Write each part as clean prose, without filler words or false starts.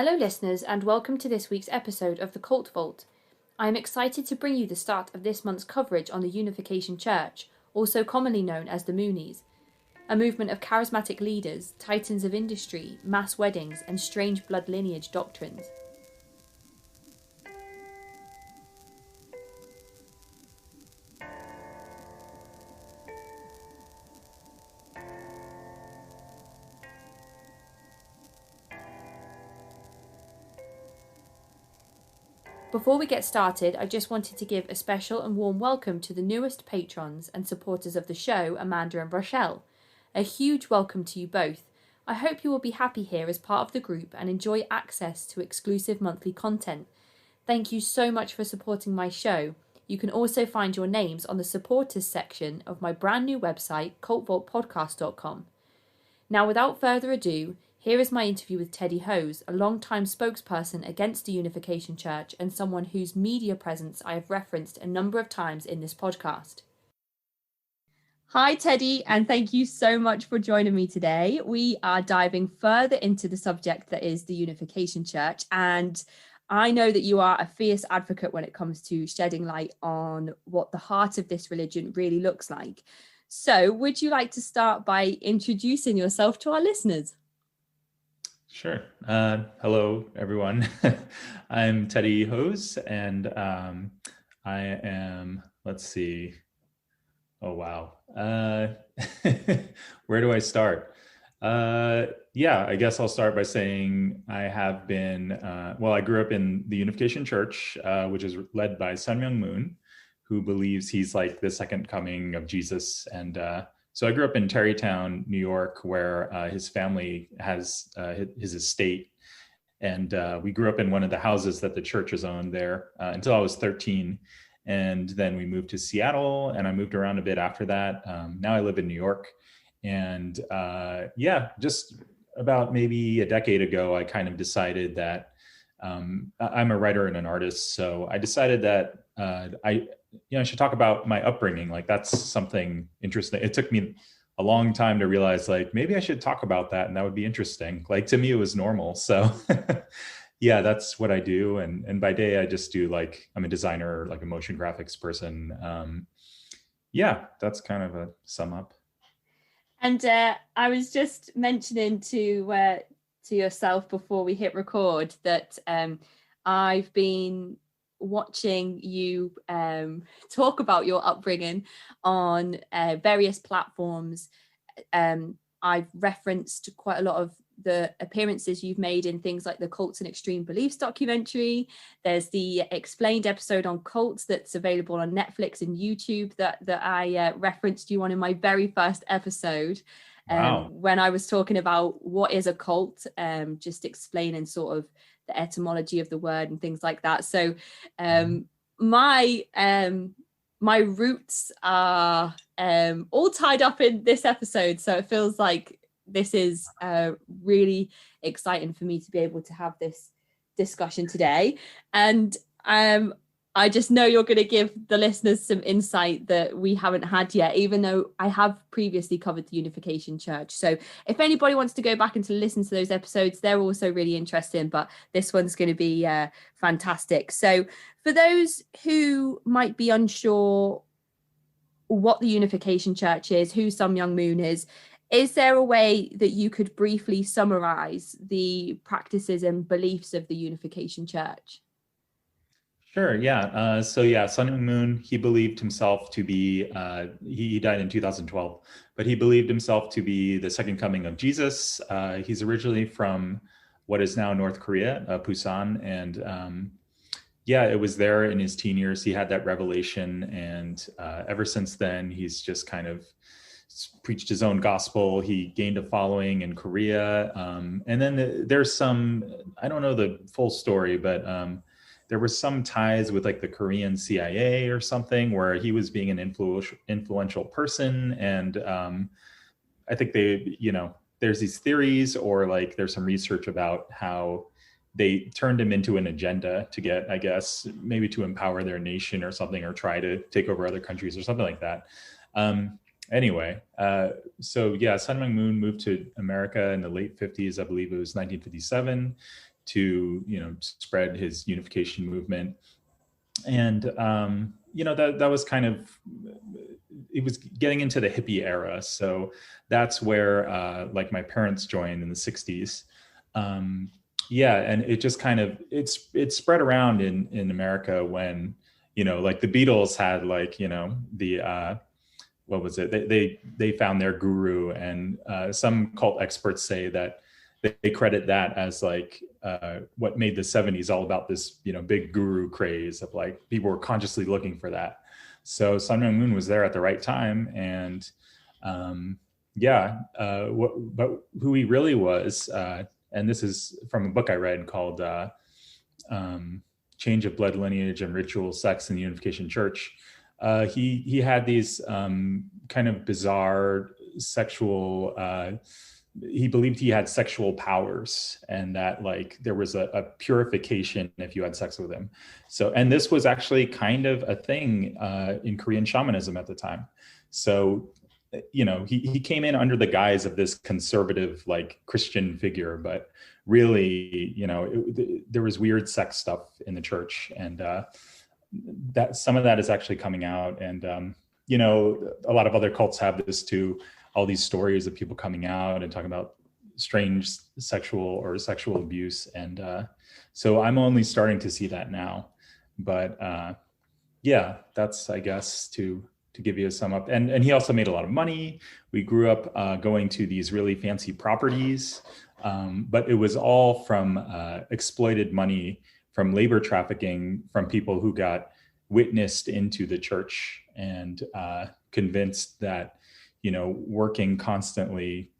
Hello listeners, and welcome to this week's episode of the Cult Vault. I am excited to bring you the start of this month's coverage on the Unification Church, also commonly known as the Moonies, a movement of charismatic leaders, titans of industry, mass weddings, and strange blood lineage doctrines. Before we get started, I just wanted to give a special and warm welcome to the newest patrons and supporters of the show, Amanda and Rochelle. A huge welcome to you both. I hope you will be happy here as part of the group and enjoy access to exclusive monthly content. Thank you so much for supporting my show. You can also find your names on the supporters section of my brand new website, cultvaultpodcast.com. Now, without further ado, here is my interview with Teddy Hose, a long-time spokesperson against the Unification Church and someone whose media presence I have referenced a number of times in this podcast. Hi, Teddy, and thank you so much for joining me today. We are diving further into the subject that is the Unification Church, and I know that you are a fierce advocate when it comes to shedding light on what the heart of this religion really looks like. So, would you like to start by introducing yourself to our listeners? Sure. Hello, everyone. I'm Teddy Hose, and I am, let's see. Oh, wow. Where do I start? I guess I'll start by saying I have been, I grew up in the Unification Church, which is led by Sun Myung Moon, who believes he's like the second coming of Jesus. And so I grew up in Tarrytown, New York, where his family has his estate. And we grew up in one of the houses that the church is owned there until I was 13. And then we moved to Seattle, and I moved around a bit after that. Now I live in New York. And just about maybe a decade ago, I kind of decided that I'm a writer and an artist. So I decided that I should talk about my upbringing. Like, that's something interesting. It took me a long time to realize, like, maybe I should talk about that, and that would be interesting. Like, to me, it was normal. So yeah, that's what I do. And by day, I just do, like, I'm a designer, like a motion graphics person. That's kind of a sum up. And I was just mentioning to yourself before we hit record that I've been watching you talk about your upbringing on various platforms. I've referenced quite a lot of the appearances you've made in things like the Cults and Extreme Beliefs documentary. There's the explained episode on cults that's available on Netflix and YouTube that I referenced you on in my very first episode. Wow. When I was talking about what is a cult, just explaining sort of the etymology of the word and things like that. So my roots are all tied up in this episode. So it feels like this is really exciting for me to be able to have this discussion today. And I just know you're going to give the listeners some insight that we haven't had yet, even though I have previously covered the Unification Church. So if anybody wants to go back and to listen to those episodes, they're also really interesting, but this one's going to be fantastic. So for those who might be unsure what the Unification Church is, who Sun Myung Moon is there a way that you could briefly summarize the practices and beliefs of the Unification Church? Sure. Yeah. Sun Myung Moon, he believed himself to be, he died in 2012, but he believed himself to be the second coming of Jesus. He's originally from what is now North Korea, Busan. And it was there in his teen years. He had that revelation. And ever since then, he's just kind of preached his own gospel. He gained a following in Korea. And then there's some, I don't know the full story, but there were some ties with like the Korean CIA or something where he was being an influential person. And I think there's these theories, or like there's some research about how they turned him into an agenda to get, I guess, maybe to empower their nation or something, or try to take over other countries or something like that. Sun Myung Moon moved to America in the late 50s. I believe it was 1957. to, spread his unification movement. And, that was kind of, it was getting into the hippie era. So that's where like my parents joined in the 60s. And it just kind of, it spread around in America when, like the Beatles had like, the, what was it? They found their guru, and some cult experts say that they credit that as like what made the 70s all about this, big guru craze of like people were consciously looking for that. So Sun Myung Moon was there at the right time, and but who he really was, and this is from a book I read called Change of Blood Lineage and Ritual Sex in the Unification Church. He had these kind of bizarre sexual, he believed he had sexual powers, and that like there was a purification if you had sex with him. So, and this was actually kind of a thing in Korean shamanism at the time. So, he came in under the guise of this conservative, like Christian figure, but really, there was weird sex stuff in the church, and that some of that is actually coming out. And, a lot of other cults have this too, all these stories of people coming out and talking about strange sexual abuse. And so I'm only starting to see that now. But that's, I guess, to give you a sum up. And he also made a lot of money. We grew up going to these really fancy properties, but it was all from exploited money from labor trafficking from people who got witnessed into the church and convinced that, working constantly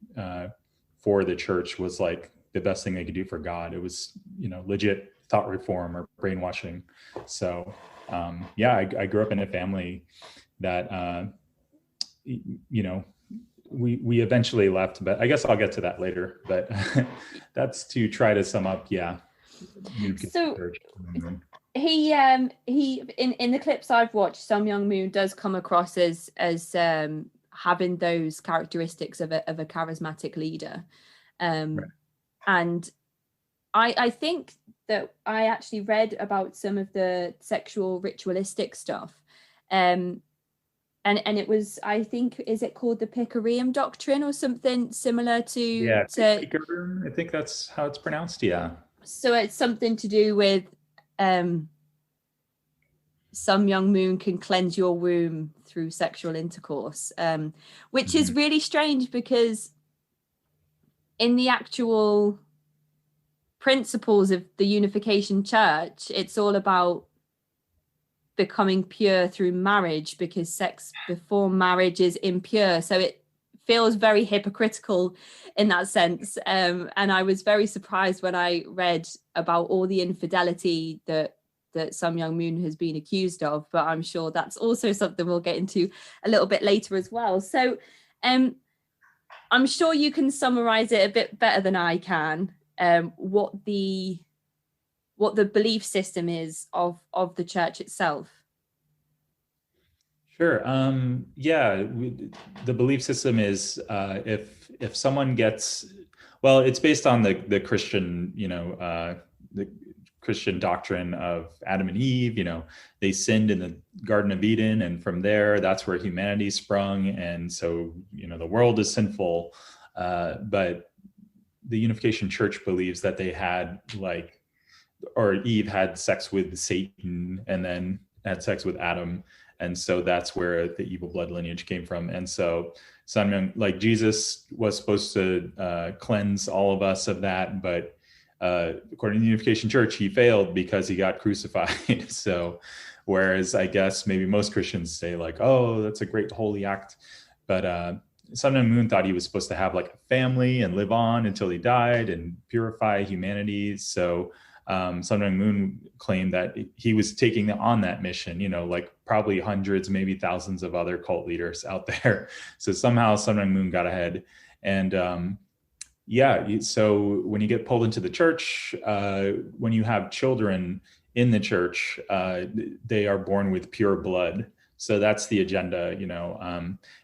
for the church was like the best thing they could do for God. It was, legit thought reform or brainwashing. So, I grew up in a family that, we eventually left, but I guess I'll get to that later. But that's to try to sum up. Yeah. So he in the clips I've watched, Sun Myung Moon does come across as having those characteristics of a charismatic leader, right. And I think that I actually read about some of the sexual ritualistic stuff, and it was, I think, is it called the Picarium Doctrine or something similar to Picarium? I think that's how it's pronounced. Yeah. So it's something to do with Sun Myung Moon can cleanse your womb through sexual intercourse, which is really strange because in the actual principles of the Unification Church, it's all about becoming pure through marriage, because sex before marriage is impure. So it feels very hypocritical in that sense. And I was very surprised when I read about all the infidelity that Sun Myung Moon has been accused of, but I'm sure that's also something we'll get into a little bit later as well. So I'm sure you can summarize it a bit better than I can, what the belief system is of the church itself. Sure. The belief system is if someone gets, well, it's based on the Christian, the Christian doctrine of Adam and Eve. They sinned in the Garden of Eden, and from there, that's where humanity sprung. And so, the world is sinful. But the Unification Church believes that they had Eve had sex with Satan and then had sex with Adam. And so that's where the evil blood lineage came from. And so Sun Myung, Jesus was supposed to cleanse all of us of that, but according to the Unification Church, he failed because he got crucified. So, whereas I guess maybe most Christians say oh, that's a great holy act, but Sun Myung Moon thought he was supposed to have a family and live on until he died and purify humanity. So Sun Myung Moon claimed that he was taking on that mission, probably hundreds, maybe thousands of other cult leaders out there. So somehow Sun Myung Moon got ahead. And so when you get pulled into the church, when you have children in the church, they are born with pure blood. So that's the agenda.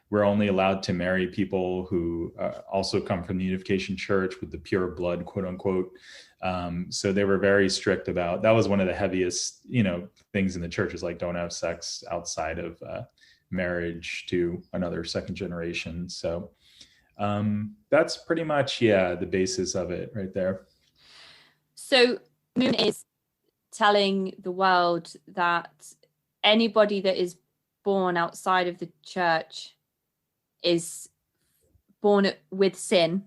We're only allowed to marry people who also come from the Unification Church with the pure blood, quote unquote. So they were very strict about, that was one of the heaviest, things in the church, is like, don't have sex outside of marriage to another second generation. So that's pretty much, the basis of it right there. So Moon is telling the world that anybody that is born outside of the church is born with sin,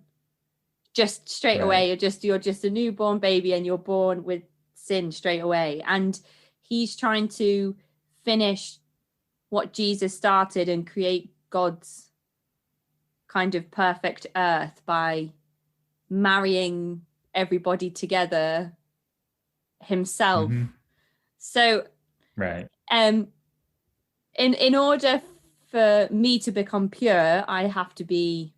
just straight away. You're just a newborn baby and you're born with sin straight away. And he's trying to finish what Jesus started and create God's kind of perfect earth by marrying everybody together himself. Mm-hmm. So in order for me to become pure, I have to be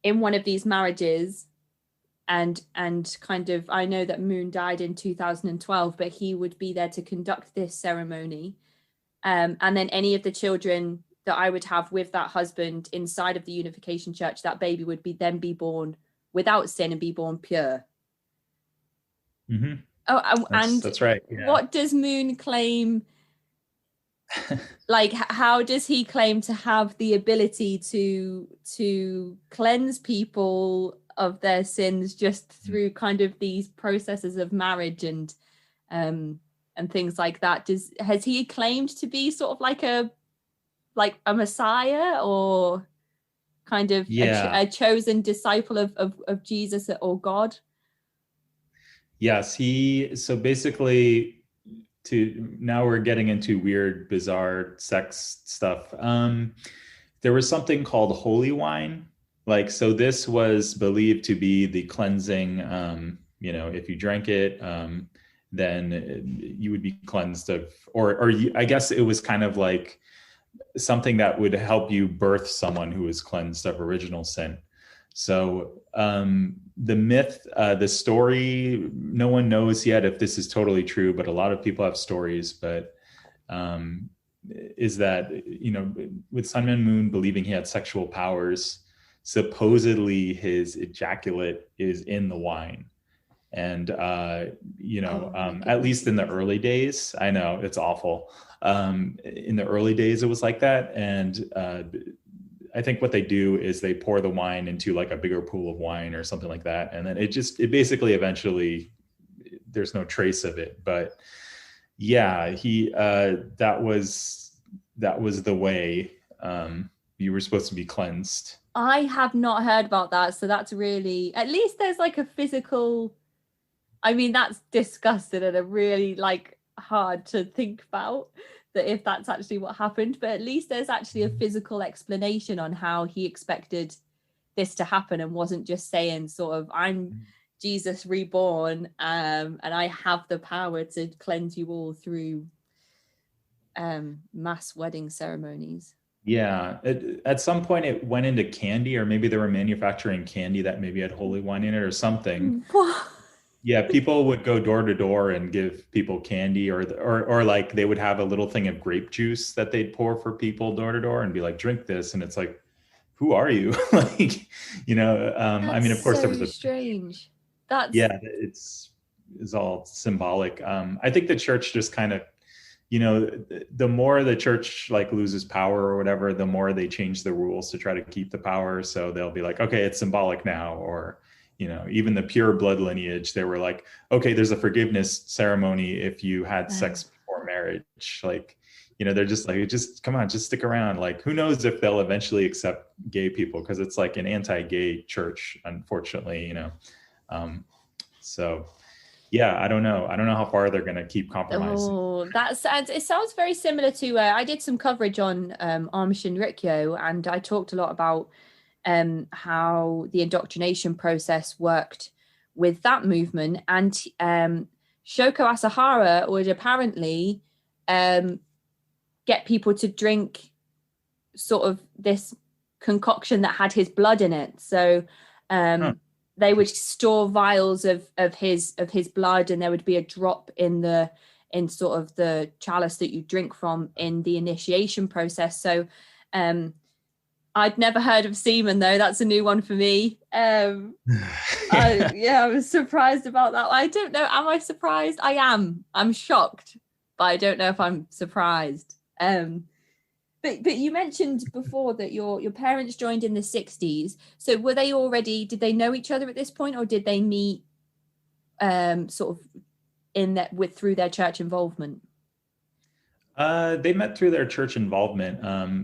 in one of these marriages, and kind of, I know that Moon died in 2012, but he would be there to conduct this ceremony, and then any of the children that I would have with that husband inside of the Unification Church, that baby would be born without sin and be born pure. Mm-hmm. That's right. What does Moon claim? Like, how does he claim to have the ability to cleanse people of their sins just through kind of these processes of marriage and things like that? Has he claimed to be sort of like a Messiah, or kind of a chosen disciple of Jesus or God? Yes, so basically, now we're getting into weird, bizarre sex stuff. There was something called holy wine. Like, so this was believed to be the cleansing, if you drank it, then you would be cleansed of, I guess it was kind of like something that would help you birth someone who was cleansed of original sin. So the myth, the story, no one knows yet if this is totally true, but a lot of people have stories, but is that, with Sun Myung Moon believing he had sexual powers, supposedly his ejaculate is in the wine. And, at least in the early days, I know it's awful. In the early days, it was like that. And I think what they do is they pour the wine into like a bigger pool of wine or something like that. And then it basically eventually, there's no trace of it. But yeah, that was the way you were supposed to be cleansed. I have not heard about that. So that's really, at least there's like a physical, I mean, that's disgusting and a really like hard to think about, that if that's actually what happened, but at least there's actually a physical explanation on how he expected this to happen, and wasn't just saying sort of, I'm Jesus reborn, and I have the power to cleanse you all through mass wedding ceremonies. Yeah, at some point it went into candy, or maybe they were manufacturing candy that maybe had holy wine in it or something. Yeah, people would go door to door and give people candy, or like they would have a little thing of grape juice that they'd pour for people door to door and be like, drink this. And it's like, who are you? Like, I mean, of course, there was a strange. It's all symbolic. I think the church just kind of, the more the church like loses power or whatever, the more they change the rules to try to keep the power. So they'll be like, okay, it's symbolic now. Or, even the pure blood lineage, they were like, okay, there's a forgiveness ceremony if you had sex before marriage. Like, they're just like, come on, just stick around. Like, who knows if they'll eventually accept gay people, because it's like an anti-gay church, unfortunately, so yeah, I don't know how far they're going to keep compromising. Oh, it sounds very similar to, I did some coverage on Armishin Rikyo, and I talked a lot about how the indoctrination process worked with that movement. And Shoko Asahara would apparently get people to drink sort of this concoction that had his blood in it. So they would store vials of his blood, and there would be a drop in sort of the chalice that you drink from in the initiation process. So I'd never heard of semen though. That's a new one for me. I was surprised about that. I don't know. Am I surprised? I am. I'm shocked, but I don't know if I'm surprised. But you mentioned before that your parents joined in the 60s. So were they already, did they know each other at this point, or did they meet sort of in that with through their church involvement? They met through their church involvement.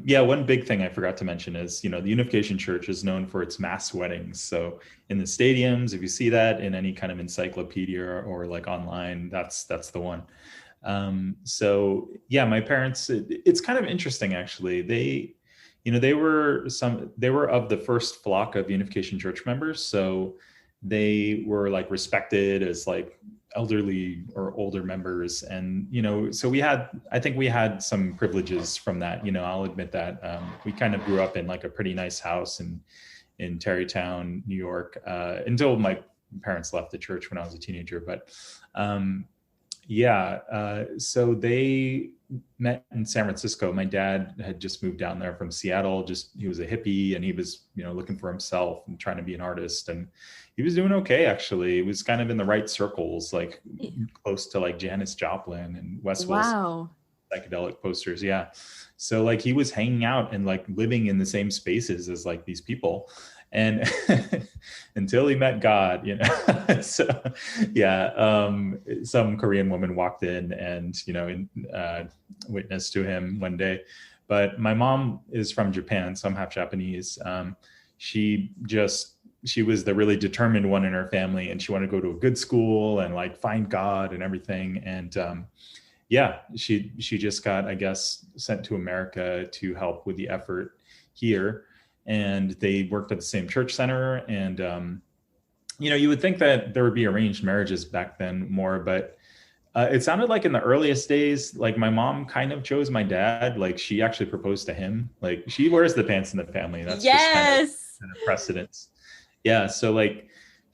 Yeah, one big thing I forgot to mention is, the Unification Church is known for its mass weddings. So in the stadiums, if you see that in any kind of encyclopedia or like online, that's the one. So yeah, my parents, it's kind of interesting actually. They were of the first flock of Unification Church members. So they were like respected as like elderly or older members. And, so I think we had some privileges from that. I'll admit that. We kind of grew up in like a pretty nice house in Tarrytown, New York, until my parents left the church when I was a teenager. But so they met in San Francisco. My dad had just moved down there from Seattle. He was a hippie, and he was, looking for himself and trying to be an artist. And he was doing okay, actually. He was kind of in the right circles, like close to like Janis Joplin and West Wilson psychedelic posters. Yeah. So like he was hanging out and like living in the same spaces as like these people. And until he met God, so yeah, some Korean woman walked in and, witnessed to him one day. But my mom is from Japan, so I'm half Japanese. She was the really determined one in her family, and she wanted to go to a good school and like find God and everything. And she just got, I guess, sent to America to help with the effort here. And they worked at the same church center. And, you would think that there would be arranged marriages back then more, but it sounded like in the earliest days, like my mom kind of chose my dad. Like she actually proposed to him. Like she wears the pants in the family. That's just kind of precedence. Yeah. So like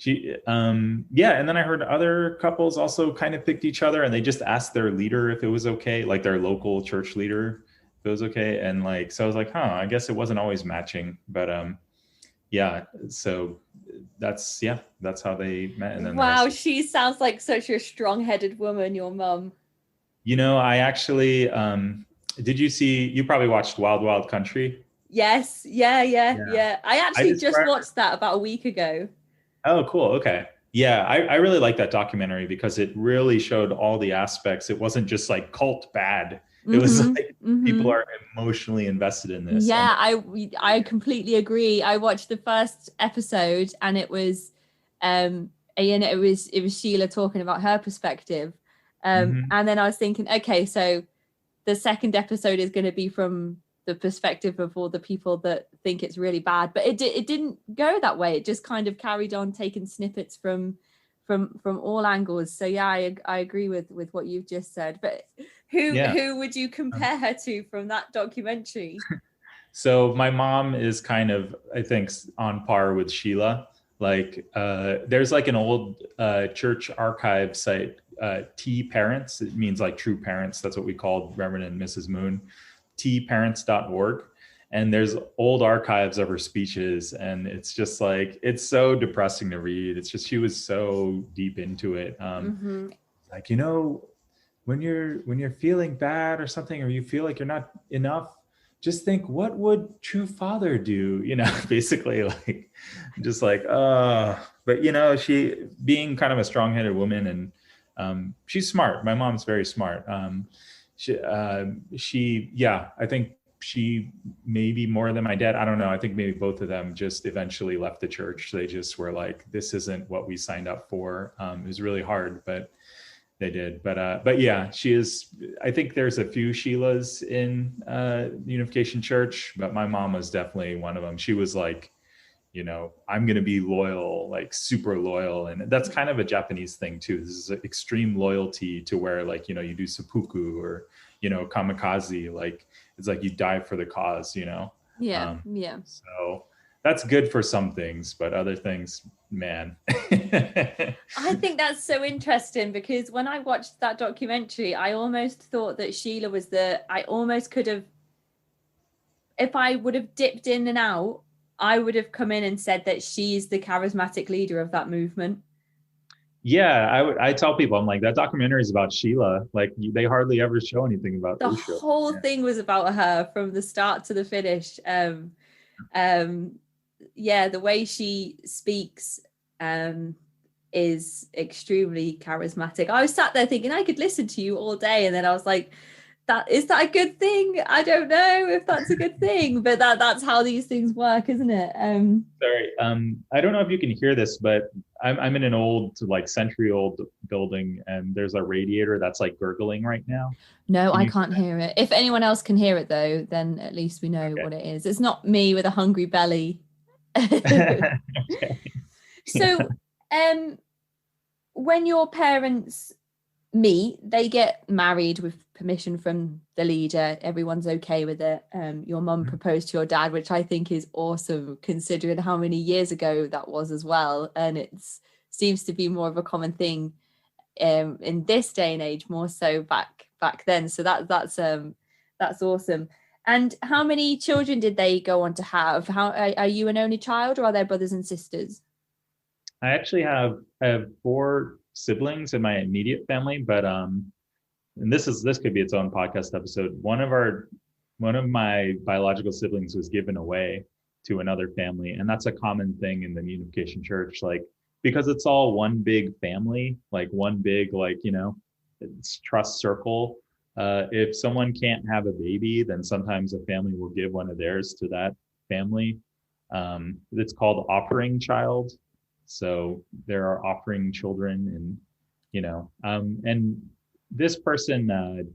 and then I heard other couples also kind of picked each other, and they just asked their leader if it was okay, like their local church leader, if it was okay. And like, so I was like, I guess it wasn't always matching, but so that's how they met. And then wow, she sounds like such a strong-headed woman, your mom. I actually you probably watched Wild Wild Country? Yes. Yeah. I actually just watched that about a week ago. Oh, cool. Okay. Yeah, I really like that documentary because it really showed all the aspects. It wasn't just like cult bad. It was like people are emotionally invested in this. Yeah, I completely agree. I watched the first episode, and it was it was Sheila talking about her perspective. And then I was thinking, okay, so the second episode is going to be from the perspective of all the people that think it's really bad, but it didn't go that way. It just kind of carried on taking snippets from all angles. So yeah, I agree with what you've just said. But who would you compare her to from that documentary? So my mom is kind of, I think, on par with Sheila. Like there's like an old church archive site, T Parents. It means like true parents. That's what we called Reverend and Mrs. Moon. tparents.org. And there's old archives of her speeches, and it's just like, it's so depressing to read. It's just, she was so deep into it. Like, when you're feeling bad or something, or you feel like you're not enough, just think, what would true father do? Basically, like, just like, but she being kind of a strong-headed woman, and she's smart. My mom's very smart. I think she maybe more than my dad. I don't know. I think maybe both of them just eventually left the church. They just were like, this isn't what we signed up for. It was really hard, but they did. But yeah, she is. I think there's a few Sheilas in the Unification Church, but my mom was definitely one of them. She was like, I'm going to be loyal, like super loyal. And that's kind of a Japanese thing too. This is extreme loyalty to where like, you do seppuku or, kamikaze, like it's like you die for the cause, Yeah. So that's good for some things, but other things, man. I think that's so interesting, because when I watched that documentary, I almost thought that Sheila was I almost could have if I would have dipped in and out, I would have come in and said that she's the charismatic leader of that movement. Yeah, I tell people, I'm like, that documentary is about Sheila. Like, they hardly ever show anything about The Usha. whole thing was about her from the start to the finish. Yeah, the way she speaks is extremely charismatic. I was sat there thinking I could listen to you all day, and then I was like, is that a good thing? I don't know if that's a good thing, but that's how these things work, isn't it? Sorry, I don't know if you can hear this, but I'm in an old, like, century-old building, and there's a radiator that's like gurgling right now. No, I can't hear it. If anyone else can hear it, though, then at least we know what it is. It's not me with a hungry belly. Okay. So, when your parents meet, they get married with permission from the leader. Everyone's okay with it. Your mum proposed to your dad, which I think is awesome, considering how many years ago that was as well. And it seems to be more of a common thing in this day and age, more so back then. So that's awesome. And how many children did they go on to have? How are you an only child, or are there brothers and sisters? I actually have 4 siblings in my immediate family, but and this could be its own podcast episode. One of my biological siblings was given away to another family, and that's a common thing in the Unification Church, like, because it's all one big family, like one big, like, it's trust circle. If someone can't have a baby, then sometimes a family will give one of theirs to that family. It's called offering child. So there are offering children, and and this person,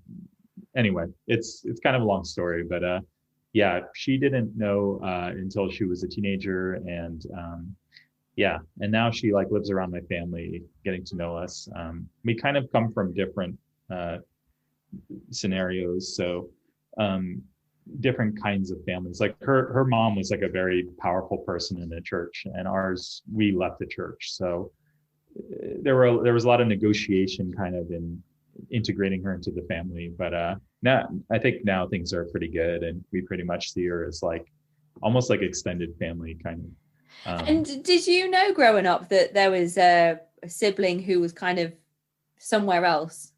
anyway, it's kind of a long story, but yeah, she didn't know until she was a teenager, and and now she, like, lives around my family, getting to know us. We kind of come from different scenarios, so different kinds of families. Like, her mom was like a very powerful person in the church, and ours, we left the church. So there was a lot of negotiation kind of in integrating her into the family. But now I think now things are pretty good, and we pretty much see her as like almost like extended family kind of. And did you know growing up that there was a sibling who was kind of somewhere else?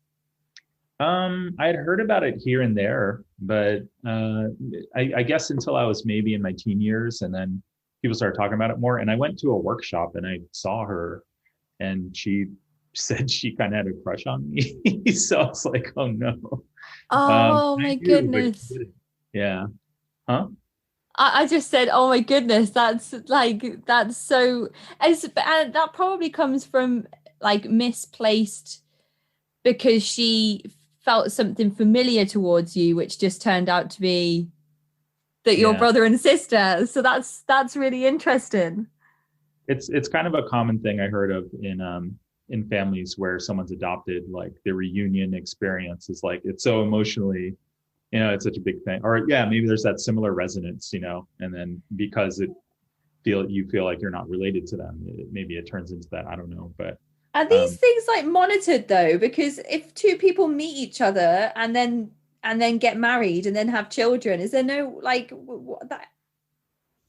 I had heard about it here and there, but I guess until I was maybe in my teen years, and then people started talking about it more. And I went to a workshop and I saw her, and she said she kind of had a crush on me. So I was like, oh no. Oh my goodness. Yeah. Huh? I just said, oh my goodness, that's so, and that probably comes from like misplaced, because she felt something familiar towards you, which just turned out to be that you're brother and sister. So that's really interesting. It's kind of a common thing I heard of in families where someone's adopted. Like, the reunion experience is like, it's so emotionally, it's such a big thing. Or maybe there's that similar resonance, and then because you feel like you're not related to them, maybe it turns into that. I don't know, but. Are these things like monitored though? Because if 2 people meet each other and then get married and then have children, is there no, like,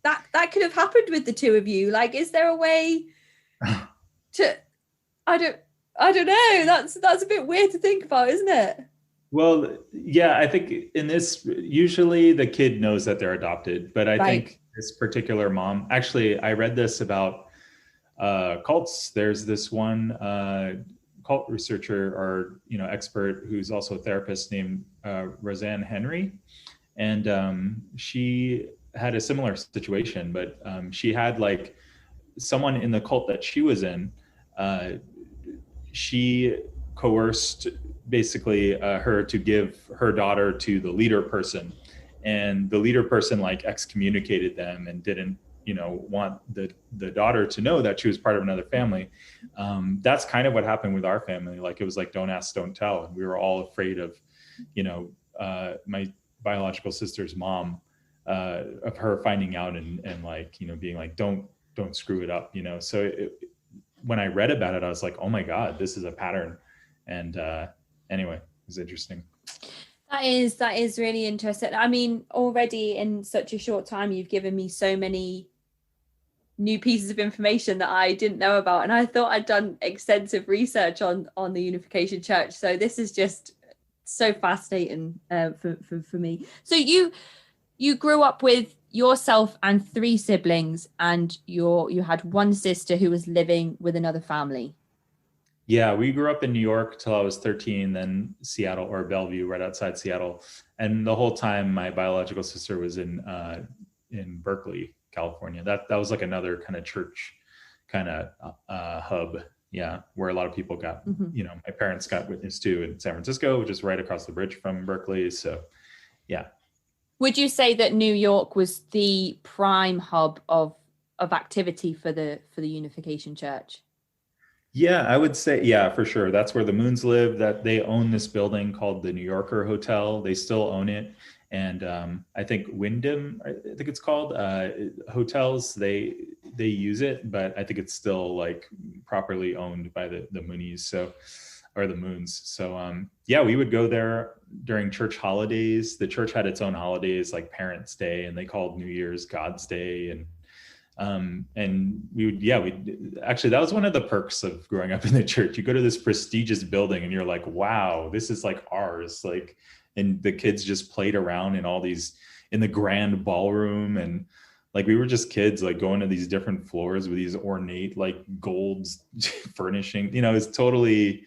that could have happened with the 2 of you? Like, is there a way to? I don't know. That's a bit weird to think about, isn't it? Well, yeah, I think in this, usually the kid knows that they're adopted, but I think this particular mom, actually, I read this about cults. There's this one cult researcher or expert who's also a therapist named Roseanne Henry, and she had a similar situation, but she had, like, someone in the cult that she was in, she coerced basically her to give her daughter to the leader person, and the leader person, like, excommunicated them and didn't want the daughter to know that she was part of another family. That's kind of what happened with our family. Like, it was like, don't ask, don't tell. And we were all afraid of, my biological sister's mom, of her finding out and like, being like, don't screw it up, So when I read about it, I was like, oh my God, this is a pattern. And anyway, it was interesting. That is really interesting. I mean, already in such a short time, you've given me so many new pieces of information that I didn't know about, and I thought I'd done extensive research on the Unification Church. So this is just so fascinating for me. So you grew up with yourself and three siblings, and you had one sister who was living with another family. Yeah, we grew up in New York till I was 13, then Seattle, or Bellevue, right outside Seattle. And the whole time my biological sister was in Berkeley, California. That was like another kind of church kind of hub. Yeah, where a lot of people got, my parents got witnessed to in San Francisco, which is right across the bridge from Berkeley. So yeah. Would you say that New York was the prime hub of activity for the Unification Church? Yeah, I would say, yeah, for sure. That's where the Moons live. That they own this building called the New Yorker Hotel. They still own it. And I think Wyndham, I think it's called, hotels, they use it, but I think it's still like properly owned by the Moonies. So, or the Moons. So yeah, we would go there during church holidays. The church had its own holidays like Parents' Day, and they called New Year's God's Day. And we would, yeah, we actually, that was one of the perks of growing up in the church. You go to this prestigious building and you're like, wow, this is like ours. Like, and the kids just played around in all these, in the grand ballroom. And like, we were just kids, like going to these different floors with these ornate, like gold furnishing, it's totally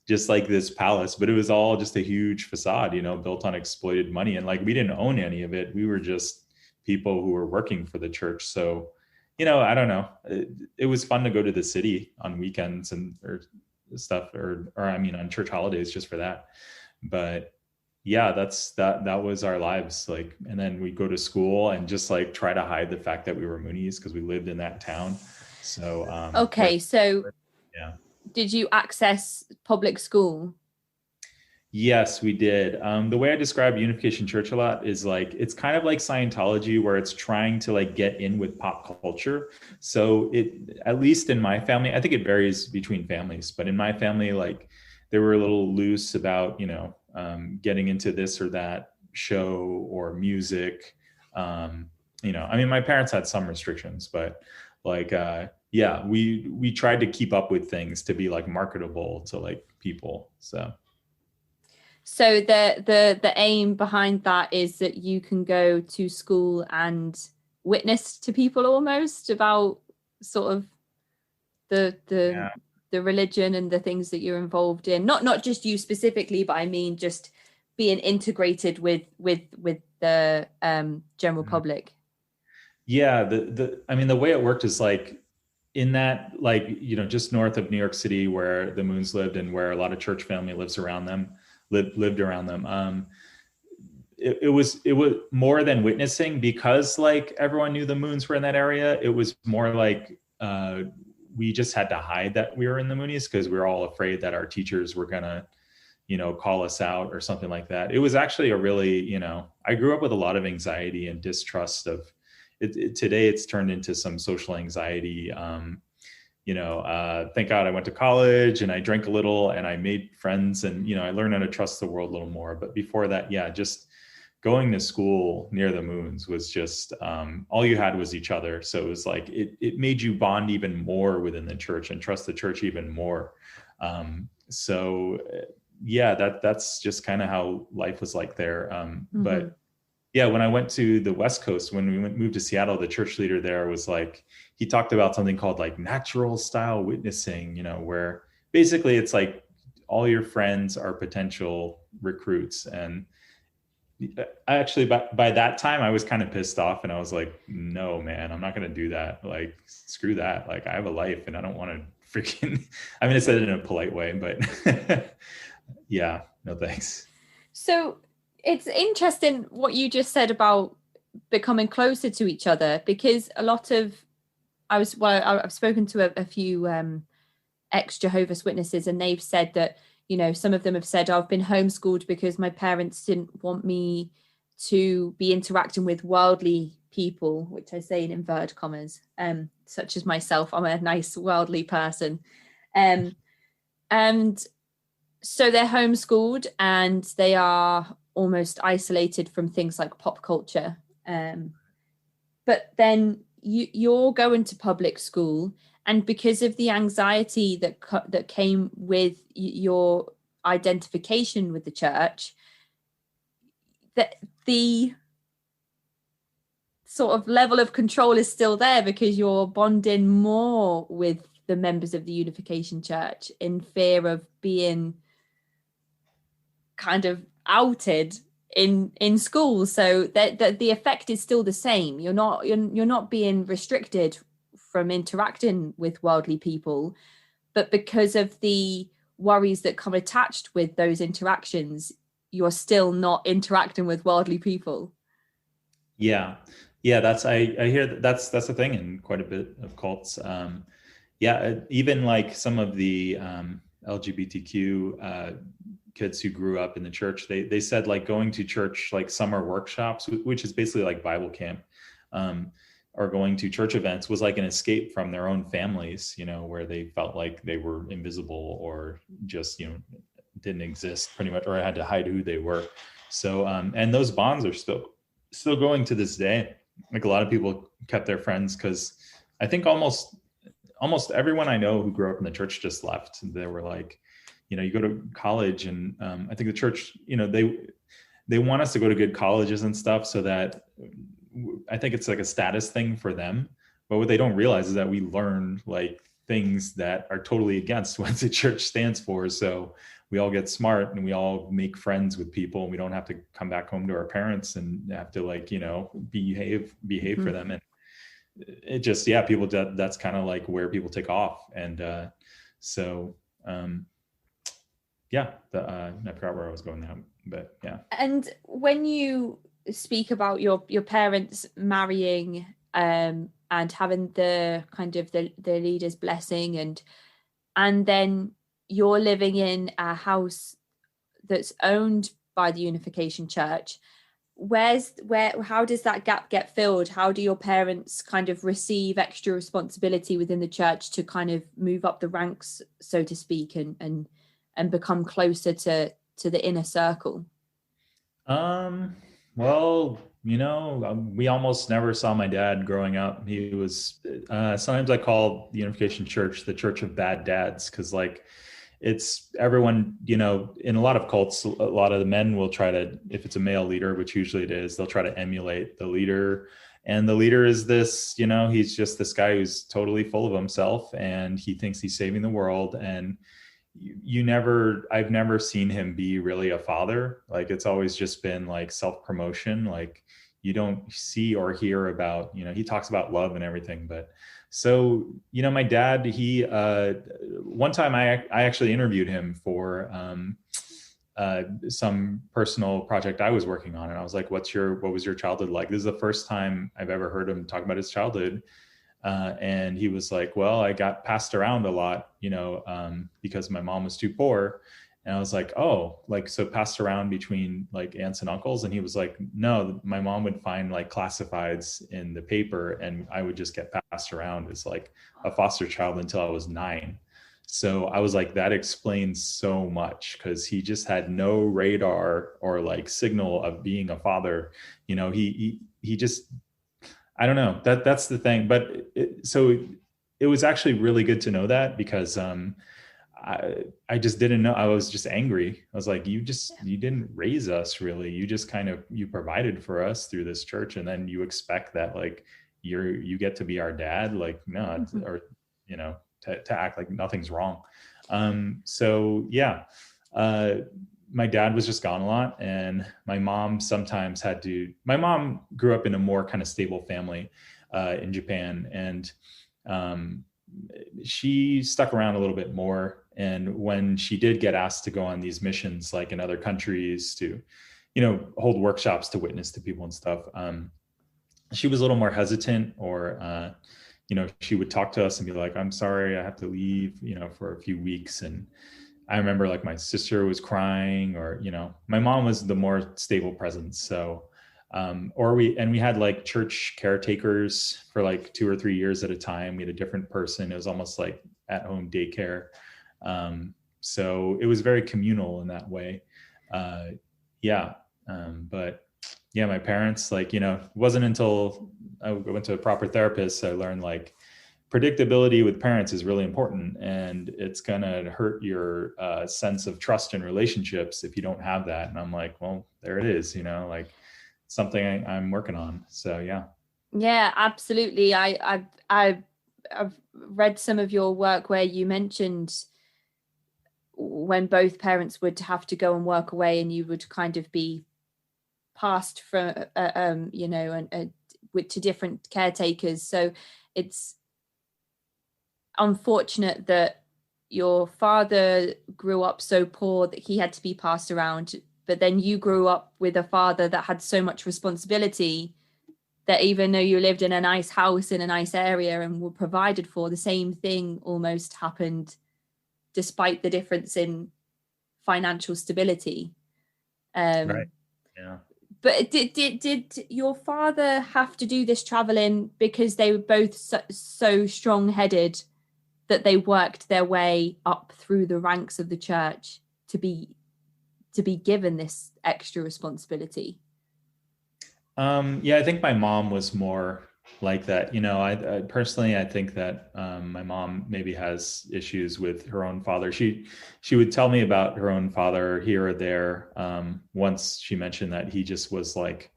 just like this palace, but it was all just a huge facade, built on exploited money. And like, we didn't own any of it. We were just people who were working for the church. So, I don't know. It was fun to go to the city on weekends or stuff, or I mean, on church holidays just for that. But yeah, that was our lives. Like, and then we go to school and just like try to hide the fact that we were Moonies because we lived in that town. So, okay. So yeah. Did you access public school? Yes, we did. The way I describe Unification Church a lot is like, it's kind of like Scientology where it's trying to like get in with pop culture. So it, at least in my family, I think it varies between families, but in my family, like they were a little loose about, getting into this or that show or music. I mean, my parents had some restrictions, but like, yeah, we tried to keep up with things to be like marketable to like people. So the aim behind that is that you can go to school and witness to people almost about sort of the religion and the things that you're involved in. Not just you specifically, but I mean just being integrated with the general public. Yeah, I mean, the way it worked is like in that, like, just north of New York City where the Moons lived and where a lot of church family lived around them. It was more than witnessing, because like everyone knew the Moons were in that area. It was more like we just had to hide that we were in the Moonies because we were all afraid that our teachers were gonna call us out or something like that. It was actually a really, I grew up with a lot of anxiety and distrust of it. Today it's turned into some social anxiety. Thank God I went to college and I drank a little and I made friends and, I learned how to trust the world a little more. But before that, yeah, just going to school near the Moons was just, all you had was each other. So it was like, it made you bond even more within the church and trust the church even more. So yeah, that's just kind of how life was like there. But yeah, when I went to the West Coast, when we moved to Seattle, the church leader there was like, he talked about something called like natural style witnessing, where basically it's like all your friends are potential recruits. And I actually, by that time, I was kind of pissed off and I was like, no, man, I'm not going to do that. Like, screw that. Like, I have a life and I don't want to freaking, I mean, I said it in a polite way, but yeah, no thanks. So it's interesting what you just said about becoming closer to each other, because a lot of I've spoken to a few ex-Jehovah's Witnesses, and they've said that, some of them have said, I've been homeschooled because my parents didn't want me to be interacting with worldly people, which I say in inverted commas, such as myself. I'm a nice worldly person. And so they're homeschooled and they are almost isolated from things like pop culture. But then you're going to public school, and because of the anxiety that came with your identification with the church, that the sort of level of control is still there, because you're bonding more with the members of the Unification Church in fear of being kind of outed in school. So that the effect is still the same. You're not being restricted from interacting with worldly people, but because of the worries that come attached with those interactions, you're still not interacting with worldly people. Yeah. That's I hear that's the thing in quite a bit of cults. Even like some of the LGBTQ kids who grew up in the church, they said like going to church, like summer workshops, which is basically like Bible camp, or going to church events, was like an escape from their own families, where they felt like they were invisible or just, didn't exist pretty much, or had to hide who they were. So, and those bonds are still going to this day. Like a lot of people kept their friends, because I think almost everyone I know who grew up in the church just left. They were like, you go to college, and I think the church, they want us to go to good colleges and stuff, so that I think it's like a status thing for them. But what they don't realize is that we learn like things that are totally against what the church stands for. So we all get smart and we all make friends with people, and we don't have to come back home to our parents and have to like, behave for them. And it just, people, that's kind of like where people take off. And I forgot where I was going now, but yeah. And when you speak about your parents marrying and having the kind of the leader's blessing, and then you're living in a house that's owned by the Unification Church, how does that gap get filled? How do your parents kind of receive extra responsibility within the church to kind of move up the ranks, so to speak, and become closer to the inner circle? Well, we almost never saw my dad growing up. He was, sometimes I call the Unification Church the Church of Bad Dads, because like it's everyone, in a lot of cults, a lot of the men will try to, if it's a male leader, which usually it is, they'll try to emulate the leader. And the leader is this, he's just this guy who's totally full of himself, and he thinks he's saving the world. And I've never seen him be really a father. Like it's always just been like self-promotion. Like you don't see or hear about, he talks about love and everything. But so, my dad, he, one time I actually interviewed him for some personal project I was working on. And I was like, what was your childhood like? This is the first time I've ever heard him talk about his childhood. And he was like, well, I got passed around a lot, because my mom was too poor. And I was like, oh, like, so passed around between like aunts and uncles? And he was like, no, my mom would find like classifieds in the paper, and I would just get passed around as like a foster child until I was 9. So I was like, that explains so much, because he just had no radar or like signal of being a father. He just, I don't know, that's the thing. But it was actually really good to know that, because I just didn't know. I was just angry. I was like, you didn't raise us really. You just you provided for us through this church, and then you expect that like you get to be our dad. Like, no, or to act like nothing's wrong. My dad was just gone a lot, and my mom sometimes my mom grew up in a more kind of stable family in Japan, and she stuck around a little bit more. And when she did get asked to go on these missions, like in other countries, to, hold workshops to witness to people and stuff, she was a little more hesitant, or, she would talk to us and be like, I'm sorry, I have to leave, for a few weeks. And I remember like my sister was crying, or, my mom was the more stable presence. So, we had like church caretakers for like 2 or 3 years at a time. We had a different person. It was almost like at-home daycare. So it was very communal in that way. But yeah, my parents, like, it wasn't until I went to a proper therapist, I learned like predictability with parents is really important, and it's going to hurt your sense of trust in relationships if you don't have that. And I'm like, well, there it is, like something I'm working on. So yeah. Yeah, absolutely. I've read some of your work where you mentioned when both parents would have to go and work away, and you would kind of be passed from to different caretakers. So it's unfortunate that your father grew up so poor that he had to be passed around, but then you grew up with a father that had so much responsibility that even though you lived in a nice house in a nice area and were provided for, the same thing almost happened despite the difference in financial stability. Right. Yeah. But did your father have to do this traveling because they were both so strong-headed that they worked their way up through the ranks of the church to be given this extra responsibility? Yeah, I think my mom was more like that. I personally, I think that my mom maybe has issues with her own father. She would tell me about her own father here or there. Once she mentioned that he just was like,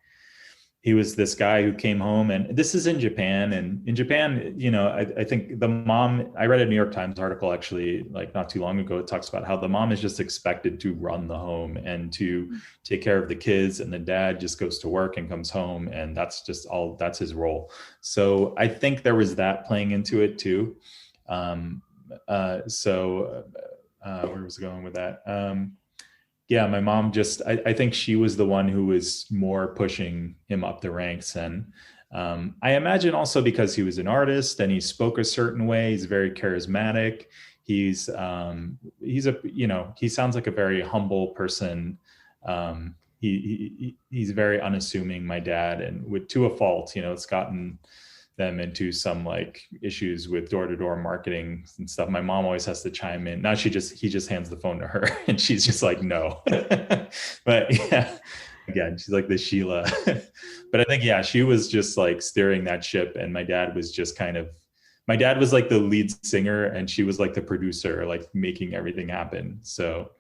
he was this guy who came home, and this is in Japan. And in Japan, I think the mom, I read a New York Times article actually, like not too long ago. It talks about how the mom is just expected to run the home and to take care of the kids. And the dad just goes to work and comes home. And that's his role. So I think there was that playing into it too. Where was I going with that? Yeah, my mom I think she was the one who was more pushing him up the ranks. And I imagine also because he was an artist and he spoke a certain way, he's very charismatic. He sounds like a very humble person. He's very unassuming, my dad, and to a fault. It's gotten them into some like issues with door-to-door marketing and stuff. My mom always has to chime in. Now he just hands the phone to her and she's just like, no. But yeah, again, she's like the Sheila. But I think, yeah, she was just like steering that ship. And my dad was like the lead singer and she was like the producer, like making everything happen. So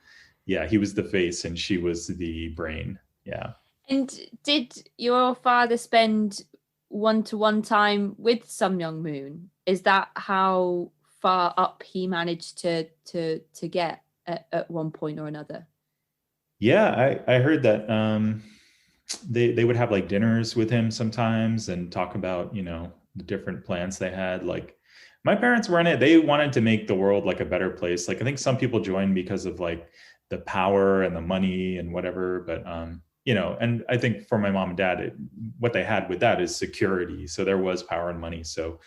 yeah, he was the face and she was the brain. Yeah. And did your father spend one-to-one time with Sun Myung Moon? Is that how far up he managed to get at one point or another? Yeah, I heard that they would have like dinners with him sometimes and talk about, the different plans they had. Like my parents were in it. They wanted to make the world like a better place. Like I think some people joined because of like the power and the money and whatever, but and I think for my mom and dad, what they had with that is security. So there was power and money. So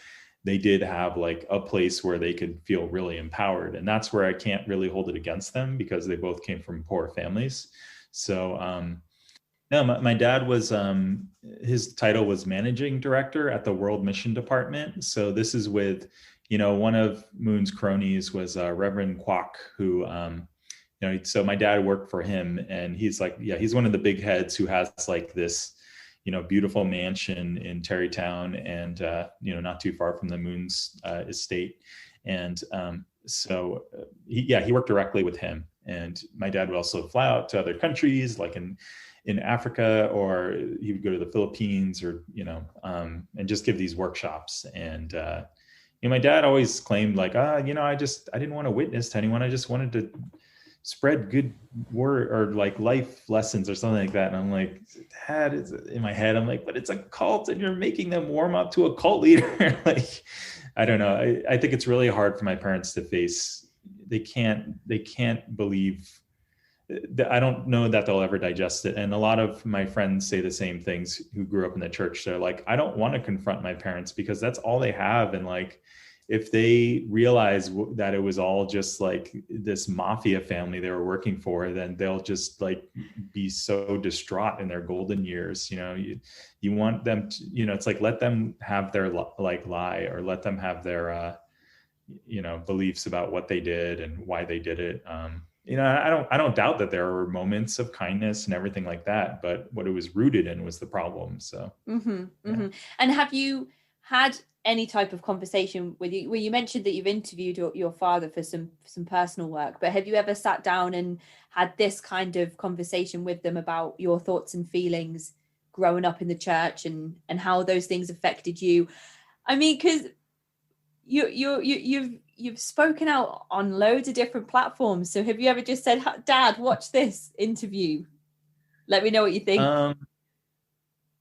they did have like a place where they could feel really empowered. And that's where I can't really hold it against them because they both came from poor families. So, no, my dad was, his title was managing director at the World Mission Department. So this is with, one of Moon's cronies was Reverend Kwok, who, so my dad worked for him and he's like, yeah, he's one of the big heads who has like this, beautiful mansion in Terrytown and, not too far from the Moon's estate. And he worked directly with him. And my dad would also fly out to other countries, like in Africa, or he would go to the Philippines or, and just give these workshops. And, my dad always claimed like, I didn't want to witness to anyone. I just wanted to spread good word or like life lessons or something like that. And I'm like, Dad, it's in my head. I'm like, but it's a cult and you're making them warm up to a cult leader. Like, I don't know. I think it's really hard for my parents to face. They can't believe. I don't know that they'll ever digest it. And a lot of my friends say the same things who grew up in the church. They're like, I don't want to confront my parents because that's all they have. And like, if they realize that it was all just like this mafia family they were working for, then they'll just like be so distraught in their golden years. You want them to, it's like, let them have their like lie, or let them have their, beliefs about what they did and why they did it. I don't doubt that there were moments of kindness and everything like that, but what it was rooted in was the problem. So, Yeah. And have you had any type of conversation with you? Well, you mentioned that you've interviewed your father for some personal work, but have you ever sat down and had this kind of conversation with them about your thoughts and feelings growing up in the church and how those things affected you? I mean, because you've spoken out on loads of different platforms. So have you ever just said, Dad, watch this interview, let me know what you think?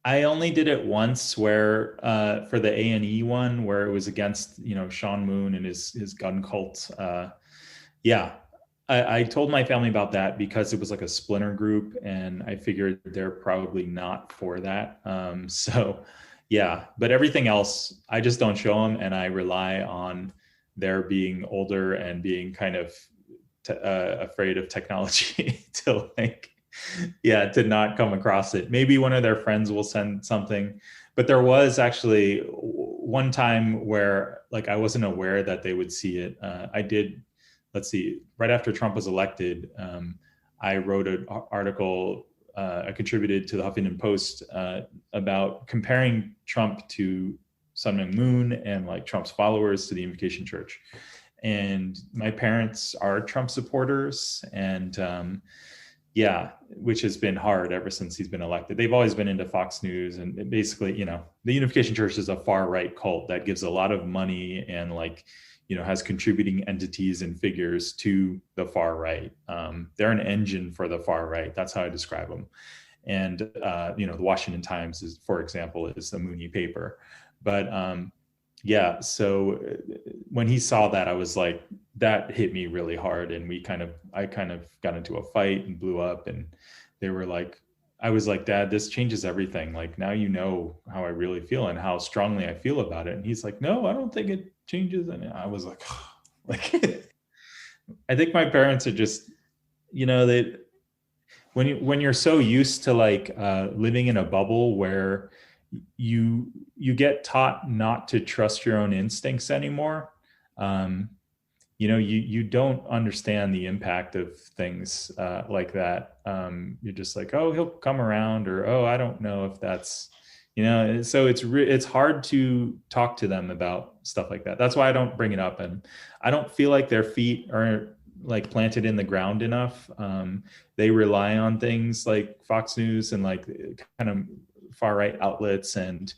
I only did it once where for the A&E one where it was against, Sean Moon and his gun cult. I told my family about that because it was like a splinter group and I figured they're probably not for that. But everything else, I just don't show them, and I rely on their being older and being kind of afraid of technology to to not come across it. Maybe one of their friends will send something, but there was actually one time where I wasn't aware that they would see it. I did, let's see, right after Trump was elected, I wrote an article, I contributed to the Huffington Post about comparing Trump to Sun Myung Moon and Trump's followers to the Unification Church. And my parents are Trump supporters, and which has been hard ever since he's been elected. They've always been into Fox News, and basically, the Unification Church is a far right cult that gives a lot of money and has contributing entities and figures to the far right. They're an engine for the far right. That's how I describe them. And the Washington Times is, for example, is the Mooney paper. But so when he saw that, I was like, that hit me really hard, and I kind of got into a fight and blew up, and they were like, I was like, Dad, this changes everything. Now you know how I really feel and how strongly I feel about it. And he's like, no, I don't think it changes. And I was like, I think my parents are just, they, when you're so used to living in a bubble where you get taught not to trust your own instincts anymore. You don't understand the impact of things like that. You're just like, oh, he'll come around, or, oh, I don't know if that's, so it's hard to talk to them about stuff like that. That's why I don't bring it up. And I don't feel like their feet are planted in the ground enough. They rely on things like Fox News and kind of far right outlets and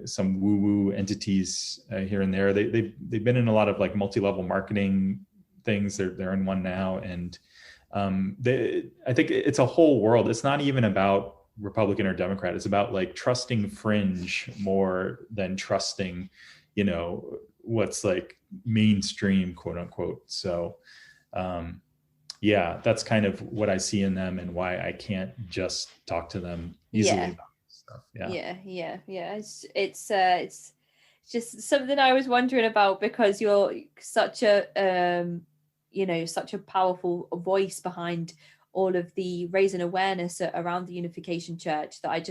some woo-woo entities here and there. They've been in a lot of multi-level marketing things. They're in one now, and I think it's a whole world. It's not even about Republican or Democrat. It's about trusting fringe more than trusting, what's mainstream, quote unquote. So that's kind of what I see in them and why I can't just talk to them easily about stuff. It's just something I was wondering about, because you're such a such a powerful voice behind all of the raising awareness around the Unification Church, that I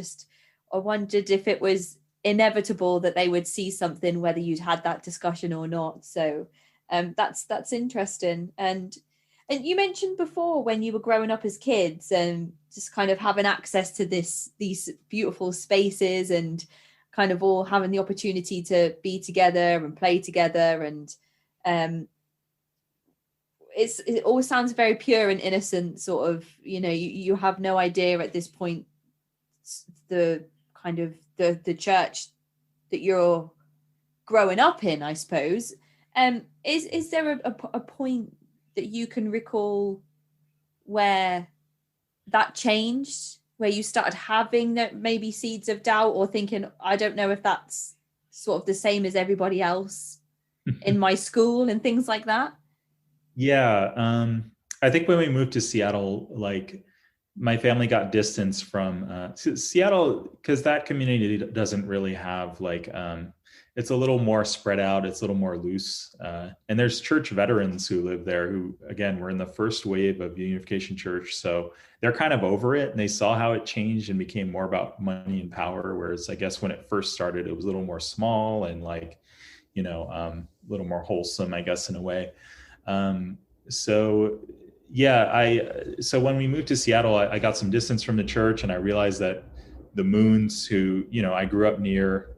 wondered if it was inevitable that they would see something, whether you'd had that discussion or not. So that's interesting. And you mentioned before, when you were growing up as kids and just kind of having access to these beautiful spaces and kind of all having the opportunity to be together and play together, and it all sounds very pure and innocent, sort of, you have no idea at this point the kind of the church that you're growing up in, I suppose. Is there a point that you can recall where that changed, where you started having that maybe seeds of doubt, or thinking, I don't know if that's sort of the same as everybody else in my school and things like that? I think when we moved to Seattle, my family got distance from Seattle, because that community doesn't really have it's a little more spread out. It's a little more loose. And there's church veterans who live there who, again, were in the first wave of Unification Church. So they're kind of over it, and they saw how it changed and became more about money and power. Whereas I guess when it first started, it was a little more small and a little more wholesome, I guess, in a way. So when we moved to Seattle, I got some distance from the church, and I realized that the Moons, who, I grew up near,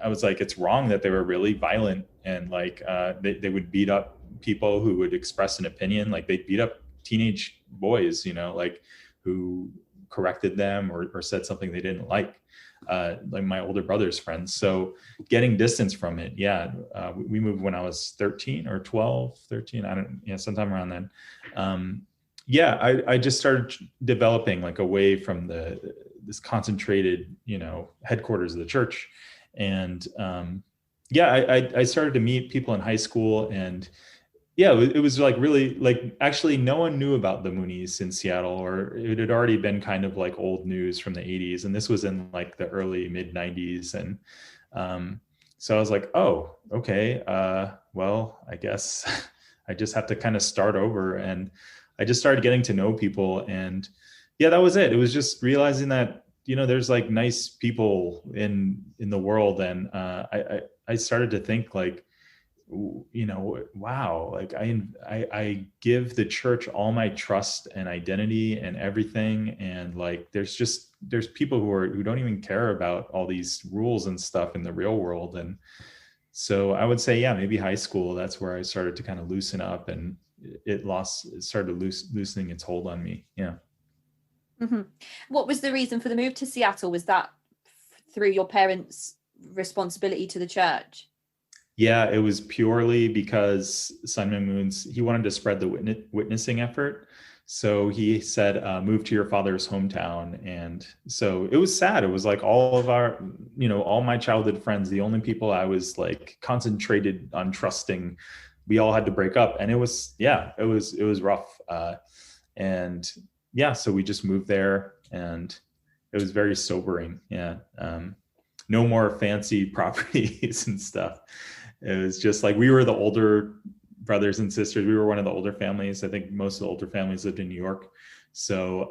I was like, it's wrong that they were really violent, and like they would beat up people who would express an opinion. Like they'd beat up teenage boys, like who corrected them or said something they didn't like my older brother's friends. So getting distance from it. We moved when I was 13 or 12, 13. Sometime around then. I just started developing like away from this concentrated, headquarters of the church. And I started to meet people in high school, and it was like really like, actually no one knew about the Moonies in Seattle, or it had already been kind of like old news from the 80s. And this was in like the early mid 90s. And so I was like, oh, okay. Well, I guess I just have to kind of start over. And I just started getting to know people. And that was it. It was just realizing that, there's like nice people in the world. And I started to think like, wow, like I give the church all my trust and identity and everything. And like, there's people who don't even care about all these rules and stuff in the real world. And so I would say, maybe high school, that's where I started to kind of loosen up, and it started loosening its hold on me. Yeah. Mm-hmm. What was the reason for the move to Seattle? Was that through your parents' responsibility to the church? Yeah, it was purely because Sun Myung Moon's, he wanted to spread the witnessing effort. So he said, move to your father's hometown. And so it was sad. It was like all of our, all my childhood friends, the only people I was like concentrated on trusting, we all had to break up. And it was rough. So we just moved there, and it was very sobering. Yeah. No more fancy properties and stuff. It was just like, we were the older brothers and sisters. We were one of the older families. I think most of the older families lived in New York. So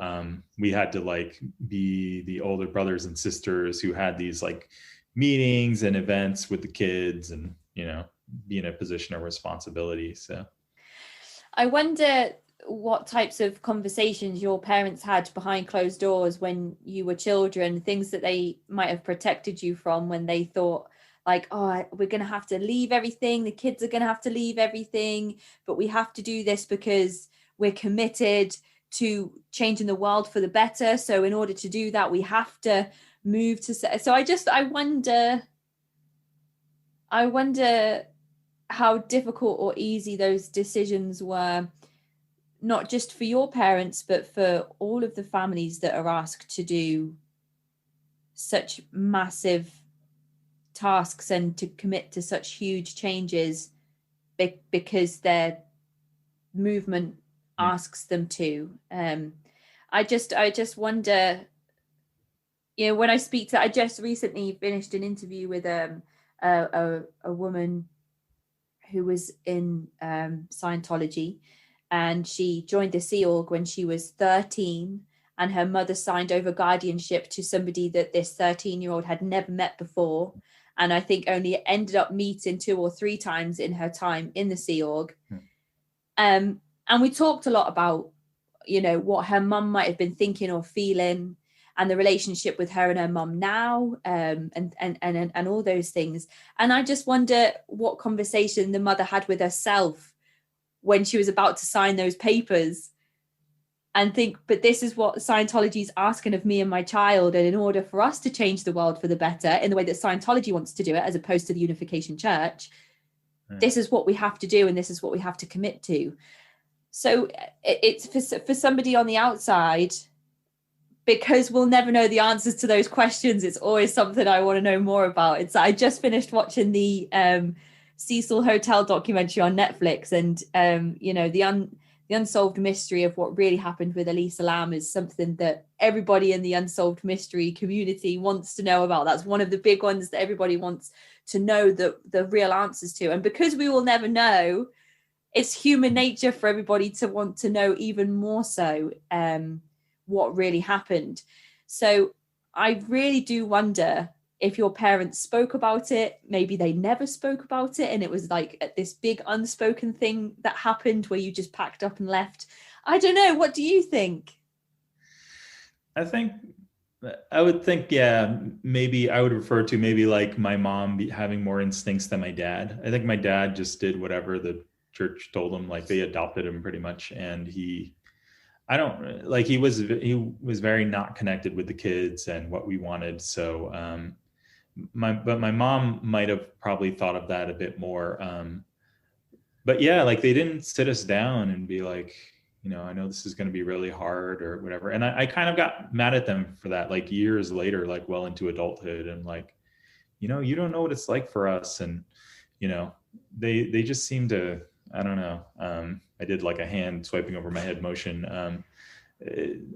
we had to like be the older brothers and sisters who had these like meetings and events with the kids, and, be in a position of responsibility. So I wonder what types of conversations your parents had behind closed doors when you were children, things that they might have protected you from when they thought like, oh, we're going to have to leave everything. The kids are going to have to leave everything, but we have to do this because we're committed to changing the world for the better. So in order to do that, we have to move to. So I wonder how difficult or easy those decisions were, not just for your parents, but for all of the families that are asked to do such massive tasks and to commit to such huge changes because their movement asks them to. I just wonder, when I speak to, I just recently finished an interview with a woman who was in Scientology, and she joined the Sea Org when she was 13, and her mother signed over guardianship to somebody that this 13-year-old had never met before, and I think only ended up meeting 2 or 3 times in her time in the Sea Org. And we talked a lot about, what her mum might have been thinking or feeling, and the relationship with her and her mum now, and all those things. And I just wonder what conversation the mother had with herself when she was about to sign those papers, and think, but this is what Scientology is asking of me and my child. And in order for us to change the world for the better in the way that Scientology wants to do it, as opposed to the Unification Church, this is what we have to do, and this is what we have to commit to. So it's for somebody on the outside, because we'll never know the answers to those questions. It's always something I want to know more about. I just finished watching the Cecil Hotel documentary on Netflix, and the unsolved mystery of what really happened with Elisa Lam is something that everybody in the unsolved mystery community wants to know about. That's one of the big ones that everybody wants to know the real answers to. And because we will never know, it's human nature for everybody to want to know even more so what really happened. So I really do wonder if your parents spoke about it, maybe they never spoke about it, and it was like this big unspoken thing that happened where you just packed up and left. I don't know. What do you think? I would think, yeah, maybe I would refer to maybe like my mom having more instincts than my dad. I think my dad just did whatever the church told him, like they adopted him pretty much. And I don't like, he was very not connected with the kids and what we wanted. So, but my mom might have probably thought of that a bit more. But yeah, like they didn't sit us down and be like, I know this is going to be really hard or whatever. And I kind of got mad at them for that, like years later, like well into adulthood, and like, you don't know what it's like for us. And, they just seem to, I don't know. I did like a hand swiping over my head motion.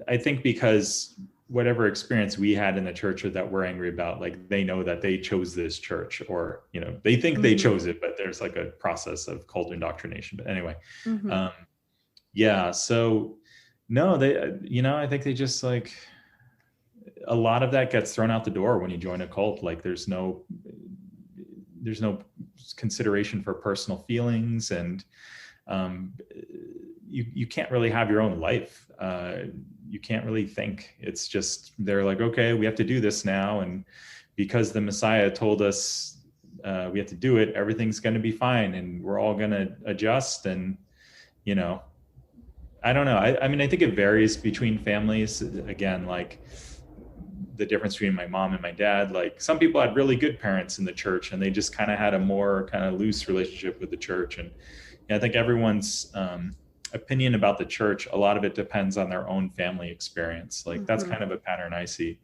I think because whatever experience we had in the church or that we're angry about, like they know that they chose this church, or, they think they chose it, but there's like a process of cult indoctrination. But anyway, yeah. So no, I think they just like, a lot of that gets thrown out the door when you join a cult. Like there's no consideration for personal feelings, and you can't really have your own life. You can't really think. It's just, they're like, okay, we have to do this now. And because the Messiah told us we have to do it, everything's going to be fine. And we're all going to adjust. And, I don't know. I mean, I think it varies between families. Again, like the difference between my mom and my dad, like some people had really good parents in the church and they just kind of had a more kind of loose relationship with the church. And I think everyone's opinion about the church, a lot of it depends on their own family experience. Like that's kind of a pattern I see.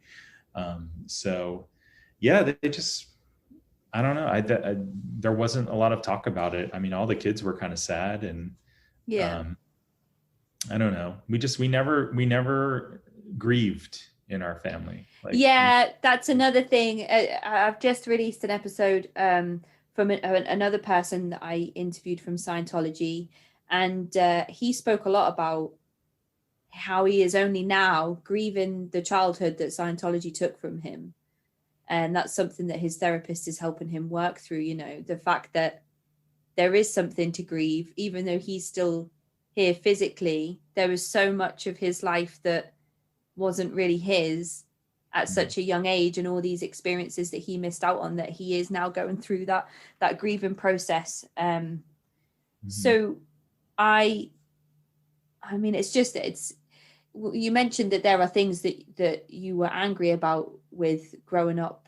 So yeah, they just, I don't know. There wasn't a lot of talk about it. I mean, all the kids were kind of sad, and I don't know. We never grieved in our family. Like, that's another thing. I've just released an episode from another person that I interviewed from Scientology, and he spoke a lot about how he is only now grieving the childhood that Scientology took from him. And that's something that his therapist is helping him work through, the fact that there is something to grieve, even though he's still here physically. There was so much of his life that wasn't really his at such a young age, and all these experiences that he missed out on, that he is now going through that grieving process. So I mean, you mentioned that there are things that you were angry about with growing up,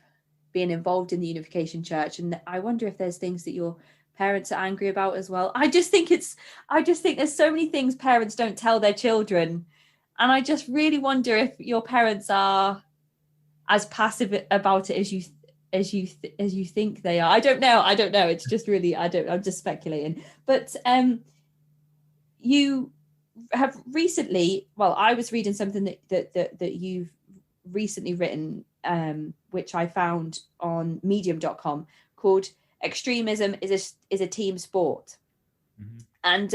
being involved in the Unification Church. And I wonder if there's things that your parents are angry about as well. I just think there's so many things parents don't tell their children. And I just really wonder if your parents are as passive about it as you think they are. I don't know. It's just really, I'm just speculating. But you have recently, well, I was reading something that you've recently written, which I found on medium.com, called Extremism is a Team Sport. And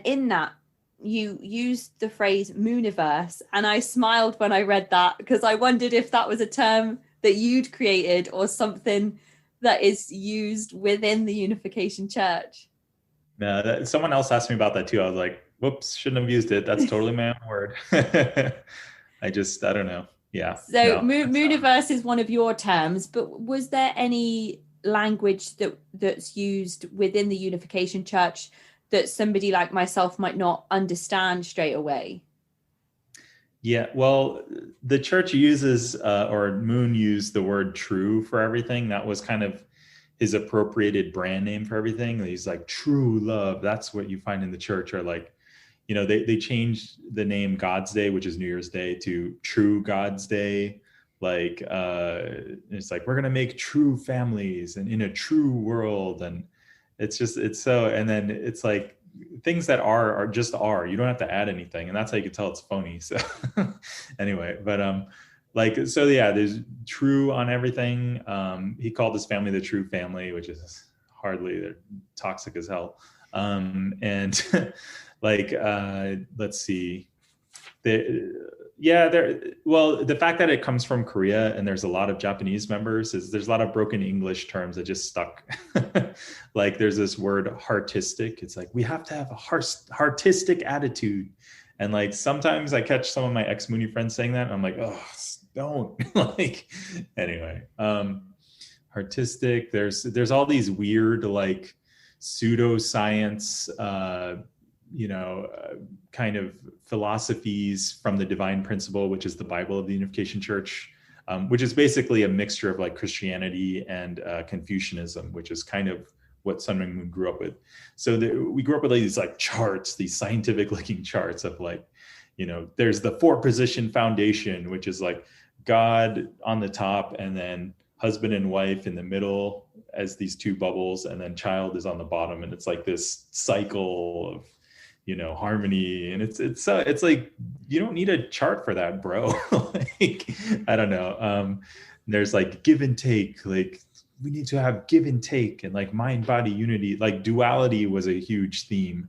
in that, you used the phrase Mooniverse, and I smiled when I read that, because I wondered if that was a term that you'd created or something that is used within the Unification Church. No, someone else asked me about that too. I was like, whoops, shouldn't have used it. That's totally my own word. I don't know. Yeah. So Mooniverse is one of your terms, but was there any language that's used within the Unification Church that somebody like myself might not understand straight away? Yeah, well, the church uses, or Moon used the word true for everything. That was kind of his appropriated brand name for everything. He's like, true love. That's what you find in the church. Or like, they changed the name God's Day, which is New Year's Day, to True God's Day. Like, it's like, we're going to make true families and in a true world. And it's so, and then it's like, things that are just are. You don't have to add anything, and that's how you can tell it's phony. So anyway, but so yeah, there's true on everything. He called his family the True Family, which is hardly, they're toxic as hell. And let's see, Yeah, well, the fact that it comes from Korea and there's a lot of Japanese members is there's a lot of broken English terms that just stuck. Like there's this word heartistic. It's like we have to have a heartistic attitude. And like sometimes I catch some of my ex-Mooney friends saying that and I'm like, oh, don't. Like anyway. Artistic, there's all these weird like pseudoscience kind of philosophies from the divine principle, which is the Bible of the Unification Church, which is basically a mixture of like Christianity and Confucianism, which is kind of what Sun Myung Moon grew up with. So we grew up with these like charts, these scientific looking charts of like, there's the 4-position foundation, which is like God on the top and then husband and wife in the middle as these 2 bubbles, and then child is on the bottom, and it's like this cycle of harmony. And it's like you don't need a chart for that, bro. Like I don't know. There's like give and take, like we need to have give and take, and like mind body unity, like duality was a huge theme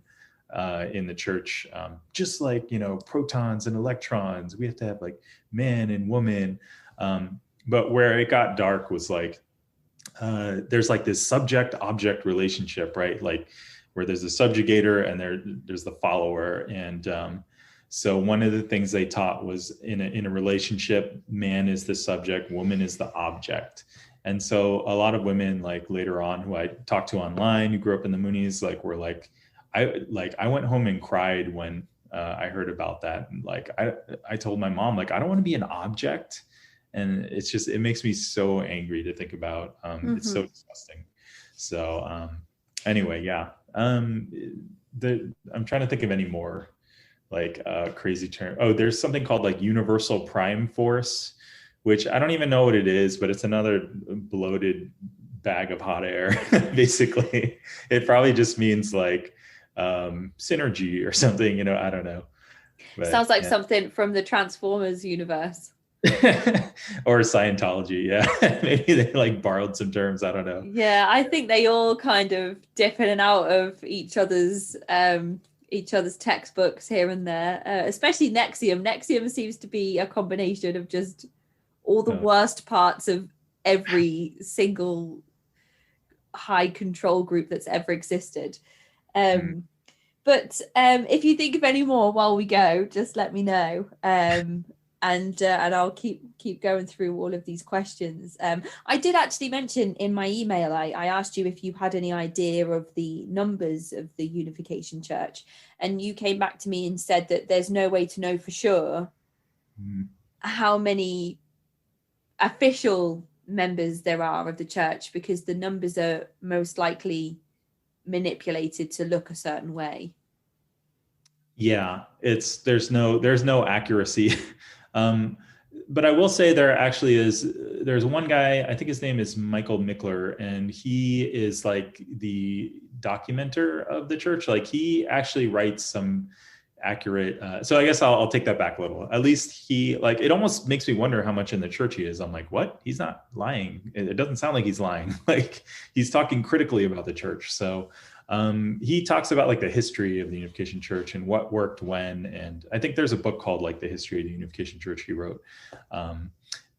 in the church. Just like protons and electrons, we have to have like man and woman. But where it got dark was like, there's like this subject-object relationship, right? Like where there's a subjugator and there's the follower. And so one of the things they taught was in a relationship, man is the subject, woman is the object. And so a lot of women like later on who I talked to online, who grew up in the Moonies, like were like, I went home and cried when I heard about that. And like, I told my mom, like, I don't want to be an object. And it makes me so angry to think about. It's so disgusting. So anyway, yeah. I'm trying to think of any more like crazy term. Oh, there's something called like universal prime force, which I don't even know what it is, but it's another bloated bag of hot air. Basically, it probably just means like synergy or something, I don't know. But, sounds like something from the Transformers universe. Or Scientology. Yeah. Maybe they like borrowed some terms. I don't know. Yeah, I think they all kind of dip in and out of each other's textbooks here and there, especially Nexium. Nexium seems to be a combination of just all the worst parts of every single high control group that's ever existed. But if you think of any more while we go, just let me know. And I'll keep going through all of these questions. I did actually mention in my email, I asked you if you had any idea of the numbers of the Unification Church, and you came back to me and said that there's no way to know for sure how many official members there are of the church, because the numbers are most likely manipulated to look a certain way. Yeah, there's no accuracy. But I will say there's one guy, I think his name is Michael Mickler, and he is like the documenter of the church. Like he actually writes some accurate, so I guess I'll take that back a little. At least he, like, it almost makes me wonder how much in the church he is. I'm like, what? He's not lying. It doesn't sound like he's lying. Like he's talking critically about the church. So he talks about like the history of the Unification Church and what worked when. And I think there's a book called like The History of the Unification Church he wrote.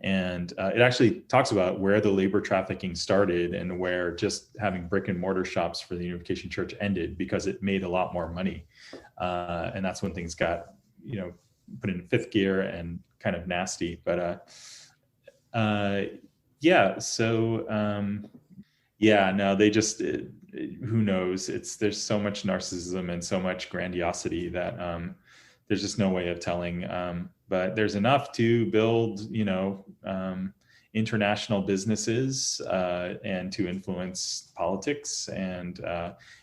And it actually talks about where the labor trafficking started and where just having brick and mortar shops for the Unification Church ended, because it made a lot more money. And that's when things got, put in fifth gear and kind of nasty. But yeah, so yeah, no, they just, who knows? There's so much narcissism and so much grandiosity that there's just no way of telling. But there's enough to build, international businesses and to influence politics. And,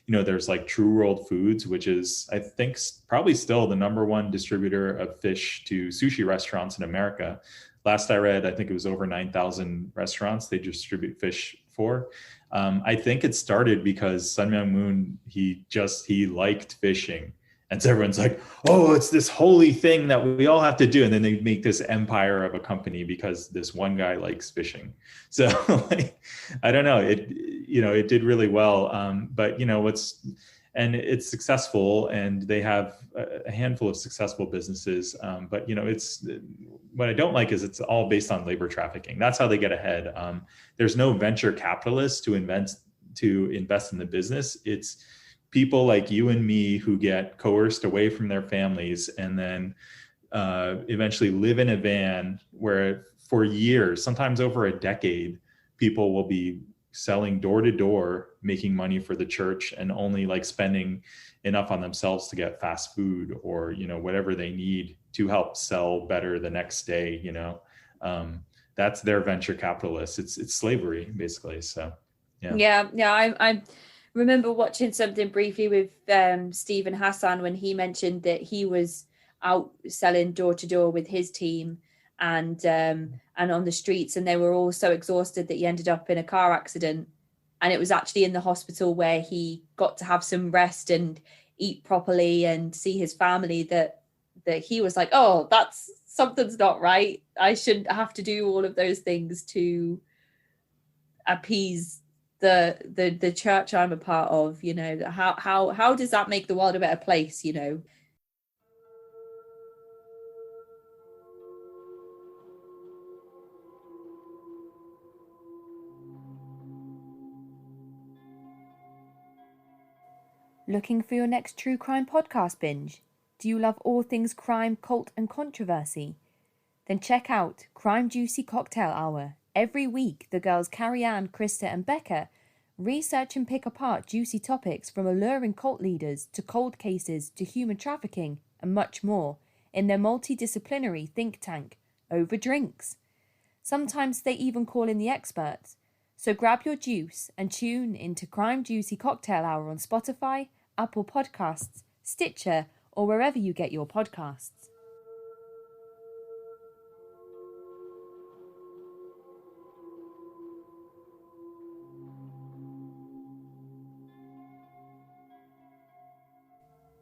there's like True World Foods, which is, I think, probably still the number one distributor of fish to sushi restaurants in America. Last I read, I think it was over 9,000 restaurants they distribute fish for. I think it started because Sun Myung Moon, he liked fishing. And so everyone's like, oh, it's this holy thing that we all have to do. And then they make this empire of a company because this one guy likes fishing. So like, I don't know, it did really well. But and it's successful, and they have a handful of successful businesses. But it's what I don't like is it's all based on labor trafficking. That's how they get ahead. There's no venture capitalists to invest in the business. It's people like you and me who get coerced away from their families and then eventually live in a van where for years, sometimes over a decade, people will be selling door to door, making money for the church, and only like spending enough on themselves to get fast food or whatever they need to help sell better the next day. That's their venture capitalists. It's slavery basically. So yeah. I remember watching something briefly with Stephen Hassan when he mentioned that he was out selling door to door with his team and on the streets, and they were all so exhausted that he ended up in a car accident, and it was actually in the hospital where he got to have some rest and eat properly and see his family that he was like, oh, that's something's not right. I shouldn't have to do all of those things to appease the church I'm a part of. How does that make the world a better place? Looking for your next true crime podcast binge? Do you love all things crime, cult, and controversy? Then check out Crime Juicy Cocktail Hour. Every week, the girls Carrie-Anne, Krista, and Becca research and pick apart juicy topics from alluring cult leaders to cold cases to human trafficking and much more in their multidisciplinary think tank, Over Drinks. Sometimes they even call in the experts. So grab your juice and tune into Crime Juicy Cocktail Hour on Spotify, Apple Podcasts, Stitcher, or wherever you get your podcasts.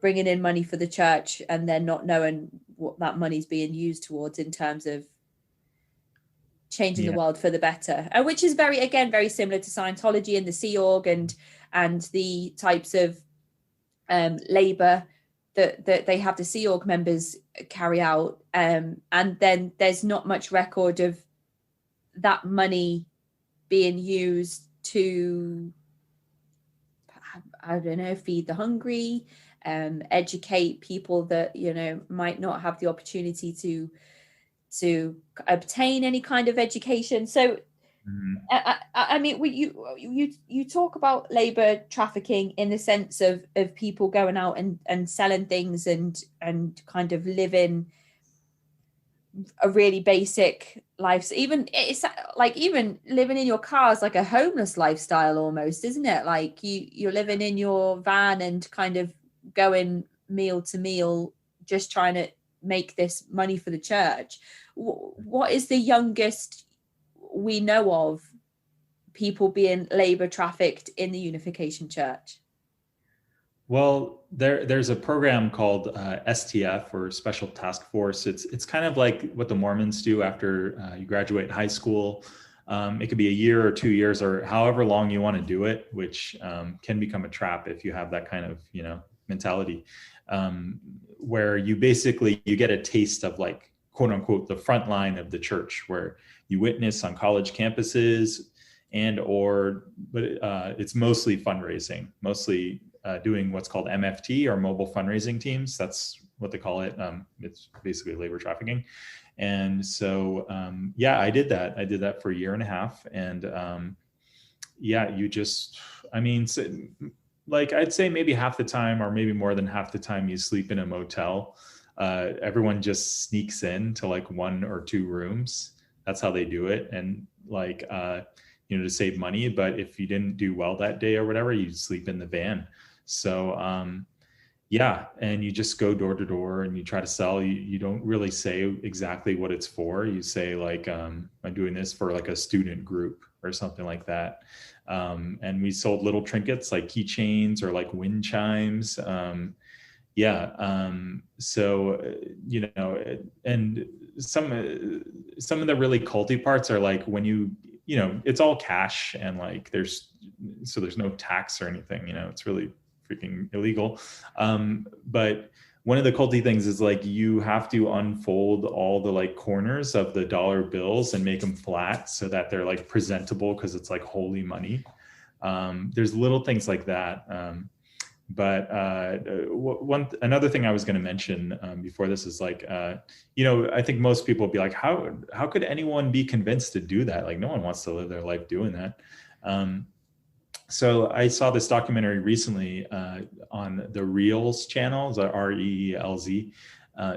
Bringing in money for the church and then not knowing what that money's being used towards in terms of changing the world for the better, which is very similar to Scientology and the Sea Org and the types of labor that they have the Sea Org members carry out, and then there's not much record of that money being used to, I don't know, feed the hungry, educate people that might not have the opportunity to obtain any kind of education. So I mean, you talk about labor trafficking in the sense of people going out and selling things and kind of living a really basic life. It's like even living in your car is like a homeless lifestyle almost, isn't it? Like you're living in your van and kind of going meal to meal, just trying to make this money for the church. What is the youngest we know of people being labor trafficked in the Unification Church? Well, there's a program called STF, or Special Task Force. It's kind of like what the Mormons do after you graduate high school. It could be a year or 2 years or however long you want to do it, which can become a trap if you have that kind of mentality, where you get a taste of, like, quote unquote, the front line of the church, where you witness on college campuses but it's mostly fundraising, mostly doing what's called MFT, or mobile fundraising teams. That's what they call it. It's basically labor trafficking. And so, I did that. I did that for a year and a half. And like, I'd say maybe half the time, or maybe more than half the time, you sleep in a motel. Everyone just sneaks in to like 1 or 2 rooms. That's how they do it. And like, to save money. But if you didn't do well that day or whatever, you sleep in the van. So, and you just go door to door and you try to sell. You don't really say exactly what it's for. You say like, I'm doing this for like a student group or something like that. And we sold little trinkets like keychains or like wind chimes. And some of the really culty parts are like when it's all cash, and like there's no tax or anything, it's really freaking illegal. But one of the culty things is like you have to unfold all the like corners of the dollar bills and make them flat so that they're like presentable because it's like holy money. There's little things like that. But another thing I was going to mention before this is like, I think most people would be like, how could anyone be convinced to do that? Like no one wants to live their life doing that. So I saw this documentary recently on the Reels channel, the REELZ.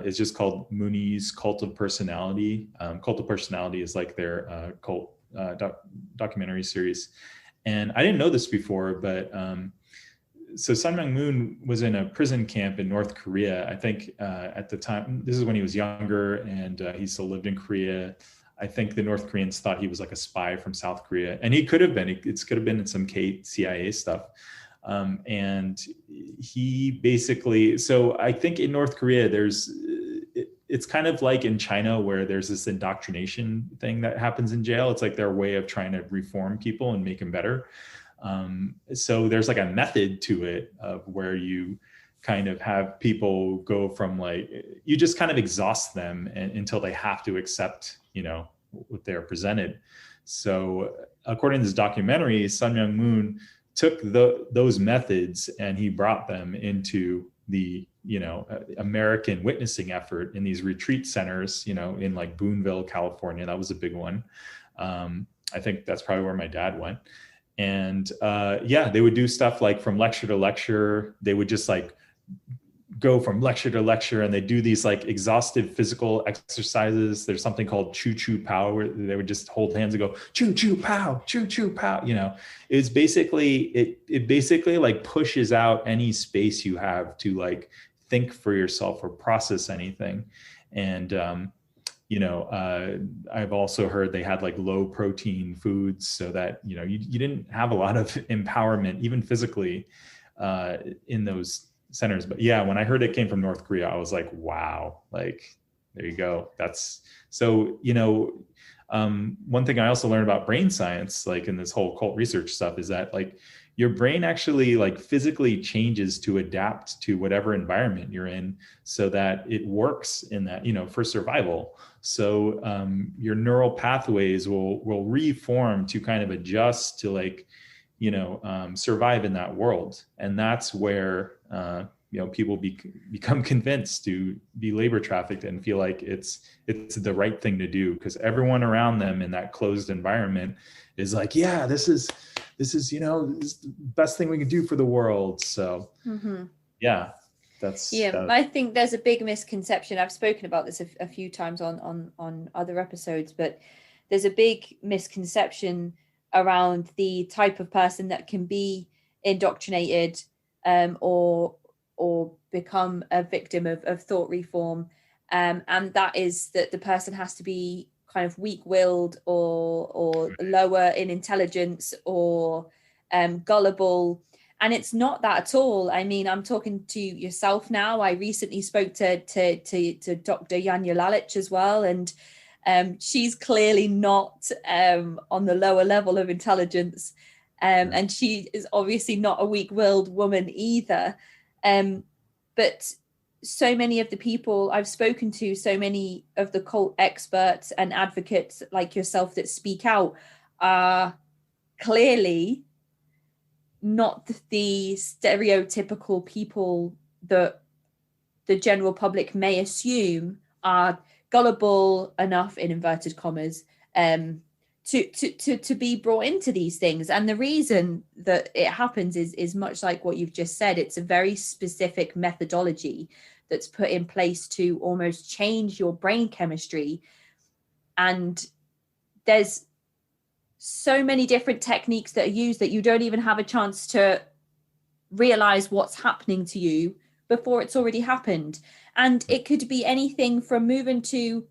It's just called Moonies, Cult of Personality. Cult of Personality is like their cult documentary series. And I didn't know this before, but so Sun Myung Moon was in a prison camp in North Korea. I think at the time, this is when he was younger and he still lived in Korea. I think the North Koreans thought he was like a spy from South Korea, and he could have been. It could have been in some CIA stuff. And he basically, so I think in North Korea, it's kind of like in China where there's this indoctrination thing that happens in jail. It's like their way of trying to reform people and make them better. So there's like a method to it of where you kind of have people go from like, you just kind of exhaust them until they have to accept, what they're presented. So according to this documentary, Sun Myung Moon took those methods and he brought them into the, American witnessing effort in these retreat centers, in like Boonville, California. That was a big one. I think that's probably where my dad went. And they would do stuff like from lecture to lecture. They would just like go from lecture to lecture and they do these like exhaustive physical exercises. There's something called choo choo pow where they would just hold hands and go choo choo pow, choo choo pow. It's basically, it basically like pushes out any space you have to like think for yourself or process anything. And, I've also heard they had like low protein foods so that, you didn't have a lot of empowerment, even physically, in those centers. But yeah, when I heard it came from North Korea, I was like, wow, like, there you go. That's so, one thing I also learned about brain science, like in this whole cult research stuff, is that like your brain actually like physically changes to adapt to whatever environment you're in so that it works in that, for survival. So your neural pathways will reform to kind of adjust to like, survive in that world. And that's where, people become convinced to be labor trafficked and feel like it's the right thing to do because everyone around them in that closed environment is like, yeah, this is this is the best thing we can do for the world. So yeah, I think there's a big misconception. I've spoken about this a few times on other episodes, but there's a big misconception around the type of person that can be indoctrinated or become a victim of thought reform, and that is that the person has to be kind of weak-willed or lower in intelligence or gullible. And it's not that at all. I mean, I'm talking to yourself now. I recently spoke to Dr. Yanya Lalich as well, and she's clearly not on the lower level of intelligence, and she is obviously not a weak-willed woman either. But so many of the people I've spoken to, so many of the cult experts and advocates like yourself that speak out are clearly not the stereotypical people that the general public may assume are gullible enough, in inverted commas, to be brought into these things. And the reason that it happens is much like what you've just said. It's a very specific methodology that's put in place to almost change your brain chemistry. And there's so many different techniques that are used that you don't even have a chance to realize what's happening to you before it's already happened. And it could be anything from moving to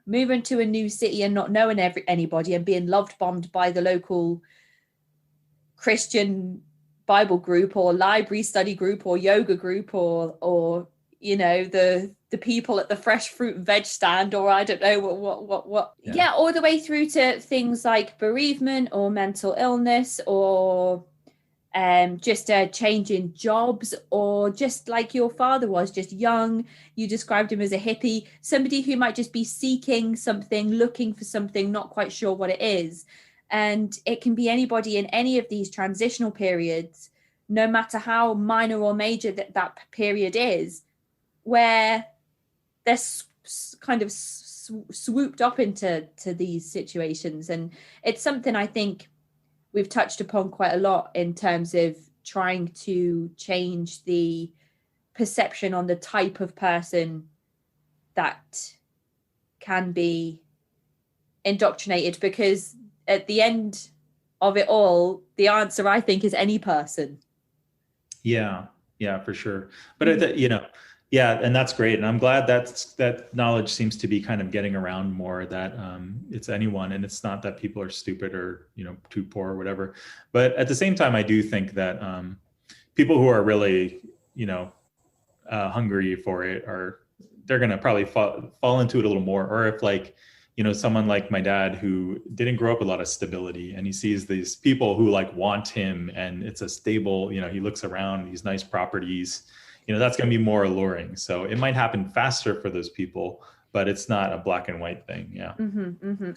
a new city and not knowing anybody and being loved bombed by the local Christian Bible group or library study group or yoga group or the people at the fresh fruit and veg stand, or I don't know what. Yeah, all the way through to things like bereavement or mental illness or just a change in jobs, or just like your father was, just young. You described him as a hippie, somebody who might just be seeking something, looking for something, not quite sure what it is. And it can be anybody in any of these transitional periods, no matter how minor or major that period is, where they're kind of swooped up into these situations. And it's something I think we've touched upon quite a lot in terms of trying to change the perception on the type of person that can be indoctrinated, because at the end of it all, the answer, I think, is any person. Yeah, for sure. But and that's great. And I'm glad that knowledge seems to be kind of getting around more, that it's anyone, and it's not that people are stupid or, too poor or whatever. But at the same time, I do think that people who are really, hungry for it, they're going to probably fall into it a little more. Or if someone like my dad, who didn't grow up with a lot of stability, and he sees these people who want him, and it's a stable, he looks around these nice properties, that's going to be more alluring. So it might happen faster for those people, but it's not a black and white thing. Yeah.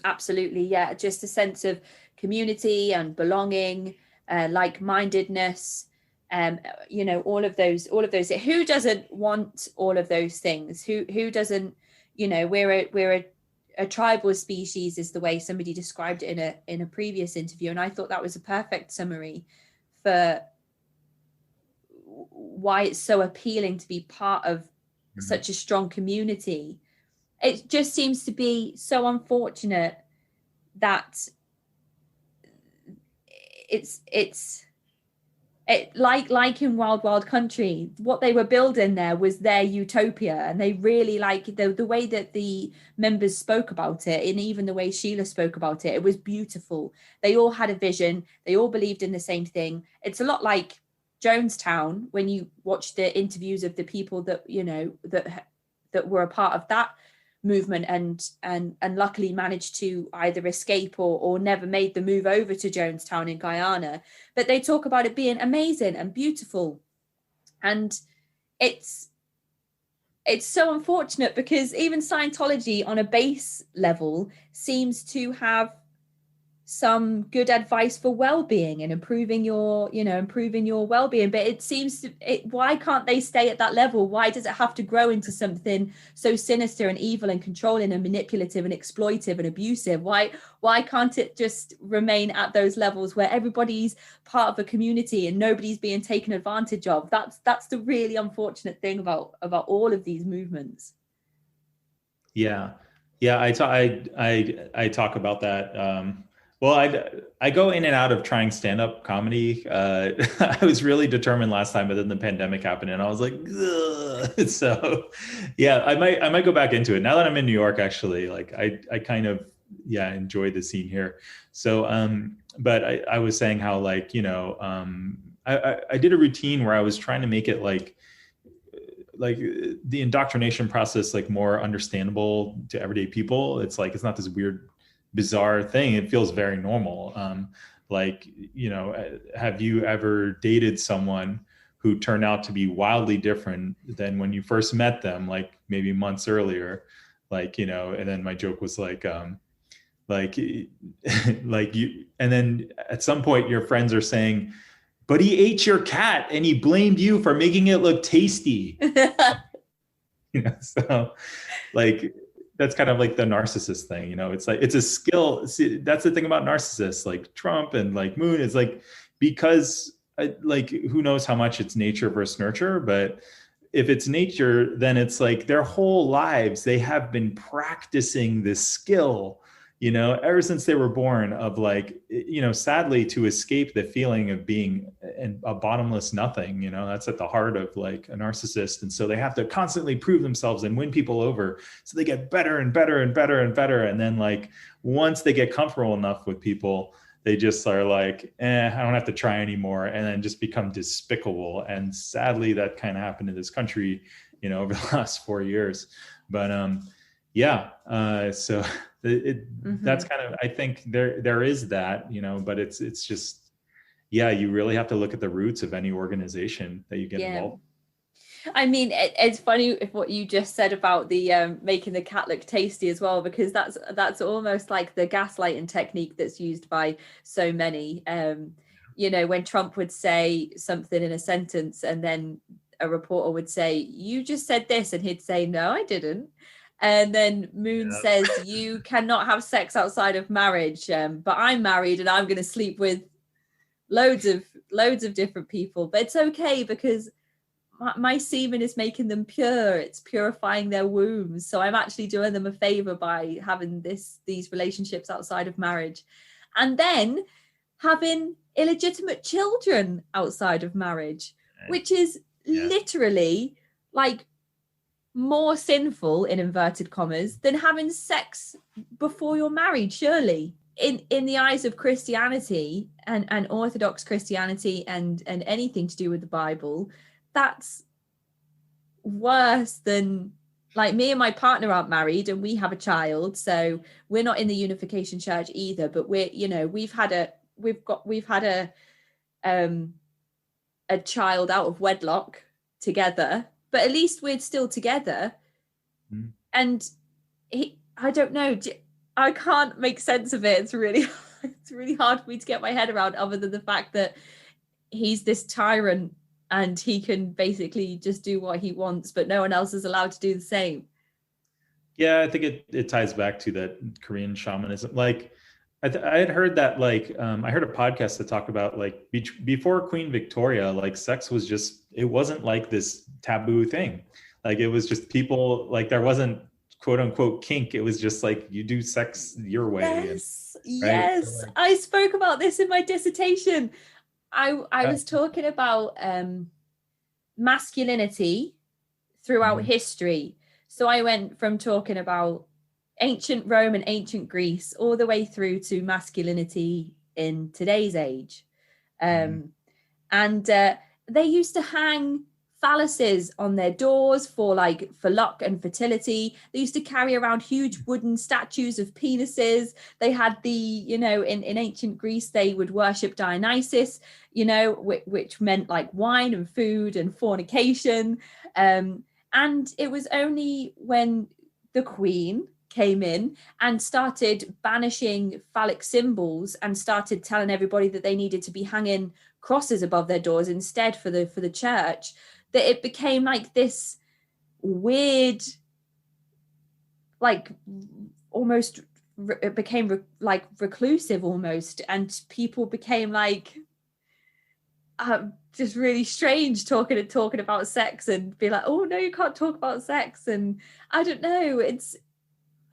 Absolutely. Yeah. Just a sense of community and belonging, like-mindedness, all of those, who doesn't want all of those things? Who doesn't, we're a tribal species, is the way somebody described it in a previous interview. And I thought that was a perfect summary for why it's so appealing to be part of such a strong community. It just seems to be so unfortunate that it's like in Wild Country, what they were building there was their utopia, and they really the way that the members spoke about it, and even the way Sheila spoke about it, it was beautiful. They all had a vision, they all believed in the same thing. It's a lot like Jonestown, when you watch the interviews of the people that that were a part of that movement and luckily managed to either escape or never made the move over to Jonestown in Guyana. But they talk about it being amazing and beautiful. And it's so unfortunate, because even Scientology on a base level seems to have some good advice for well-being and improving your well-being, but it seems why can't they stay at that level? Why does it have to grow into something so sinister and evil and controlling and manipulative and exploitive and abusive? Why can't it just remain at those levels where everybody's part of a community and nobody's being taken advantage of? That's the really unfortunate thing about all of these movements. Yeah, I talk about that. Well, I go in and out of trying stand-up comedy. I was really determined last time, but then the pandemic happened, and I was like, ugh. So yeah, I might go back into it now that I'm in New York. Actually, I kind of enjoy the scene here. So but I was saying how I did a routine where I was trying to make it like the indoctrination process more understandable to everyday people. It's not this weird, bizarre thing. It feels very normal. Have you ever dated someone who turned out to be wildly different than when you first met them, maybe months earlier? And then my joke was you, and then at some point your friends are saying, but he ate your cat and he blamed you for making it look tasty. So that's kind of like the narcissist thing, it's it's a skill. See, that's the thing about narcissists, like Trump and Moon, is because who knows how much it's nature versus nurture, but if it's nature, then it's their whole lives, they have been practicing this skill, ever since they were born, of sadly, to escape the feeling of being a bottomless nothing, that's at the heart of a narcissist. And so they have to constantly prove themselves and win people over. So they get better and better and better and better. And then once they get comfortable enough with people, they just are I don't have to try anymore. And then just become despicable. And sadly, that kind of happened in this country, over the last 4 years. But so that's kind of, I think there is that, but it's just, yeah, you really have to look at the roots of any organization that you get Yeah. involved. I mean, it's funny if what you just said about the making the cat look tasty as well, because that's almost like the gaslighting technique that's used by so many. You know, when Trump would say something in a sentence and then a reporter would say, "You just said this," and he'd say, "No, I didn't." And then Moon Yeah. says, "You cannot have sex outside of marriage, but I'm married and I'm going to sleep with loads of different people, but it's okay because my semen is making them pure, it's purifying their wombs, so I'm actually doing them a favor by having these relationships outside of marriage, and then having illegitimate children outside of marriage, which is Yeah. literally like more sinful in inverted commas than having sex before you're married, surely. In the eyes of Christianity and Orthodox Christianity and anything to do with the Bible, that's worse than, like, me and my partner aren't married and we have a child, so we're not in the Unification Church either, but we're, you know, we've had a child out of wedlock together, but at least we're still together. Mm. And I don't know, I can't make sense of it. It's really hard for me to get my head around, other than the fact that he's this tyrant and he can basically just do what he wants, but no one else is allowed to do the same. Yeah, I think it ties back to that Korean shamanism. Like, I had heard that, like, I heard a podcast that talked about, like, before Queen Victoria, like, sex was just, it wasn't like this taboo thing. Like, it was just people, like, there wasn't quote unquote kink. It was just like, you do sex your way. Yes, Right. yes. I spoke about this in my dissertation. I Yeah. was talking about masculinity throughout Mhm. history. So I went from talking about ancient Rome and ancient Greece all the way through to masculinity in today's age. Mhm. And they used to hang phalluses on their doors for luck and fertility. They used to carry around huge wooden statues of penises. They had in ancient Greece, they would worship Dionysus, which meant like wine and food and fornication. And it was only when the Queen came in and started banishing phallic symbols and started telling everybody that they needed to be hanging crosses above their doors instead for the church, that it became like this weird, like, almost it became like reclusive almost, and people became like just really strange talking about sex and be like, oh no, you can't talk about sex. And I don't know, And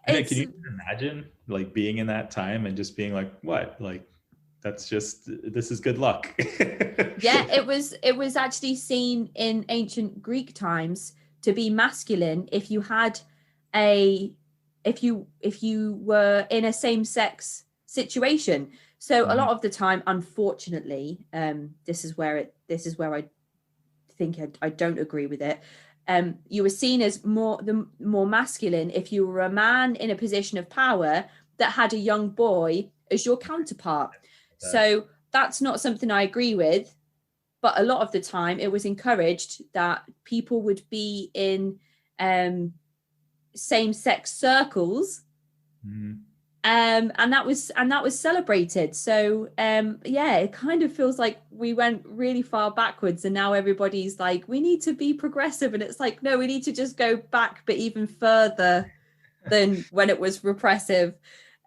can it's you imagine, like, being in that time and just being like, what? Like, that's just, this is good luck. yeah, it was actually seen in ancient Greek times to be masculine if you had a if you were in a same-sex situation. So a Mhm. lot of the time, unfortunately, this is where I think I don't agree with it. You were seen as more masculine if you were a man in a position of power that had a young boy as your counterpart. That. So that's not something I agree with. But a lot of the time, it was encouraged that people would be in same-sex circles, Mhm. and that was celebrated. So yeah, it kind of feels like we went really far backwards, and now everybody's like, we need to be progressive, and it's like, no, we need to just go back, but even further than when it was repressive,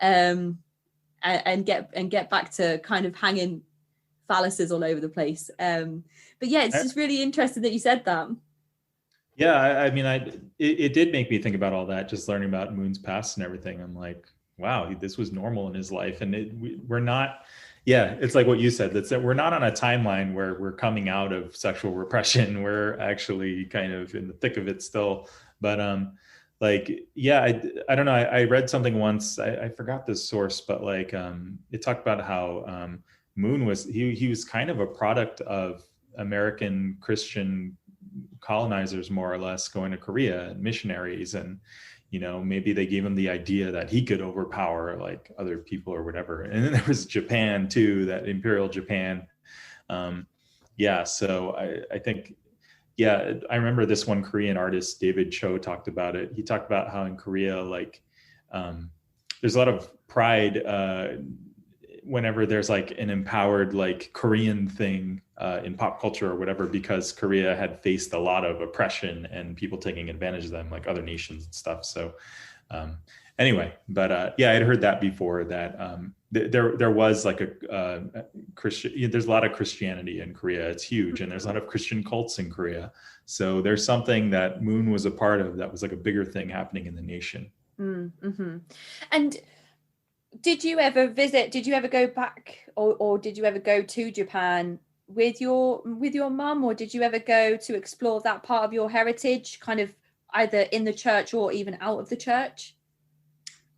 um and get back to kind of hanging phalluses all over the place. But yeah, it's just really interesting that you said that. Yeah, I mean, it did make me think about all that, just learning about Moon's past and everything. I'm like, wow, this was normal in his life, and we're not. Yeah, it's like what you said. That we're not on a timeline where we're coming out of sexual repression. We're actually kind of in the thick of it still. But like, yeah, I don't know. I read something once. I forgot this source, but like, it talked about how Moon was he was kind of a product of American Christian colonizers, more or less, going to Korea and missionaries, and maybe they gave him the idea that he could overpower like other people or whatever. And then there was Japan too, that Imperial Japan, Yeah, so I think, yeah, I remember this one Korean artist, David Cho, talked about it. He talked about how in Korea, like, there's a lot of pride whenever there's like an empowered like Korean thing in pop culture or whatever, because Korea had faced a lot of oppression and people taking advantage of them, like other nations and stuff. So anyway, but yeah, I'd heard that before, that there was like a Christian. There's a lot of Christianity in Korea. It's huge, and there's a lot of Christian cults in Korea. So there's something that Moon was a part of that was like a bigger thing happening in the nation. Mm-hmm. And did you ever go back, or did you ever go to Japan with your mum, or did you ever go to explore that part of your heritage, kind of either in the church or even out of the church?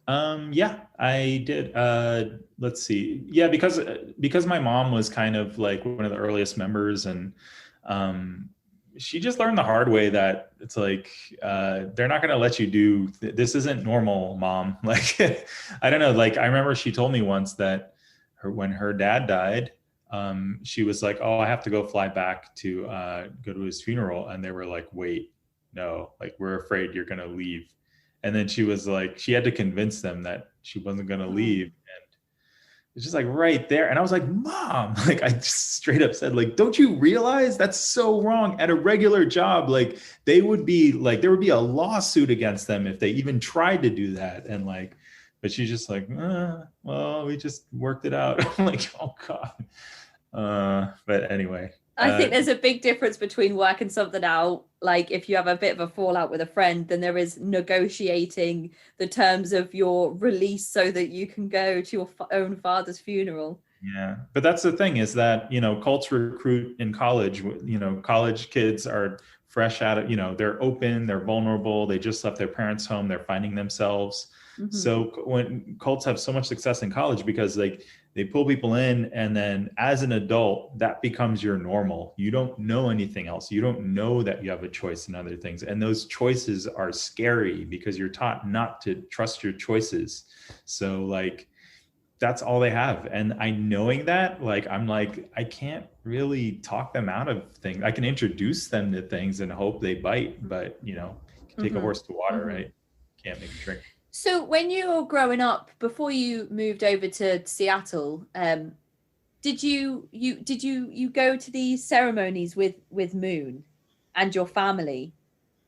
Yeah, I did. Let's see. Yeah, because my mom was kind of like one of the earliest members, and she just learned the hard way that it's like they're not going to let you do this. Isn't normal, mom. Like, I don't know. Like, I remember she told me once that when her dad died, she was like, "Oh, I have to go fly back to go to his funeral," and they were like, "Wait, no, like we're afraid you're going to leave." And then she was like, she had to convince them that she wasn't going to leave. And it's just like right there. And I was like, Mom, like I just straight up said, like, don't you realize that's so wrong? At a regular job, like there would be a lawsuit against them if they even tried to do that. And like, but she's just like, well, we just worked it out. I'm like, oh God. But anyway. I think there's a big difference between working something out, like if you have a bit of a fallout with a friend, than there is negotiating the terms of your release so that you can go to your own father's funeral. Yeah, but that's the thing, is that, cults recruit in college. College kids are fresh out of, they're open, they're vulnerable, they just left their parents' home, they're finding themselves. Mm-hmm. So when cults have so much success in college, because like they pull people in, and then as an adult, that becomes your normal. You don't know anything else. You don't know that you have a choice in other things. And those choices are scary because you're taught not to trust your choices. So like, that's all they have. And knowing that, like, I'm like, I can't really talk them out of things. I can introduce them to things and hope they bite, but you can take a horse to water, right? Can't make a drink. So when you were growing up, before you moved over to Seattle, did you go to these ceremonies with Moon and your family?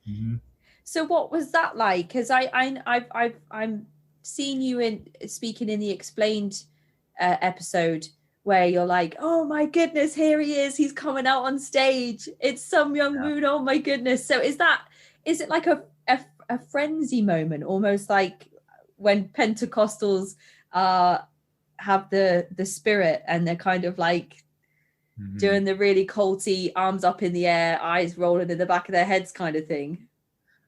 Mm-hmm. So what was that like? Because I'm seeing you speaking in the Explained episode, where you're like, oh my goodness, here he is, he's coming out on stage, it's Sun Myung Moon, oh my goodness. So is it like a frenzy moment, almost like when Pentecostals have the spirit and they're kind of like doing the really culty, arms up in the air, eyes rolling in the back of their heads kind of thing?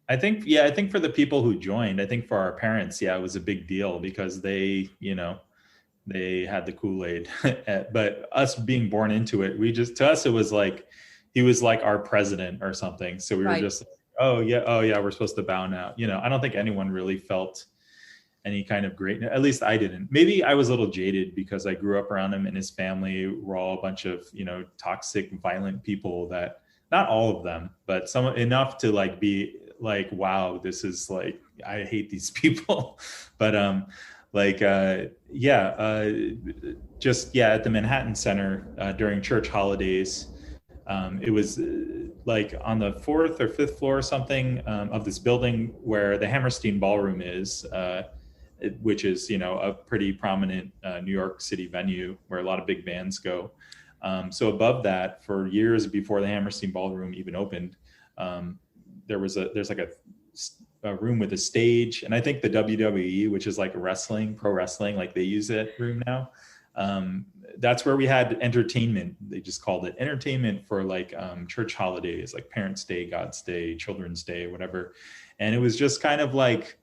I think for the people who joined, I think for our parents, it was a big deal because they had the Kool-Aid. But us being born into it, to us, it was like, he was like our president or something. So we were just like, oh yeah, we're supposed to bow now. I don't think anyone really felt any kind of greatness. At least I didn't. Maybe I was a little jaded because I grew up around him, and his family were all a bunch of, toxic, violent people that, not all of them, but some enough to like be like, wow, this is like, I hate these people. But just at the Manhattan Center during church holidays, it was like on the 4th or 5th floor or something of this building where the Hammerstein Ballroom is, which is, a pretty prominent New York City venue where a lot of big bands go. So above that, for years before the Hammerstein Ballroom even opened, there's like a room with a stage. And I think the WWE, which is like pro wrestling, like they use that room now. That's where we had entertainment. They just called it entertainment for like church holidays, like Parents' Day, God's Day, Children's Day, whatever. And it was just kind of like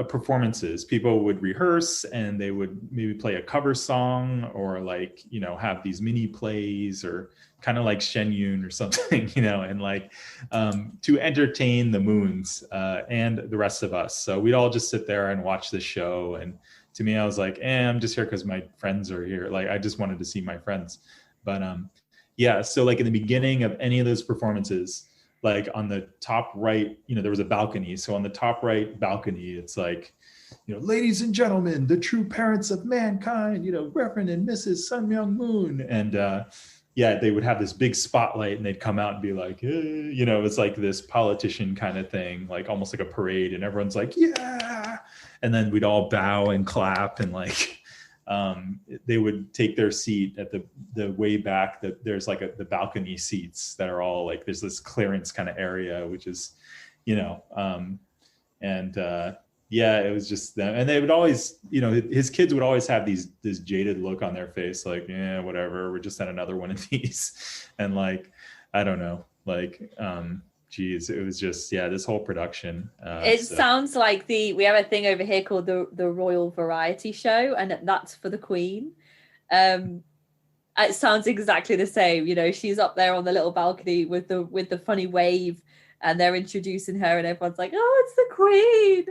performances. People would rehearse and they would maybe play a cover song, or like, have these mini plays, or kind of like Shen Yun or something, and like to entertain the Moons and the rest of us. So we'd all just sit there and watch the show and to me, I was like, I'm just here because my friends are here. Like, I just wanted to see my friends. But yeah, so like in the beginning of any of those performances, like on the top right, there was a balcony. So on the top right balcony, it's like, ladies and gentlemen, the true parents of mankind, Reverend and Mrs. Sun Myung Moon. And yeah, they would have this big spotlight and they'd come out and be like, it's like this politician kind of thing, like almost like a parade. And everyone's like, yeah. And then we'd all bow and clap and like, they would take their seat at the way back that there's like the balcony seats that are all like, there's this clearance kind of area, which is, yeah, it was just them. And they would always, his kids would always have this jaded look on their face, like, yeah, whatever, we're just at another one of these. And like, I don't know, like, geez, it was just, yeah, this whole production. Sounds like we have a thing over here called the Royal Variety Show, and that's for the Queen. It sounds exactly the same. She's up there on the little balcony with the funny wave, and they're introducing her, and everyone's like, "Oh, it's the Queen!"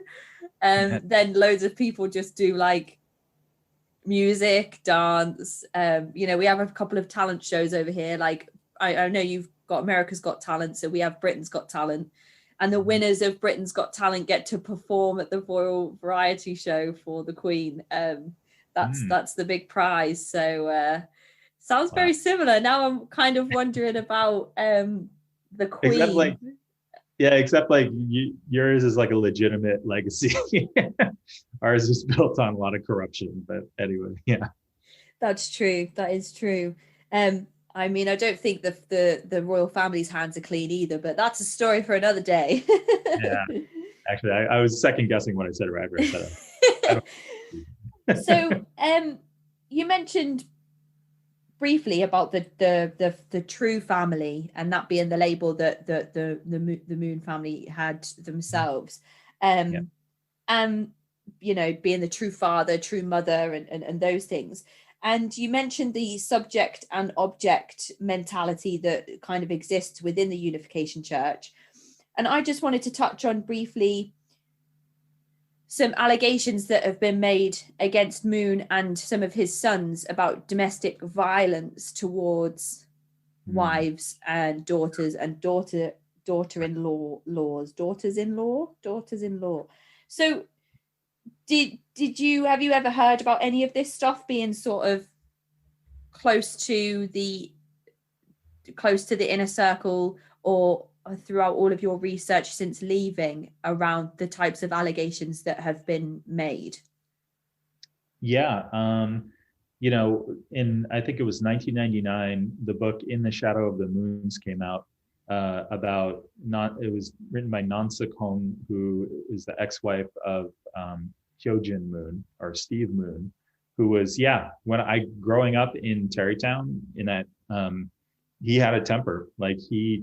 And then loads of people just do like music, dance. We have a couple of talent shows over here. Like I know you've got America's Got Talent, so we have Britain's Got Talent, and the winners of Britain's Got Talent get to perform at the Royal Variety Show for the Queen. That's the big prize. So sounds very similar. Now I'm kind of wondering about the Queen. Except yours is like a legitimate legacy. Ours is built on a lot of corruption, but anyway, yeah. That's true. That is true. I mean, I don't think the royal family's hands are clean either, but that's a story for another day. Yeah, actually, I was second guessing what I said right after I said it. So, you mentioned briefly about the true family, and that being the label that the Moon family had themselves, and being the true father, true mother, and those things. And you mentioned the subject and object mentality that kind of exists within the Unification Church. And I just wanted to touch on briefly some allegations that have been made against Moon and some of his sons about domestic violence towards wives and daughters and daughters-in-law. So have you ever heard about any of this stuff being sort of close to the inner circle, or throughout all of your research since leaving, around the types of allegations that have been made? Yeah. I think it was 1999, the book In the Shadow of the Moons came out, it was written by Nansa Kong, who is the ex-wife of Hyojin Moon, or Steve Moon, who was, growing up in Tarrytown, in that, he had a temper. Like we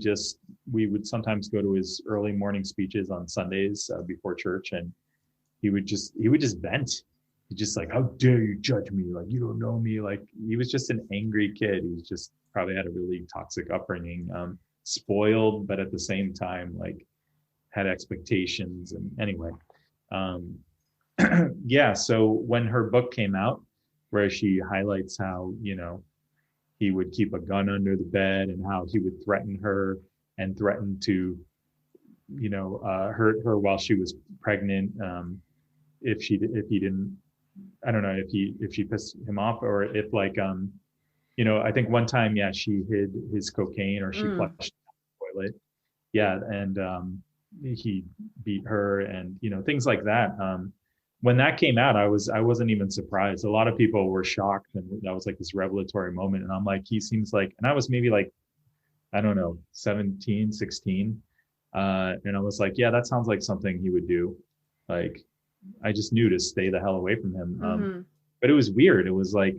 would sometimes go to his early morning speeches on Sundays before church, and he would just vent. He's just like, how dare you judge me? Like, you don't know me. Like, he was just an angry kid. He was just probably had a really toxic upbringing, spoiled, but at the same time, like, had expectations. And anyway, so when her book came out, where she highlights how, he would keep a gun under the bed, and how he would threaten her and threaten to, hurt her while she was pregnant. If he didn't, I don't know if she pissed him off, or if I think one time, she hid his cocaine, or she flushed the toilet. Yeah. And he beat her, and, things like that. When that came out, I wasn't even surprised. A lot of people were shocked, and that was like this revelatory moment. And I'm like, he seems like, and I was maybe like, I don't know, 17, 16. And I was like, yeah, that sounds like something he would do. Like, I just knew to stay the hell away from him. But it was weird. It was like,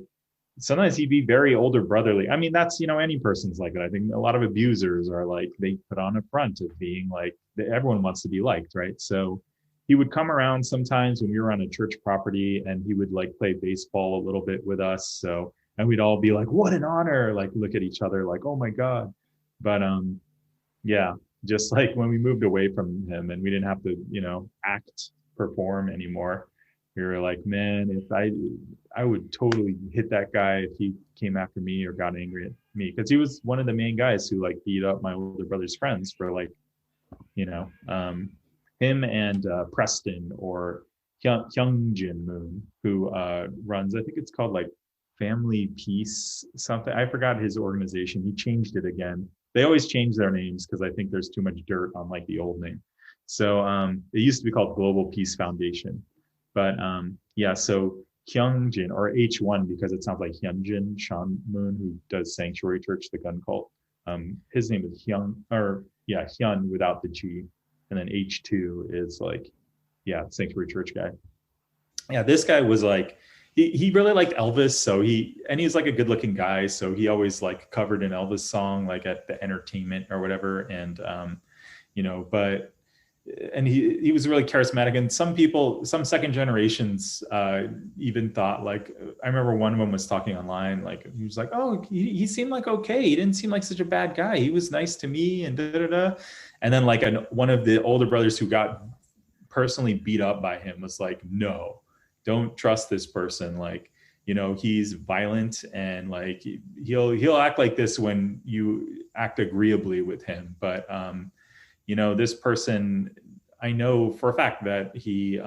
sometimes he'd be very older brotherly. I mean, that's, any person's like that. I think a lot of abusers are like, they put on a front of being like, everyone wants to be liked, right? So he would come around sometimes when we were on a church property, and he would like play baseball a little bit with us. So, and we'd all be like, what an honor, like look at each other like, oh my God. But just like when we moved away from him and we didn't have to, perform anymore, We were like, man, if I would totally hit that guy if he came after me or got angry at me, because he was one of the main guys who like beat up my older brother's friends for like, you know, him and Preston or Hyungjin Moon, who runs, I think it's called like Family Peace something. I forgot his organization. He changed it again. They always change their names because I think there's too much dirt on like the old name. So it used to be called Global Peace Foundation. But yeah, so Hyungjin or H1 because it sounds like Hyunjin Sean Moon, who does Sanctuary Church, the gun cult. His name is Hyun without the G, and then H2 is like, yeah, Sanctuary Church guy. Yeah, this guy was like, he really liked Elvis, so he's like a good looking guy, so he always like covered an Elvis song like at the entertainment or whatever, and but and he was really charismatic, and some second generations even thought like, I remember one of them was talking online, like he was like, oh, he seemed like okay, he didn't seem like such a bad guy, he was nice to me and da da da. And then like one of the older brothers who got personally beat up by him was like, no, don't trust this person, like, he's violent and like he'll act like this when you act agreeably with him, but this person, I know for a fact that he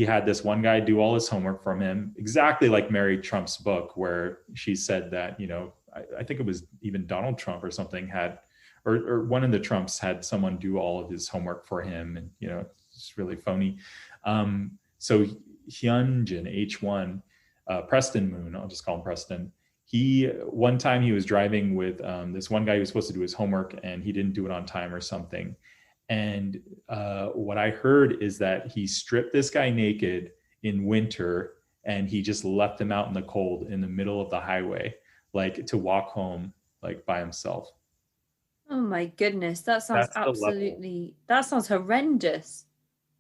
had this one guy do all his homework from him, exactly like Mary Trump's book, where she said that, I think it was even Donald Trump or something had, or one of the Trumps had someone do all of his homework for him. And, it's really phony. So Hyunjin, H1, Preston Moon, I'll just call him Preston. One time he was driving with this one guy who was supposed to do his homework and he didn't do it on time or something. And what I heard is that he stripped this guy naked in winter and he just left him out in the cold in the middle of the highway, like to walk home like by himself. Oh my goodness. That sounds that sounds horrendous.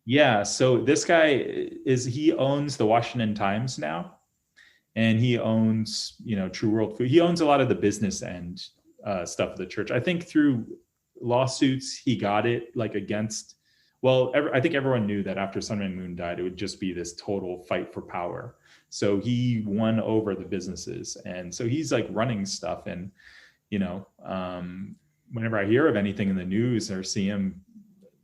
Yeah. So this guy he owns the Washington Times now. And he owns, True World Food. He owns a lot of the business end stuff of the church. I think through lawsuits, he got it like against, I think everyone knew that after Sun Myung Moon died, it would just be this total fight for power. So he won over the businesses. And so he's like running stuff. And, whenever I hear of anything in the news or see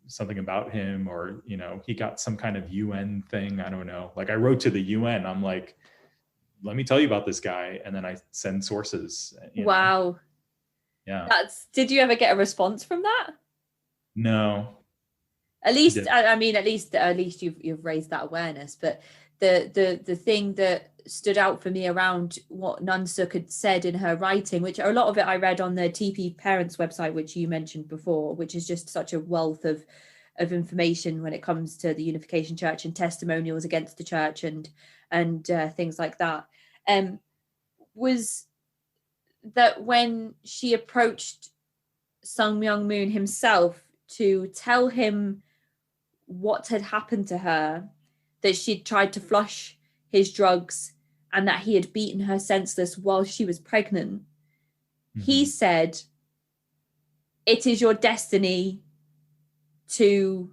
something about him, or, he got some kind of UN thing, I don't know. Like I wrote to the UN, I'm like, let me tell you about this guy. And then I send sources. Wow. Yeah. Did you ever get a response from that? No. At least, at least you've raised that awareness. But the thing that stood out for me around what Nunsuk had said in her writing, which a lot of it I read on the TP Parents website, which you mentioned before, which is just such a wealth of information when it comes to the Unification Church and testimonials against the church and things like that, was that when she approached Sun Myung Moon himself to tell him what had happened to her, that she'd tried to flush his drugs and that he had beaten her senseless while she was pregnant, he said, it is your destiny to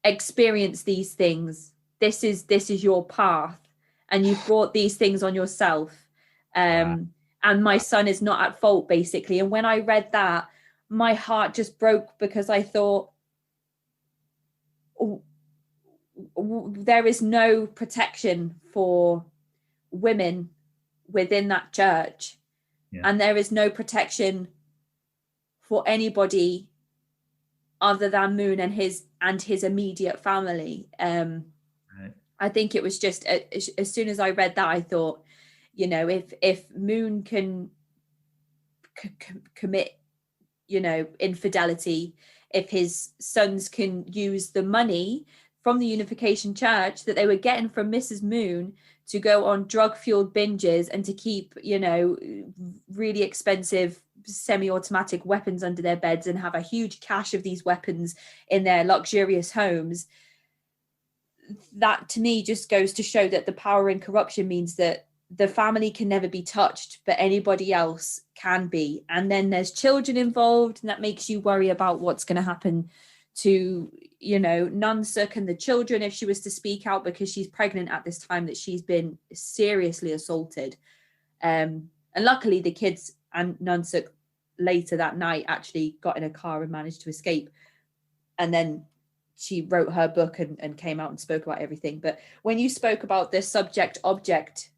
experience these things. This is your path, and you've brought these things on yourself. And my son is not at fault, basically. And when I read that, my heart just broke, because I thought, there is no protection for women within that church. Yeah. And there is no protection for anybody other than Moon and his immediate family. Right. I think it was just, as soon as I read that, I thought, if Moon can commit, infidelity, if his sons can use the money from the Unification Church that they were getting from Mrs. Moon to go on drug-fueled binges and to keep, really expensive semi-automatic weapons under their beds and have a huge cache of these weapons in their luxurious homes, that to me just goes to show that the power in corruption means that the family can never be touched, but anybody else can be. And then there's children involved, and that makes you worry about what's going to happen to, Nunsuck and the children if she was to speak out, because she's pregnant at this time that she's been seriously assaulted. And luckily the kids and Nunsuck later that night actually got in a car and managed to escape. And then she wrote her book and came out and spoke about everything. But when you spoke about the subject-object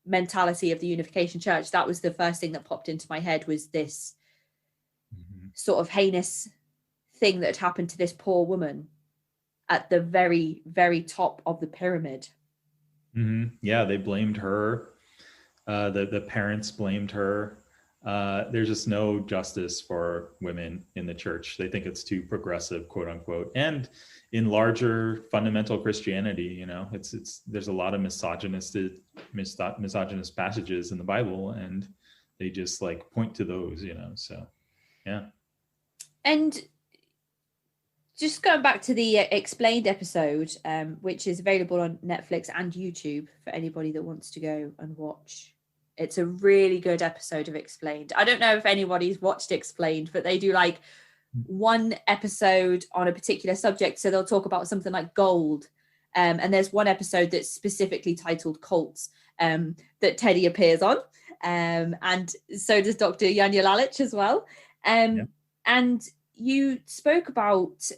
mentality of the Unification Church, that was the first thing that popped into my head, was this sort of heinous thing that had happened to this poor woman at the very, very top of the pyramid. Yeah, they blamed her. The parents blamed her. There's just no justice for women in the church. They think it's too progressive, quote unquote. And in larger fundamental Christianity, there's a lot of misogynist passages in the Bible, and they just like point to those, so yeah. And just going back to the Explained episode, which is available on Netflix and YouTube for anybody that wants to go and watch. It's a really good episode of Explained. I don't know if anybody's watched Explained, but they do like one episode on a particular subject. So they'll talk about something like gold. And there's one episode that's specifically titled Cults that Teddy appears on. And so does Dr. Yanya Lalich as well. And you spoke about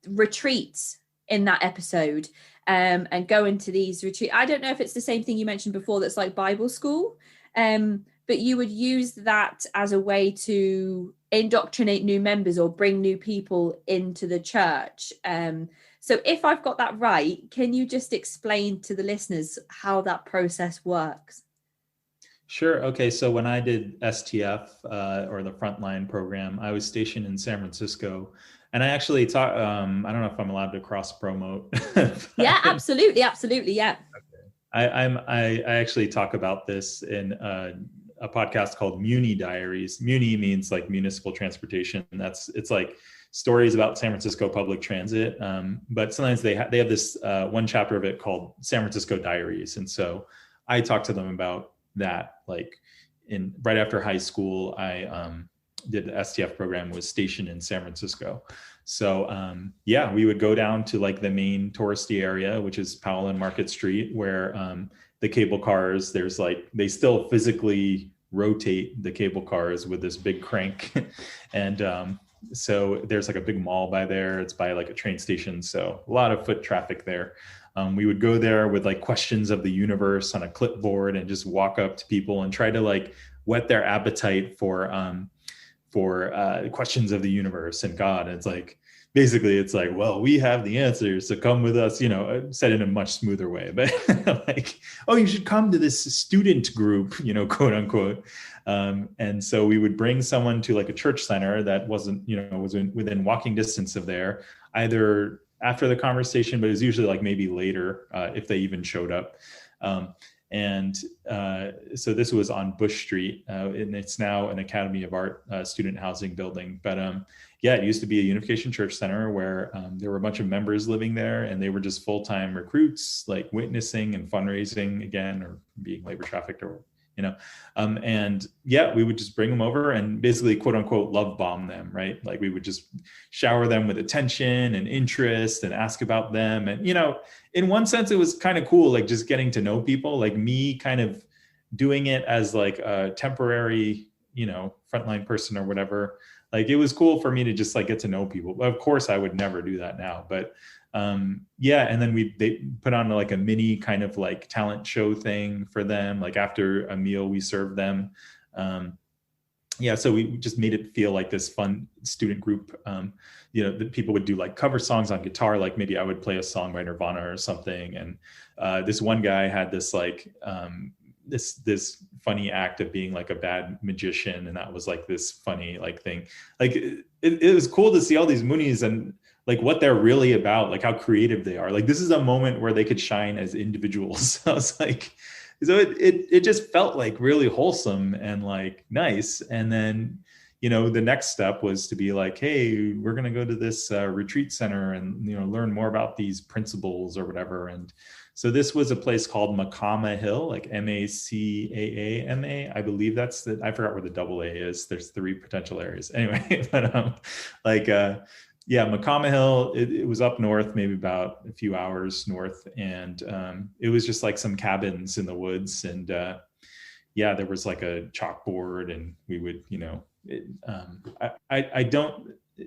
retreats in that episode. And go into these retreats. I don't know if it's the same thing you mentioned before that's like Bible school, but you would use that as a way to indoctrinate new members or bring new people into the church. So if I've got that right, can you just explain to the listeners how that process works? Sure. Okay. So when I did STF or the Frontline program, I was stationed in San Francisco. And I actually talk, I don't know if I'm allowed to cross promote. Yeah, absolutely. Absolutely. Yeah. Okay. I actually talk about this in a podcast called Muni Diaries. Muni means like municipal transportation. It's like stories about San Francisco public transit. But sometimes they have this one chapter of it called San Francisco Diaries. And so I talk to them about that. Like right after high school, I did the STF program, was stationed in San Francisco. So we would go down to like the main touristy area, which is Powell and Market Street, where the cable cars, they still physically rotate the cable cars with this big crank. And so there's like a big mall by there. It's by like a train station. So a lot of foot traffic there. We would go there with like questions of the universe on a clipboard and just walk up to people and try to like whet their appetite for questions of the universe and God. And it's like, basically it's like, well, we have the answers, so come with us, said in a much smoother way, but like, oh, you should come to this student group, quote unquote. And so we would bring someone to like a church center that wasn't, was within walking distance of there, either after the conversation, but it was usually like maybe later, if they even showed up. So this was on Bush Street, and it's now an Academy of Art student housing building. But it used to be a Unification Church center where there were a bunch of members living there, and they were just full-time recruits, like witnessing and fundraising again, or being labor trafficked, or we would just bring them over and basically, quote unquote, love bomb them, right? Like we would just shower them with attention and interest and ask about them. And, in one sense, it was kind of cool, like just getting to know people, like me kind of doing it as like a temporary, frontline person or whatever. Like it was cool for me to just like get to know people. Of course, I would never do that now, but and then they put on like a mini kind of like talent show thing for them. Like after a meal, we served them. So we just made it feel like this fun student group. The people would do like cover songs on guitar. Like maybe I would play a song by Nirvana or something. And this one guy had this like this funny act of being like a bad magician, and that was like this funny like thing. Like it was cool to see all these Moonies and like what they're really about, like how creative they are. Like this is a moment where they could shine as individuals. I was like, so it just felt like really wholesome and like nice. And then the next step was to be like, hey, we're going to go to this retreat center and, learn more about these principles or whatever. And so this was a place called Macama Hill, like Macaama. I believe that's I forgot where the double A is. There's 3 potential areas. Anyway, but Macama Hill, it was up north, maybe about a few hours north. And it was just like some cabins in the woods. And there was like a chalkboard, and we would,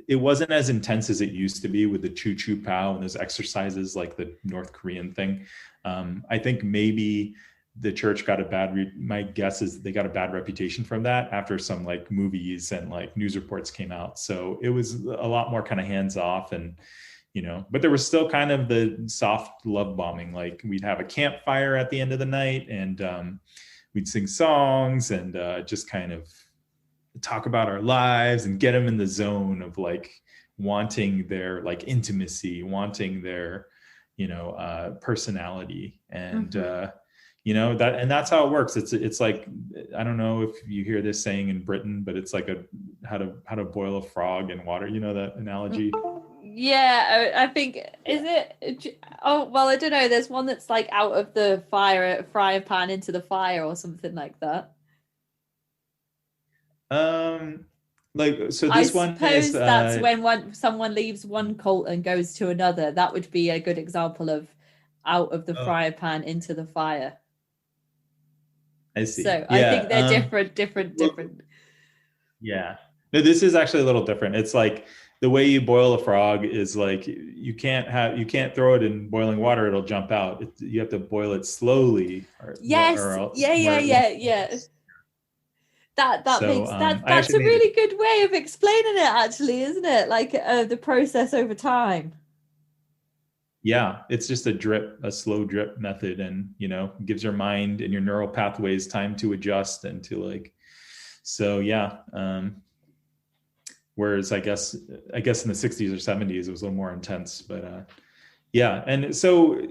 it wasn't as intense as it used to be with the choo choo pow and those exercises like the North Korean thing. I think maybe the church got my guess is they got a bad reputation from that after some like movies and like news reports came out. So it was a lot more kind of hands off, and, but there was still kind of the soft love bombing. Like we'd have a campfire at the end of the night, and we'd sing songs and just kind of talk about our lives and get them in the zone of like wanting their like intimacy, wanting their, personality. And, that's how it works. It's like, I don't know if you hear this saying in Britain, but it's like how to boil a frog in water. You know that analogy? Yeah, I think, is it? Oh, well, I don't know. There's one that's like out of the frying pan into the fire or something like that. So this one is, that's when someone leaves one cult and goes to another. That would be a good example of out of the frying pan into the fire. I see. So I think they're different. Yeah. No, this is actually a little different. It's like the way you boil a frog is like you can't throw it in boiling water; it'll jump out. You have to boil it slowly. Yeah. That's a really good way of explaining it, actually, isn't it? Like the process over time. Yeah, it's just a slow drip method, and gives your mind and your neural pathways time to adjust and to like. So yeah, whereas I guess in the 60s or 70s it was a little more intense, but yeah. And so,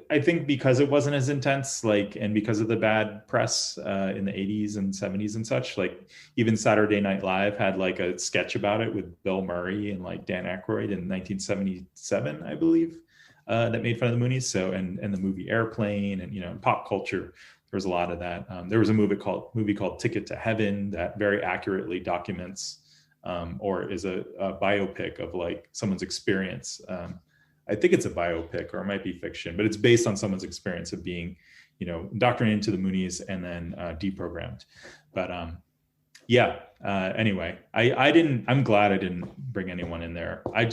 I think because it wasn't as intense, like, and because of the bad press in the 80s and 70s and such, like even Saturday Night Live had like a sketch about it with Bill Murray and like Dan Aykroyd in 1977, I believe, that made fun of the Moonies. So, and the movie Airplane, and, pop culture, there was a lot of that. There was a movie called Ticket to Heaven that very accurately documents or is a biopic of like someone's experience. I think it's a biopic, or it might be fiction, but it's based on someone's experience of being, indoctrinated into the Moonies and then deprogrammed. But anyway, I'm glad I didn't bring anyone in there. I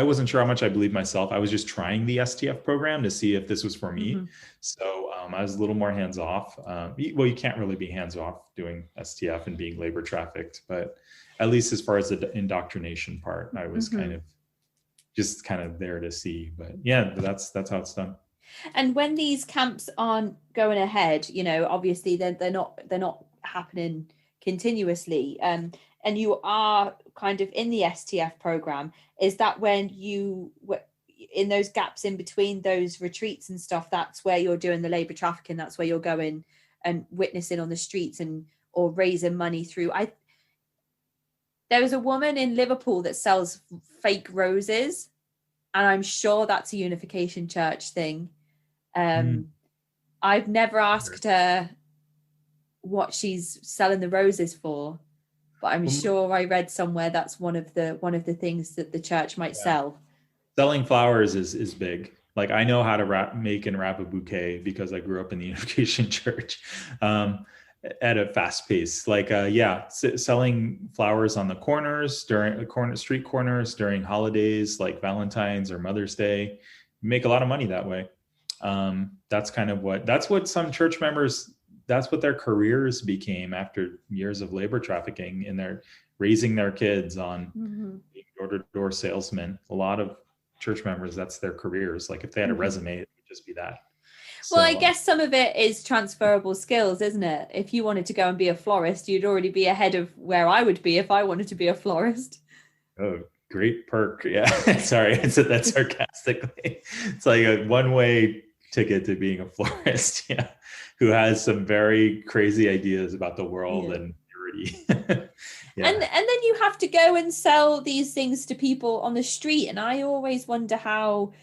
wasn't sure how much I believed myself. I was just trying the STF program to see if this was for me. Mm-hmm. So I was a little more hands off. Well, you can't really be hands off doing STF and being labor trafficked, but at least as far as the indoctrination part, I was kind of there to see. But yeah, that's how it's done. And when these camps aren't going ahead, obviously they're not happening continuously, and you are kind of in the STF program, is that when you in those gaps in between those retreats and stuff, that's where you're doing the labor trafficking, that's where you're going and witnessing on the streets or raising money through? There was a woman in Liverpool that sells fake roses, and I'm sure that's a Unification Church thing. I've never asked her what she's selling the roses for, but I'm sure I read somewhere that's one of the things that the church might sell. Selling flowers is big. Like I know how to make and wrap a bouquet because I grew up in the Unification Church. At a fast pace, like selling flowers on the corners street corners during holidays like Valentine's or Mother's Day, you make a lot of money that way. That's what some church members, that's what their careers became after years of labor trafficking, and they're raising their kids on being door-to-door salesmen. A lot of church members, that's their careers. Like if they had a resume, it would just be that. Well, I guess some of it is transferable skills, isn't it? If you wanted to go and be a florist, you'd already be ahead of where I would be if I wanted to be a florist. Oh, great perk. Yeah. Sorry, I said that sarcastically. It's like a one-way ticket to being a florist. Yeah. Who has some very crazy ideas about the world and free. And then you have to go and sell these things to people on the street. And I always wonder how.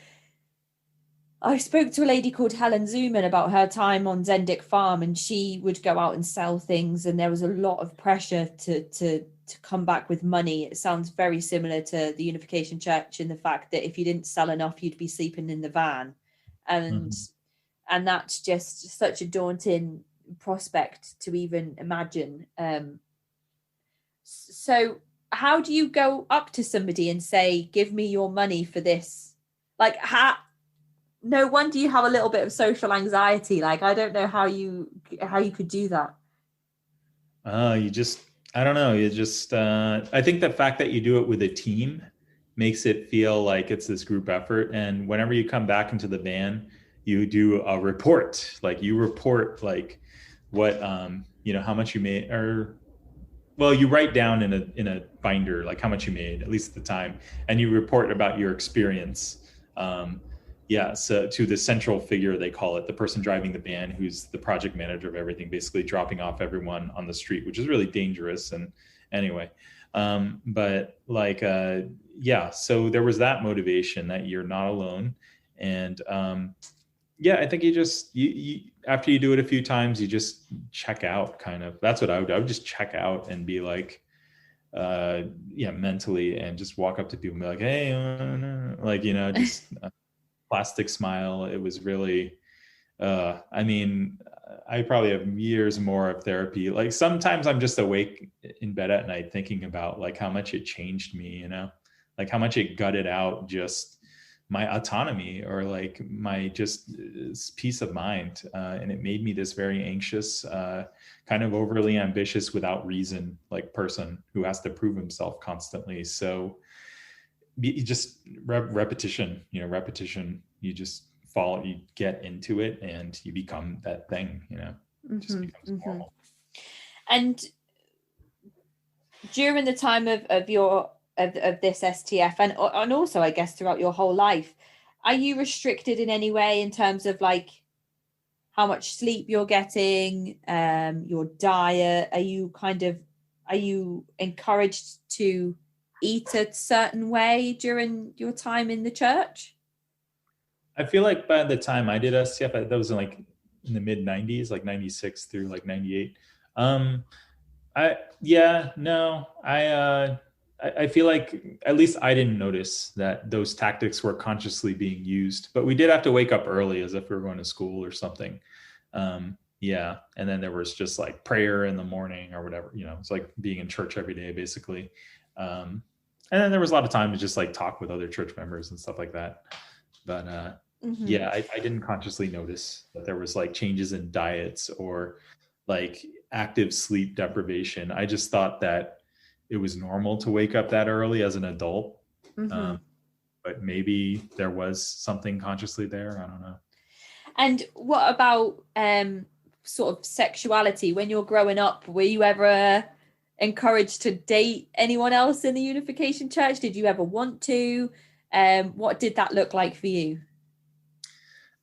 I spoke to a lady called Helen Zuman about her time on Zendik Farm, and she would go out and sell things, and there was a lot of pressure to come back with money. It sounds very similar to the Unification Church in the fact that if you didn't sell enough, you'd be sleeping in the van, and that's just such a daunting prospect to even imagine. So how do you go up to somebody and say, "Give me your money for this"? Like, no wonder you have a little bit of social anxiety. Like, I don't know how you could do that. I don't know. I think the fact that you do it with a team makes it feel like it's this group effort. And whenever you come back into the van, you do a report. Like, you report like what, how much you made, or, well, you write down in a binder, like how much you made, at least at the time, and you report about your experience. So to the central figure, they call it, the person driving the van, who's the project manager of everything, basically dropping off everyone on the street, which is really dangerous. And anyway, so there was that motivation that you're not alone. And I think you after you do it a few times, you just check out, kind of. That's what I would do. I would just check out and be like, mentally, and just walk up to people and be like, hey, just plastic smile. It was really, I probably have years more of therapy. Like, sometimes I'm just awake in bed at night thinking about like how much it changed me, like how much it gutted out just my autonomy, or like my just peace of mind. And it made me this very anxious, kind of overly ambitious without reason, like person who has to prove himself constantly. So you just repetition, you just follow, you get into it and you become that thing, it just becomes normal. And during the time of this STF, and also I guess throughout your whole life, are you restricted in any way in terms of like how much sleep you're getting, your diet? Are you encouraged to eat a certain way during your time in the church? I feel like by the time I did STF, that was in the mid 90s, like 96 through like 98. I feel like at least I didn't notice that those tactics were consciously being used, but we did have to wake up early as if we were going to school or something. And then there was just like prayer in the morning or whatever, it's like being in church every day, basically. And then there was a lot of time to just like talk with other church members and stuff like that. But I didn't consciously notice that there was like changes in diets or like active sleep deprivation. I just thought that it was normal to wake up that early as an adult. But maybe there was something consciously there. I don't know. And what about sort of sexuality? When you're growing up, were you ever encouraged to date anyone else in the Unification Church? Did you ever want to? What did that look like for you?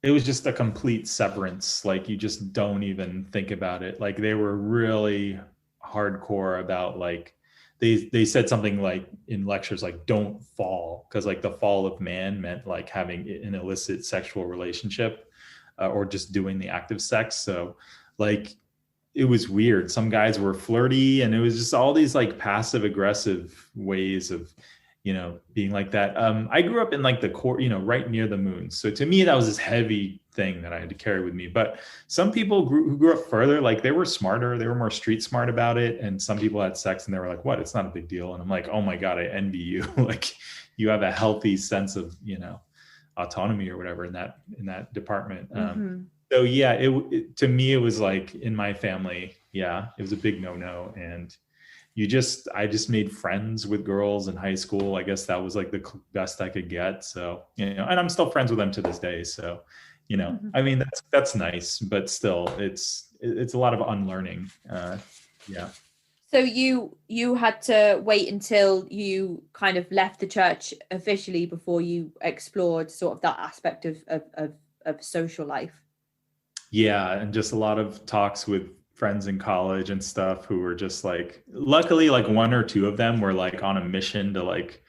It was just a complete severance. Like, you just don't even think about it. Like, they were really hardcore about like, they said something like in lectures, like, don't fall, because like the fall of man meant like having an illicit sexual relationship, or just doing the act of sex. So like, it was weird. Some guys were flirty, and it was just all these like passive aggressive ways of, being like that. I grew up in like the core, right near the Moons. So to me, that was this heavy thing that I had to carry with me. But some people who grew up further, like, they were smarter, they were more street smart about it. And some people had sex and they were like, what? It's not a big deal. And I'm like, oh my God, I envy you. Like, you have a healthy sense of, autonomy or whatever in that department. So yeah, to me, it was like, in my family, it was a big no-no. And I just made friends with girls in high school. I guess that was like the best I could get. So, and I'm still friends with them to this day. So, I mean, that's nice, but still it's a lot of unlearning. So you had to wait until you kind of left the church officially before you explored sort of that aspect of social life. Yeah. And just a lot of talks with friends in college and stuff who were just like, luckily, like one or two of them were like on a mission to like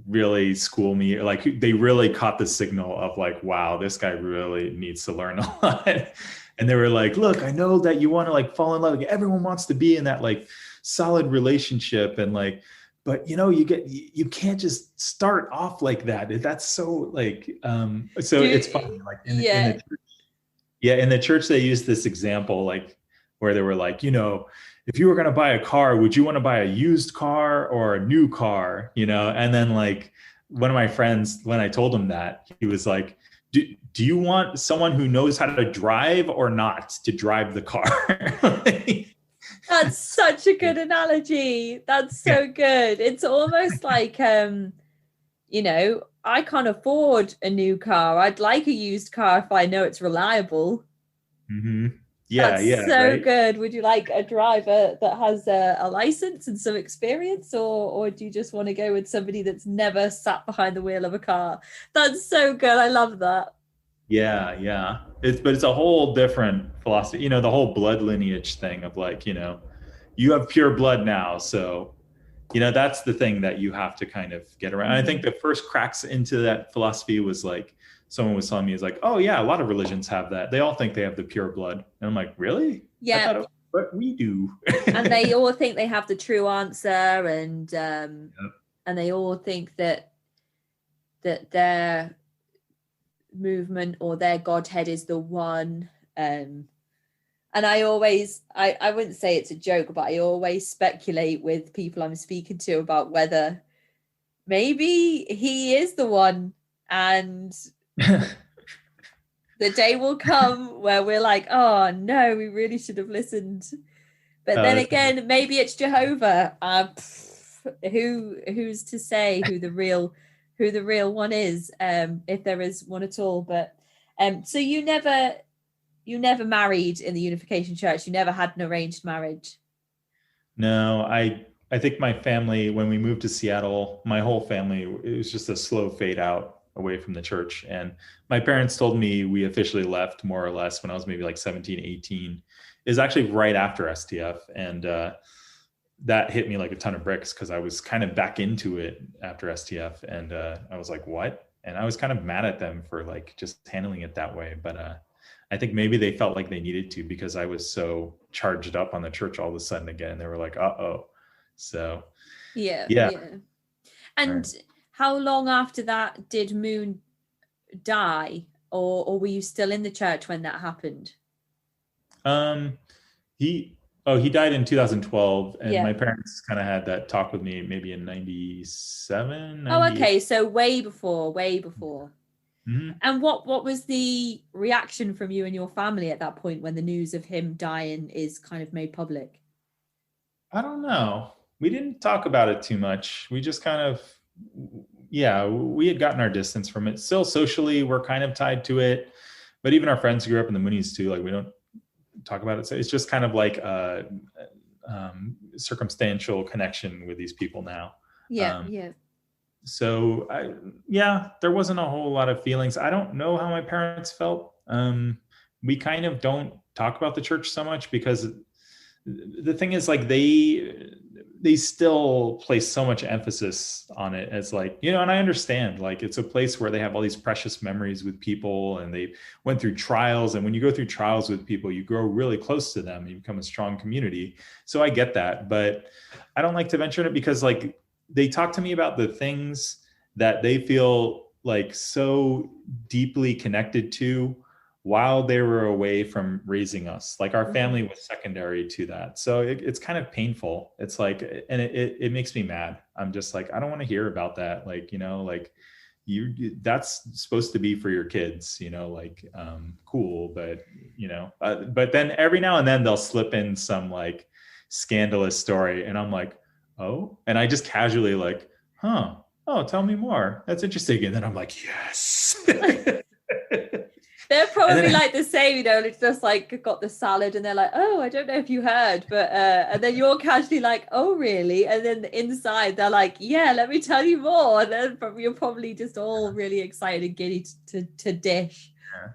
really school me. Like they really caught the signal of like, wow, this guy really needs to learn a lot. And they were like, look, I know that you want to like fall in love. Like, everyone wants to be in that like solid relationship. And like, but you can't just start off like that. That's so like, so it's funny. Like in the church, yeah, in the church, they used this example, like where they were like, if you were going to buy a car, would you want to buy a used car or a new car? And then like one of my friends, when I told him that, he was like, do you want someone who knows how to drive or not to drive the car? That's such a good analogy. That's so good. It's almost like, I can't afford a new car. I'd like a used car if I know it's reliable. Mm-hmm. Yeah, that's so right? Good. Would you like a driver that has a license and some experience, or do you just want to go with somebody that's never sat behind the wheel of a car? That's so good. I love that. Yeah. It's a whole different philosophy. The whole blood lineage thing of like, you have pure blood now, so that's the thing that you have to kind of get around. I think the first cracks into that philosophy was like, someone was telling me, is like, oh yeah, a lot of religions have that. They all think they have the pure blood. And I'm like, really? Yeah. I thought it was what we do. And they all think they have the true answer. And they all think that their movement or their Godhead is the one. And I always, I wouldn't say it's a joke, but I always speculate with people I'm speaking to about whether maybe he is the one, and the day will come where we're like, oh no, we really should have listened. But then again, maybe it's Jehovah. Who's to say who the real one is, if there is one at all. But so you never married in the Unification Church. You never had an arranged marriage. No, I think my family, when we moved to Seattle, my whole family, it was just a slow fade out away from the church. And my parents told me we officially left more or less when I was maybe like 17, 18. It was actually right after STF. And that hit me like a ton of bricks because I was kind of back into it after STF. And I was like, what? And I was kind of mad at them for like just handling it that way. But I think maybe they felt like they needed to because I was so charged up on the church all of a sudden again. They were like, uh-oh. So yeah. And right. How long after that did Moon die, or were you still in the church when that happened? He died in 2012, and my parents kind of had that talk with me maybe in 97. Oh, okay, so way before. Mm-hmm. And what was the reaction from you and your family at that point when the news of him dying is kind of made public? I don't know. We didn't talk about it too much. We just kind of, we had gotten our distance from it. Still socially, we're kind of tied to it. But even our friends who grew up in the Moonies too, like we don't talk about it. So it's just kind of like a circumstantial connection with these people now. Yeah. So there wasn't a whole lot of feelings. I don't know how my parents felt. We kind of don't talk about the church so much because the thing is like they still place so much emphasis on it as like, and I understand like it's a place where they have all these precious memories with people and they went through trials. And when you go through trials with people, you grow really close to them. You become a strong community. So I get that, but I don't like to venture in it because like they talk to me about the things that they feel like so deeply connected to while they were away from raising us. Like our family was secondary to that. So it's kind of painful. It's like, and it makes me mad. I'm just like, I don't want to hear about that. Like, like that's supposed to be for your kids, cool. But, but then every now and then they'll slip in some like scandalous story. And I'm like, oh, and I just casually like, oh, tell me more. That's interesting. And then I'm like, yes. They're probably like the same, it's just like got the salad and they're like, oh, I don't know if you heard, but and then you're casually like, oh, really? And then inside they're like, yeah, let me tell you more. And then you're probably just all really excited and giddy to dish. Yeah.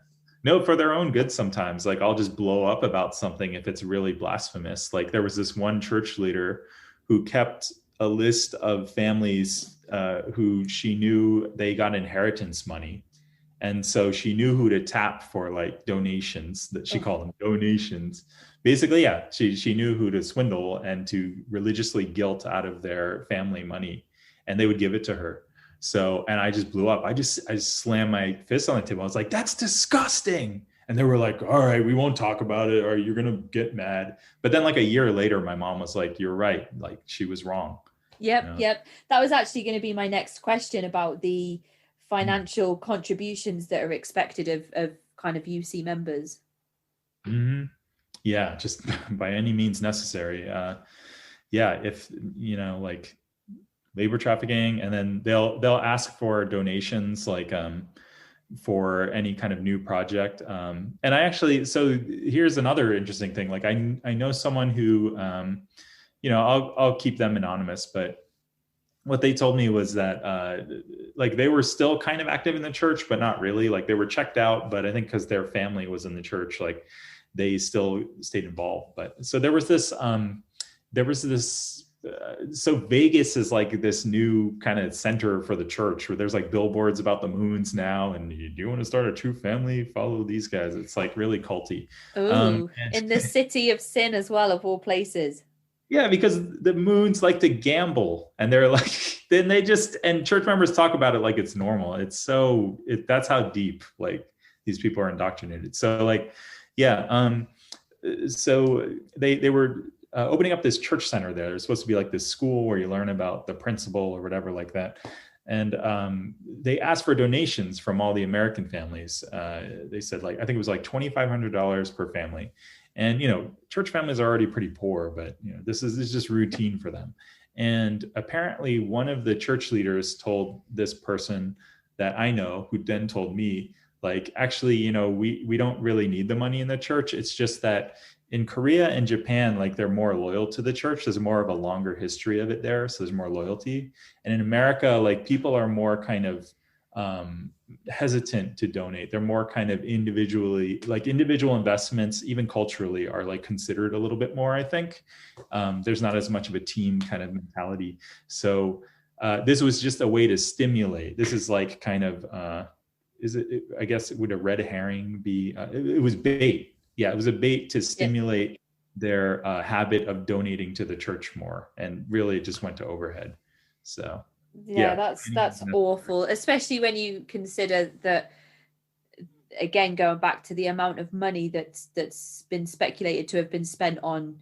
No, for their own good sometimes. Like I'll just blow up about something if it's really blasphemous. Like there was this one church leader who kept a list of families who she knew they got inheritance money. And so she knew who to tap for like donations, that she called them donations. Basically, yeah, she knew who to swindle and to religiously guilt out of their family money, and they would give it to her. So, and I just blew up. I just slammed my fist on the table. I was like, that's disgusting. And they were like, all right, we won't talk about it or you're going to get mad. But then like a year later, my mom was like, you're right. Like she was wrong. Yep. That was actually going to be my next question about the financial contributions that are expected of kind of UC members. Mm-hmm. Yeah, just by any means necessary. Yeah, if like labor trafficking, and then they'll ask for donations like for any kind of new project. And I actually, so here's another interesting thing. Like I know someone who I'll keep them anonymous, but what they told me was that like they were still kind of active in the church, but not really. Like they were checked out, but I think because their family was in the church, like they still stayed involved. But so there was this so Vegas is like this new kind of center for the church where there's like billboards about the Moons now, and do you want to start a true family, follow these guys. It's like really culty. In the city of sin as well, of all places. Yeah, because the Moons like to gamble, and they're like, then they just, and church members talk about it like it's normal. That's how deep like these people are indoctrinated. So like, yeah. So they were opening up this church center there. There's supposed to be like this school where you learn about the principle or whatever like that. And they asked for donations from all the American families. They said like, I think it was like $2,500 per family. And, church families are already pretty poor, but, this is just routine for them. And apparently one of the church leaders told this person that I know, who then told me, like, actually, we don't really need the money in the church. It's just that in Korea and Japan, like they're more loyal to the church. There's more of a longer history of it there. So there's more loyalty. And in America, like people are more kind of hesitant to donate. They're more kind of individual investments, even culturally, are like considered a little bit more, I think. There's not as much of a team kind of mentality. So this was just a way to stimulate. This is like kind of, I guess, would a red herring be? It was bait. Yeah, it was a bait to stimulate their habit of donating to the church more. And really it just went to overhead. So that's awful, especially when you consider that, again, going back to the amount of money that's been speculated to have been spent on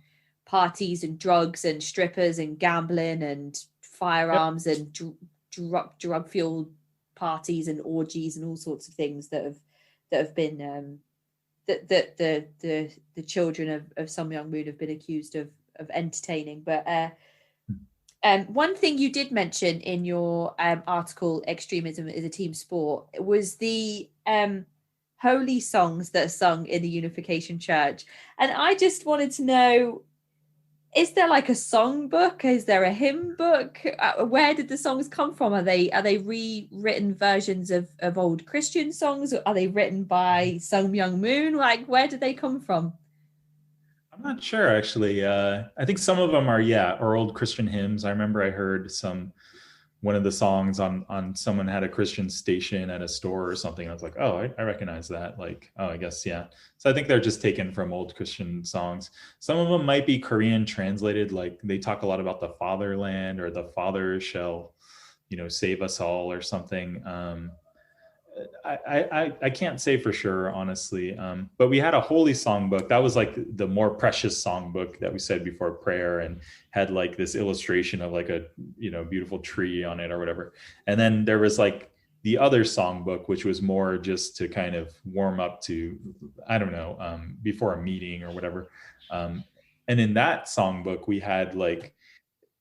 parties and drugs and strippers and gambling and firearms and drug fueled parties and orgies and all sorts of things that have been that the children of Sun Myung Moon have been accused of entertaining. But one thing you did mention in your article, Extremism is a Team Sport, was the holy songs that are sung in the Unification Church. And I just wanted to know, is there like a song book? Is there a hymn book? Where did the songs come from? Are they rewritten versions of old Christian songs? Or are they written by Sun Myung Moon? Like, where did they come from? I'm not sure, actually. I think some of them are old Christian hymns. I remember I heard one of the songs on someone had a Christian station at a store or something. I was like, oh, I recognize that. Like, oh, I guess, yeah. So I think they're just taken from old Christian songs. Some of them might be Korean translated. Like they talk a lot about the fatherland, or the father shall, save us all, or something. I can't say for sure, honestly. But we had a holy songbook. That was like the more precious songbook that we said before prayer, and had like this illustration of like a, beautiful tree on it or whatever. And then there was like the other songbook, which was more just to kind of warm up to, I don't know, before a meeting or whatever. And in that songbook, we had like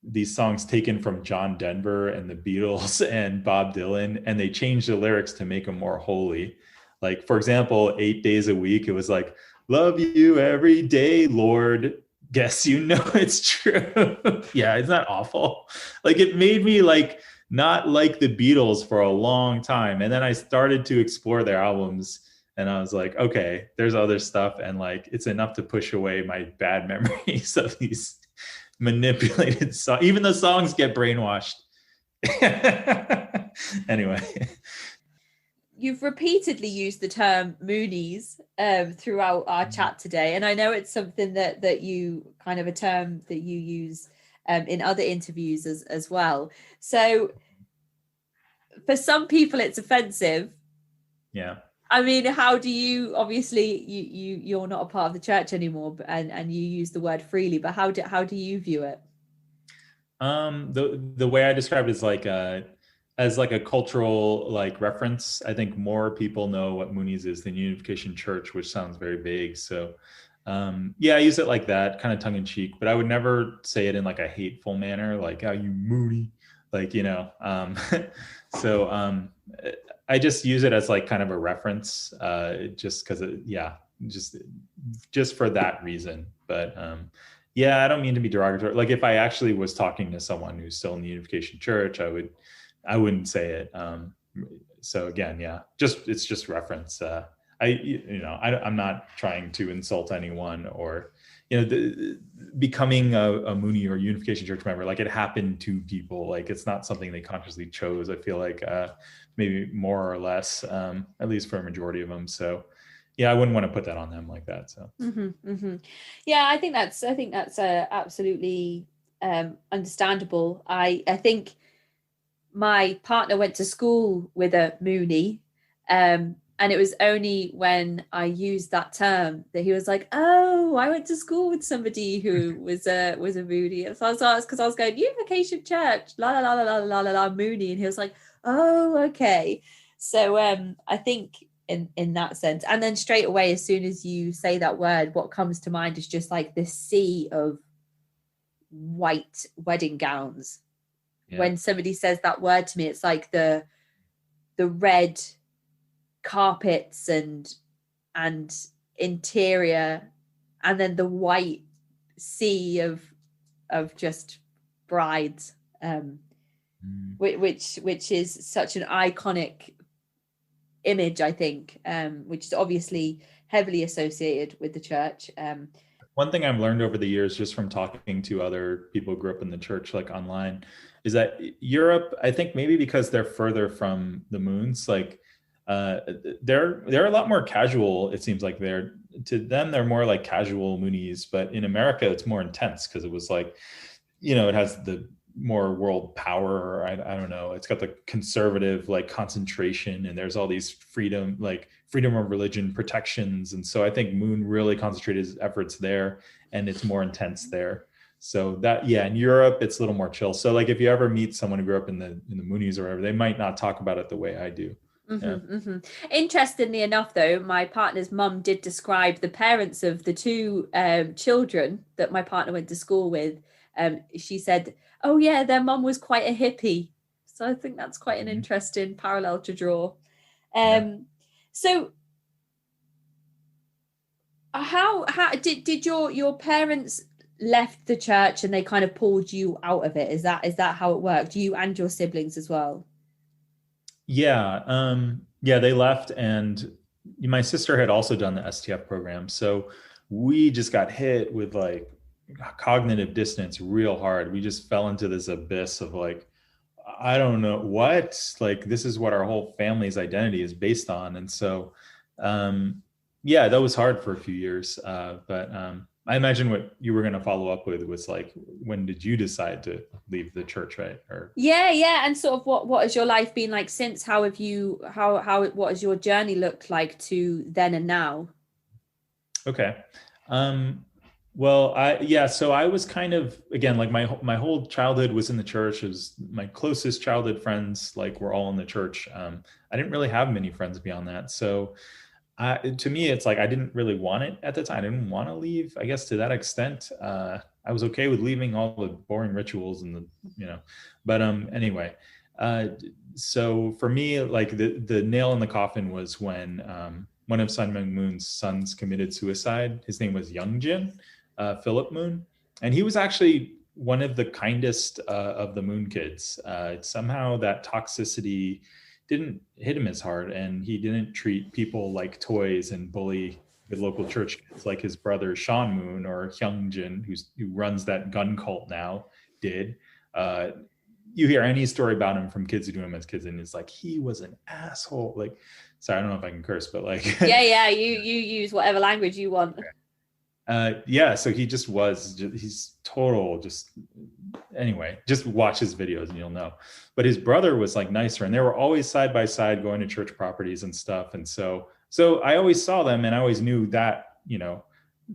these songs taken from John Denver and the Beatles and Bob Dylan, and they changed the lyrics to make them more holy. Like, for example, 8 days a week, it was like, love you every day, Lord. Guess you know it's true. Yeah, isn't that awful? Like, it made me like not like the Beatles for a long time. And then I started to explore their albums And I was like, okay, there's other stuff. And like, it's enough to push away my bad memories of these manipulated songs. Even the songs get brainwashed. Anyway. You've repeatedly used the term Moonies throughout our chat today. And I know it's something that you kind of a term that you use in other interviews as well. So for some people, it's offensive. Yeah. I mean, how do you, obviously you're not a part of the church anymore, and you use the word freely, but how do you view it? The way I describe it is like as like a cultural like reference. I think more people know what Moonies is than Unification Church, which sounds very vague. So yeah, I use it like that, kind of tongue in cheek, but I would never say it in like a hateful manner, like, "Oh, you Mooney," like, you know. So I just use it as like kind of a reference, just because, yeah, just for that reason. But yeah, I don't mean to be derogatory. Like if I actually was talking to someone who's still in the Unification Church, I wouldn't say it. So again, yeah, it's just reference. I'm not trying to insult anyone or, becoming a Mooney or Unification Church member. Like it happened to people. Like it's not something they consciously chose. I feel like maybe more or less, at least for a majority of them. So yeah, I wouldn't want to put that on them like that. So yeah, I think that's absolutely understandable. I think my partner went to school with a Mooney, and it was only when I used that term that he was like, "Oh, I went to school with somebody who was a Mooney." So I was because I was going Unification Church, la la la la la la la Mooney, and he was like, "Oh, okay." So I think in that sense, and then straight away, as soon as you say that word, what comes to mind is just like this sea of white wedding gowns. Yeah. When somebody says that word to me, it's like the red carpets and interior, and then the white sea of just brides, which is such an iconic image, I think, which is obviously heavily associated with the church. One thing I've learned over the years, just from talking to other people who grew up in the church, like online, is that Europe, I think maybe because they're further from the moons, like they're a lot more casual. It seems like to them, they're more like casual Moonies, but in America, it's more intense because it was like, it has the more world power, or I don't know. It's got the conservative like concentration, and there's all these freedom of religion protections. And so I think Moon really concentrated his efforts there, and it's more intense there. So that, yeah, in Europe, it's a little more chill. So like if you ever meet someone who grew up in the Moonies or whatever, they might not talk about it the way I do. Interestingly enough, though, my partner's mum did describe the parents of the two children that my partner went to school with. She said, "Oh yeah, their mum was quite a hippie." So I think that's quite an interesting parallel to draw. So how did your parents left the church and they kind of pulled you out of it? Is that how it worked? You and your siblings as well? Yeah. Yeah, they left, and my sister had also done the STF program. So we just got hit with like cognitive dissonance real hard. We just fell into this abyss of like, I don't know what, like, this is what our whole family's identity is based on. And so, yeah, that was hard for a few years. But I imagine what you were going to follow up with was like, when did you decide to leave the church, right? Or yeah, and sort of what has your life been like since? What has your journey looked like to then and now? Okay. Well, so I was kind of, again, like my whole childhood was in the church. It was my closest childhood friends, like, were all in the church. I didn't really have many friends beyond that. So to me, it's like, I didn't really want it at the time. I didn't want to leave, I guess, to that extent. I was okay with leaving all the boring rituals and but anyway, so for me, like the nail in the coffin was when one of Sun Myung Moon's sons committed suicide. His name was Youngjin, Philip Moon, and he was actually one of the kindest of the Moon kids. Somehow that toxicity didn't hit him as hard, and he didn't treat people like toys and bully the local church kids like his brother Sean Moon or Hyungjin, who runs that gun cult now, did. You hear any story about him from kids who knew him as kids, and it's like he was an asshole. Like, sorry, I don't know if I can curse, but like, yeah, you use whatever language you want. Yeah, so he just was, he's total, just, anyway, just watch his videos and you'll know. But his brother was like nicer, and they were always side by side going to church properties and stuff. And so I always saw them, and I always knew that,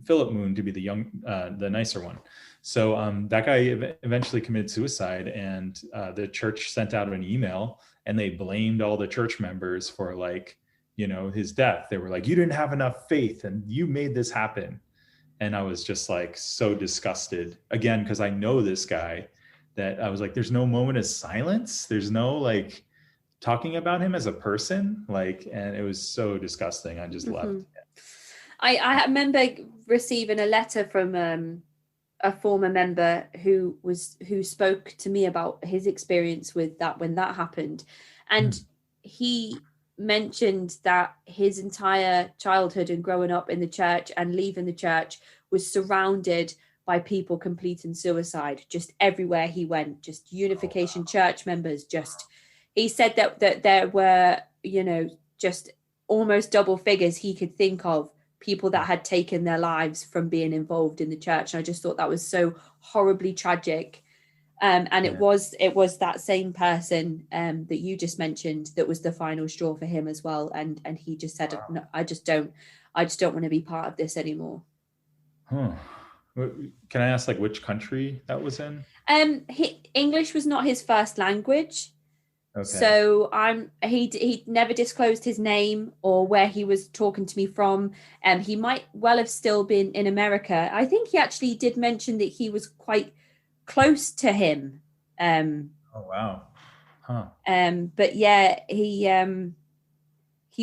Philip Moon to be the nicer one. So that guy eventually committed suicide, and the church sent out an email, and they blamed all the church members for his death. They were like, you didn't have enough faith and you made this happen. And I was just like so disgusted again, because I know this guy, that I was like, there's no moment of silence. There's no talking about him as a person. And it was so disgusting. I just left. I remember receiving a letter from a former member who spoke to me about his experience with that when that happened. And he mentioned that his entire childhood and growing up in the church and leaving the church was surrounded by people completing suicide just everywhere he went, just Unification Church members. He said that there were, just almost double figures he could think of, people that had taken their lives from being involved in the church. And I just thought that was so horribly tragic. It was that same person that you just mentioned that was the final straw for him as well. And he just said, wow. No, I just don't want to be part of this anymore. Huh. Can I ask which country that was in? English was not his first language. Okay. So he never disclosed his name or where he was talking to me from. He might well have still been in America. I think he actually did mention that he was quite close to him. Oh wow. Huh. But yeah, he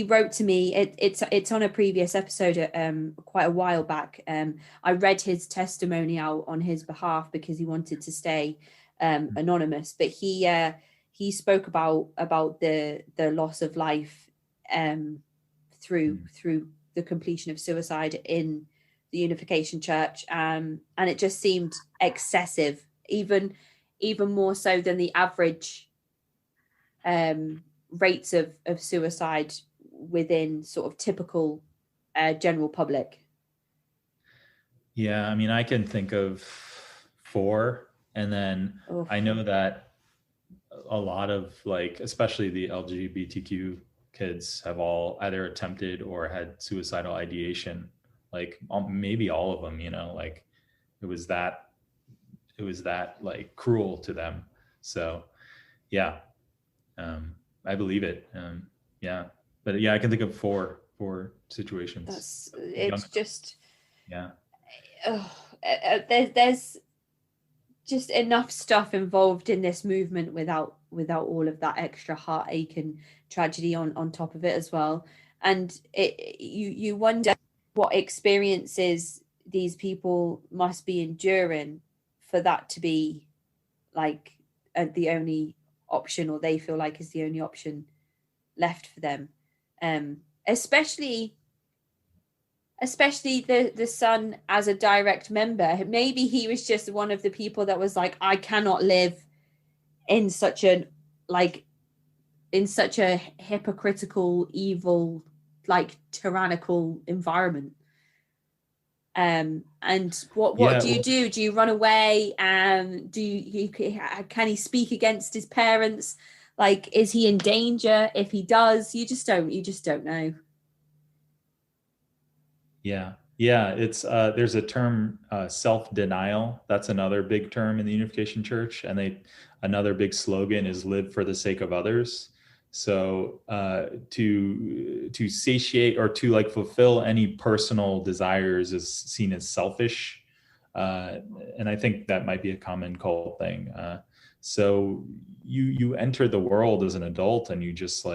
wrote to me. It's on a previous episode quite a while back. I read his testimony out on his behalf because he wanted to stay anonymous. But he spoke about the loss of life through the completion of suicide in the Unification Church, and it just seemed excessive, even more so than the average rates of suicide within sort of typical general public. Yeah, I mean, I can think of 4, and then I know that a lot of especially the LGBTQ kids have all either attempted or had suicidal ideation, maybe all of them, it was that cruel to them. So yeah, I believe it. Yeah, but yeah, I can think of four situations. It's just, yeah. There's just enough stuff involved in this movement without all of that extra heartache and tragedy on top of it as well. And you wonder what experiences these people must be enduring for that to be the only option, or they feel like is the only option left for them. Especially the son as a direct member. Maybe he was just one of the people that was like, I cannot live in such a hypocritical, evil, tyrannical environment. And what do you do? Do you run away? Can he speak against his parents? Is he in danger? If he does, you just don't know. Yeah. It's there's a term, self-denial. That's another big term in the Unification Church, and another big slogan is "Live for the sake of others." So to satiate or to fulfill any personal desires is seen as selfish, and I think that might be a common cult thing. So you enter the world as an adult, and you just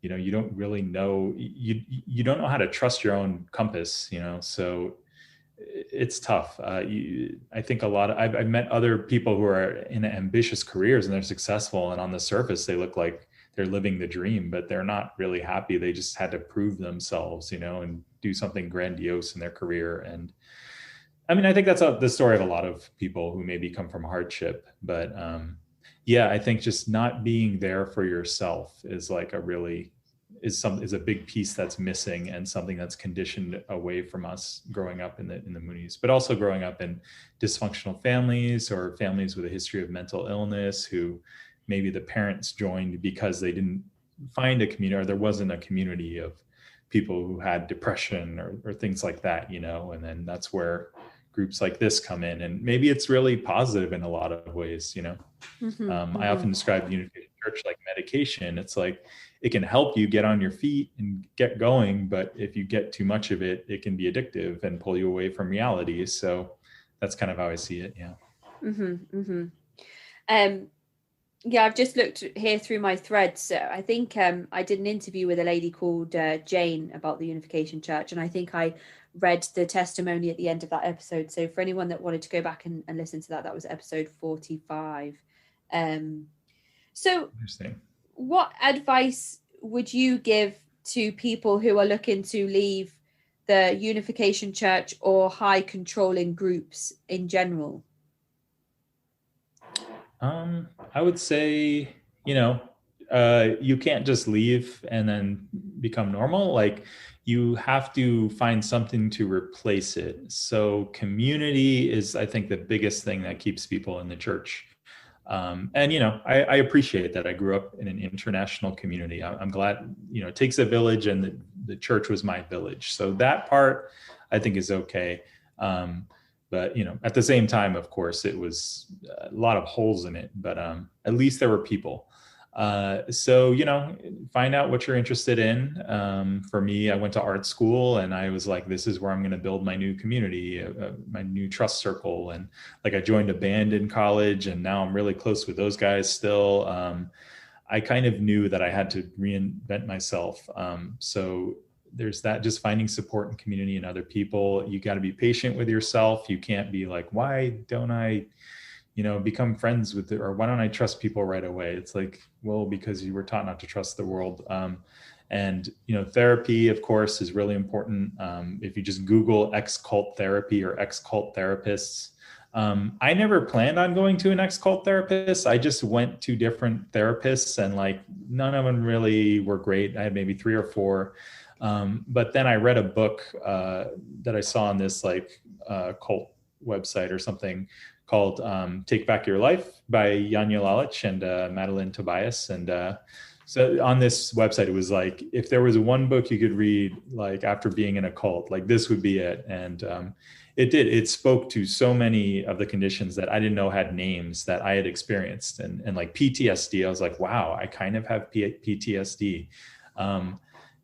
you don't really know, you don't know how to trust your own compass, so it's tough. I think I've met other people who are in ambitious careers and they're successful, and on the surface they look like they're living the dream, but they're not really happy. They just had to prove themselves, and do something grandiose in their career. And I mean, I think that's the story of a lot of people who maybe come from hardship, but yeah, I think just not being there for yourself is like is a big piece that's missing, and something that's conditioned away from us growing up in the Moonies, but also growing up in dysfunctional families or families with a history of mental illness, who maybe the parents joined because they didn't find a community, or there wasn't a community of people who had depression or things like that, and then that's where groups like this come in, and maybe it's really positive in a lot of ways. I often describe the Unification Church like medication. It's like it can help you get on your feet and get going, but if you get too much of it, it can be addictive and pull you away from reality. So that's kind of how I see it. Yeah. Yeah, I've just looked here through my threads. So I think I did an interview with a lady called Jane about the Unification Church, and I think I read the testimony at the end of that episode. So for anyone that wanted to go back and listen to that, that was episode 45. So what advice would you give to people who are looking to leave the Unification Church or high controlling groups in general? I would say, you can't just leave and then become normal. Like, you have to find something to replace it. So community is, I think, the biggest thing that keeps people in the church. And, I appreciate that. I grew up in an international community. I'm glad, it takes a village, and the church was my village. So that part I think is okay. But, at the same time, of course, it was a lot of holes in it, but at least there were people. So, find out what you're interested in. For me, I went to art school, and I was like, this is where I'm going to build my new community, my new trust circle. And like, I joined a band in college, and now I'm really close with those guys still. I kind of knew that I had to reinvent myself. So there's that, just finding support and community in other people. You got to be patient with yourself. You can't be like, why don't I, become friends with or why don't I trust people right away? It's like, well, because you were taught not to trust the world. And, therapy, of course, is really important. If you just Google ex-cult therapy or ex-cult therapists, I never planned on going to an ex-cult therapist. I just went to different therapists, and like, none of them really were great. I had maybe 3 or 4. But then I read a book that I saw on this cult website or something called Take Back Your Life by Janja Lalich and Madeline Tobias. And so on this website, it was like, if there was one book you could read like after being in a cult, like this would be it. And it did. It spoke to so many of the conditions that I didn't know had names that I had experienced. And like PTSD, I was like, wow, I kind of have PTSD.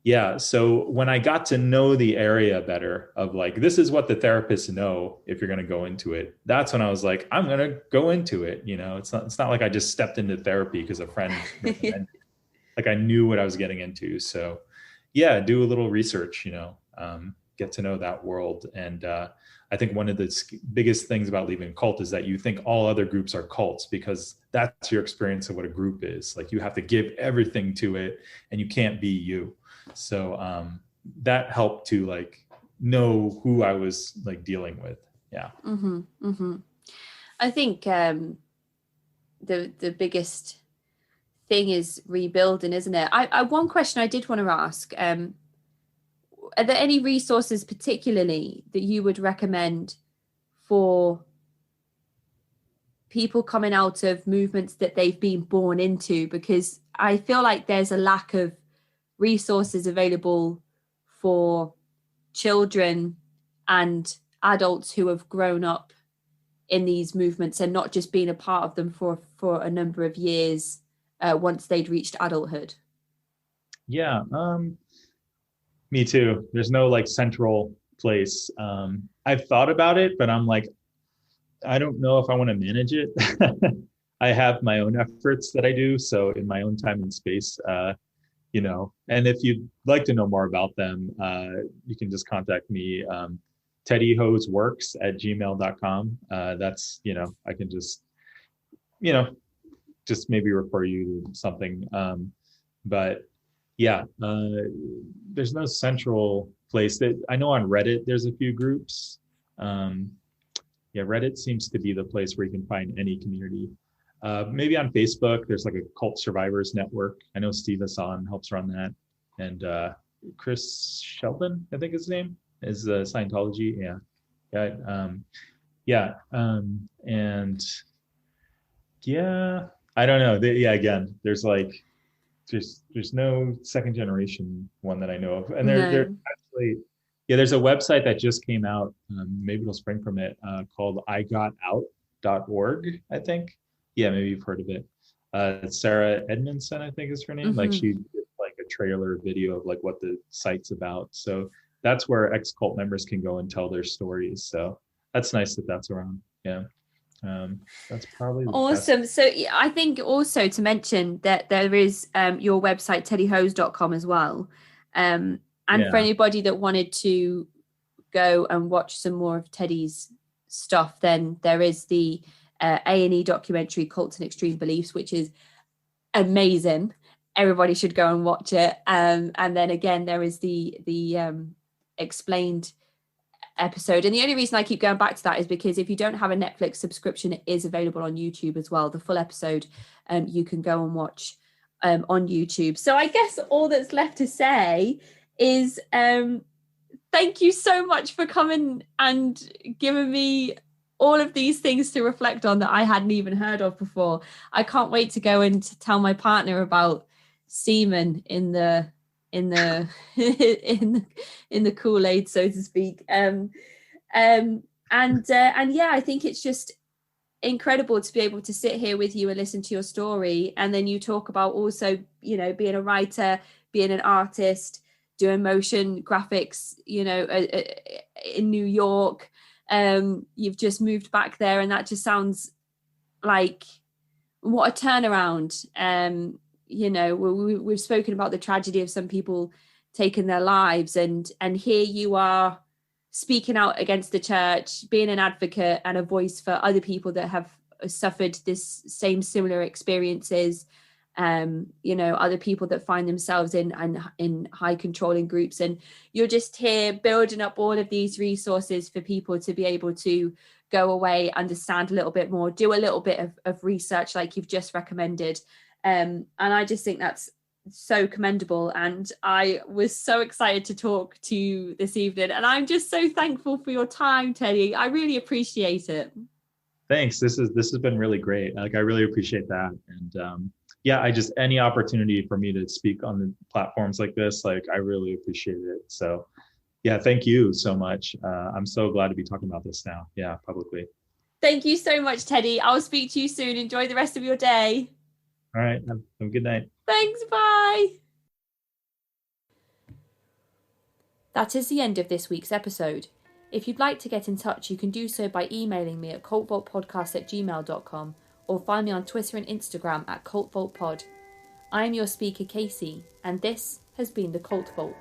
Yeah. So when I got to know the area better of like, this is what the therapists know if you're going to go into it, that's when I was like, I'm going to go into it. It's not like I just stepped into therapy because a friend recommended. Like, I knew what I was getting into. So yeah, do a little research, get to know that world. And I think one of the biggest things about leaving a cult is that you think all other groups are cults, because that's your experience of what a group is. Like, you have to give everything to it, and you can't be you. So that helped to like know who I was like dealing with. Yeah. I think the biggest thing is rebuilding, isn't it? I one question I did want to ask, are there any resources particularly that you would recommend for people coming out of movements that they've been born into? Because I feel like there's a lack of resources available for children and adults who have grown up in these movements and not just been a part of them for a number of years once they'd reached adulthood. Yeah, me too. There's no like central place. I've thought about it, but I'm like, I don't know if I want to manage it. I have my own efforts that I do. So in my own time and space, and if you'd like to know more about them, you can just contact me, teddyhosworks@gmail.com. That's, I can just maybe refer you to something. But yeah, there's no central place. That I know on Reddit there's a few groups. Yeah, Reddit seems to be the place where you can find any community. Maybe on Facebook there's like a cult survivors network. I know Steve Hassan helps run that, and Chris Shelton, I think his name is, Scientology. And yeah, I don't know. Yeah, again, there's like there's no second generation one that I know of, and there No. actually, yeah, there's a website that just came out. Maybe it'll spring from it, called igotout.org, I think. Yeah, maybe you've heard of it. Sarah Edmondson, I think is her name. Like, Hmm. she did like a trailer video of like what the site's about. So that's where ex-cult members can go and tell their stories. So that's nice that that's around. Yeah. That's probably the best. Awesome. So I think also to mention that there is your website, teddyhose.com as well. And for Yeah. anybody that wanted to go and watch some more of Teddy's stuff, then there is the A&E documentary Cults and Extreme Beliefs, which is amazing. Everybody should go and watch it. And then again, there is the explained episode. And the only reason I keep going back to that is because if you don't have a Netflix subscription, it is available on YouTube as well. The full episode you can go and watch on YouTube. So I guess all that's left to say is thank you so much for coming and giving me all of these things to reflect on that I hadn't even heard of before. I can't wait to go and to tell my partner about semen in the in the in the Kool-Aid, so to speak. And yeah, I think it's just incredible to be able to sit here with you and listen to your story, and then you talk about also, you know, being a writer, being an artist, doing motion graphics, you know, in New York. You've just moved back there, and that just sounds like what a turnaround. You know, we've spoken about the tragedy of some people taking their lives, and here you are speaking out against the church, being an advocate and a voice for other people that have suffered this same similar experiences. You know, other people that find themselves in high controlling groups, and you're just here building up all of these resources for people to be able to go away, understand a little bit more, do a little bit of research like you've just recommended. And I just think that's so commendable, and I was so excited to talk to you this evening, and I'm just so thankful for your time, Teddy. I really appreciate it. Thanks. This has been really great. Like, I really appreciate that. And yeah, I just, any opportunity for me to speak on the platforms like this, like, I really appreciate it. So yeah, thank you so much. I'm so glad to be talking about this now. Yeah, publicly. Thank you so much, Teddy. I'll speak to you soon. Enjoy the rest of your day. All right. Have a good night. Thanks. Bye. That is the end of this week's episode. If you'd like to get in touch, you can do so by emailing me at cultvaultpodcast@gmail.com or find me on Twitter and Instagram at cultvaultpod. I am your speaker, Casey, and this has been the Cult Vault.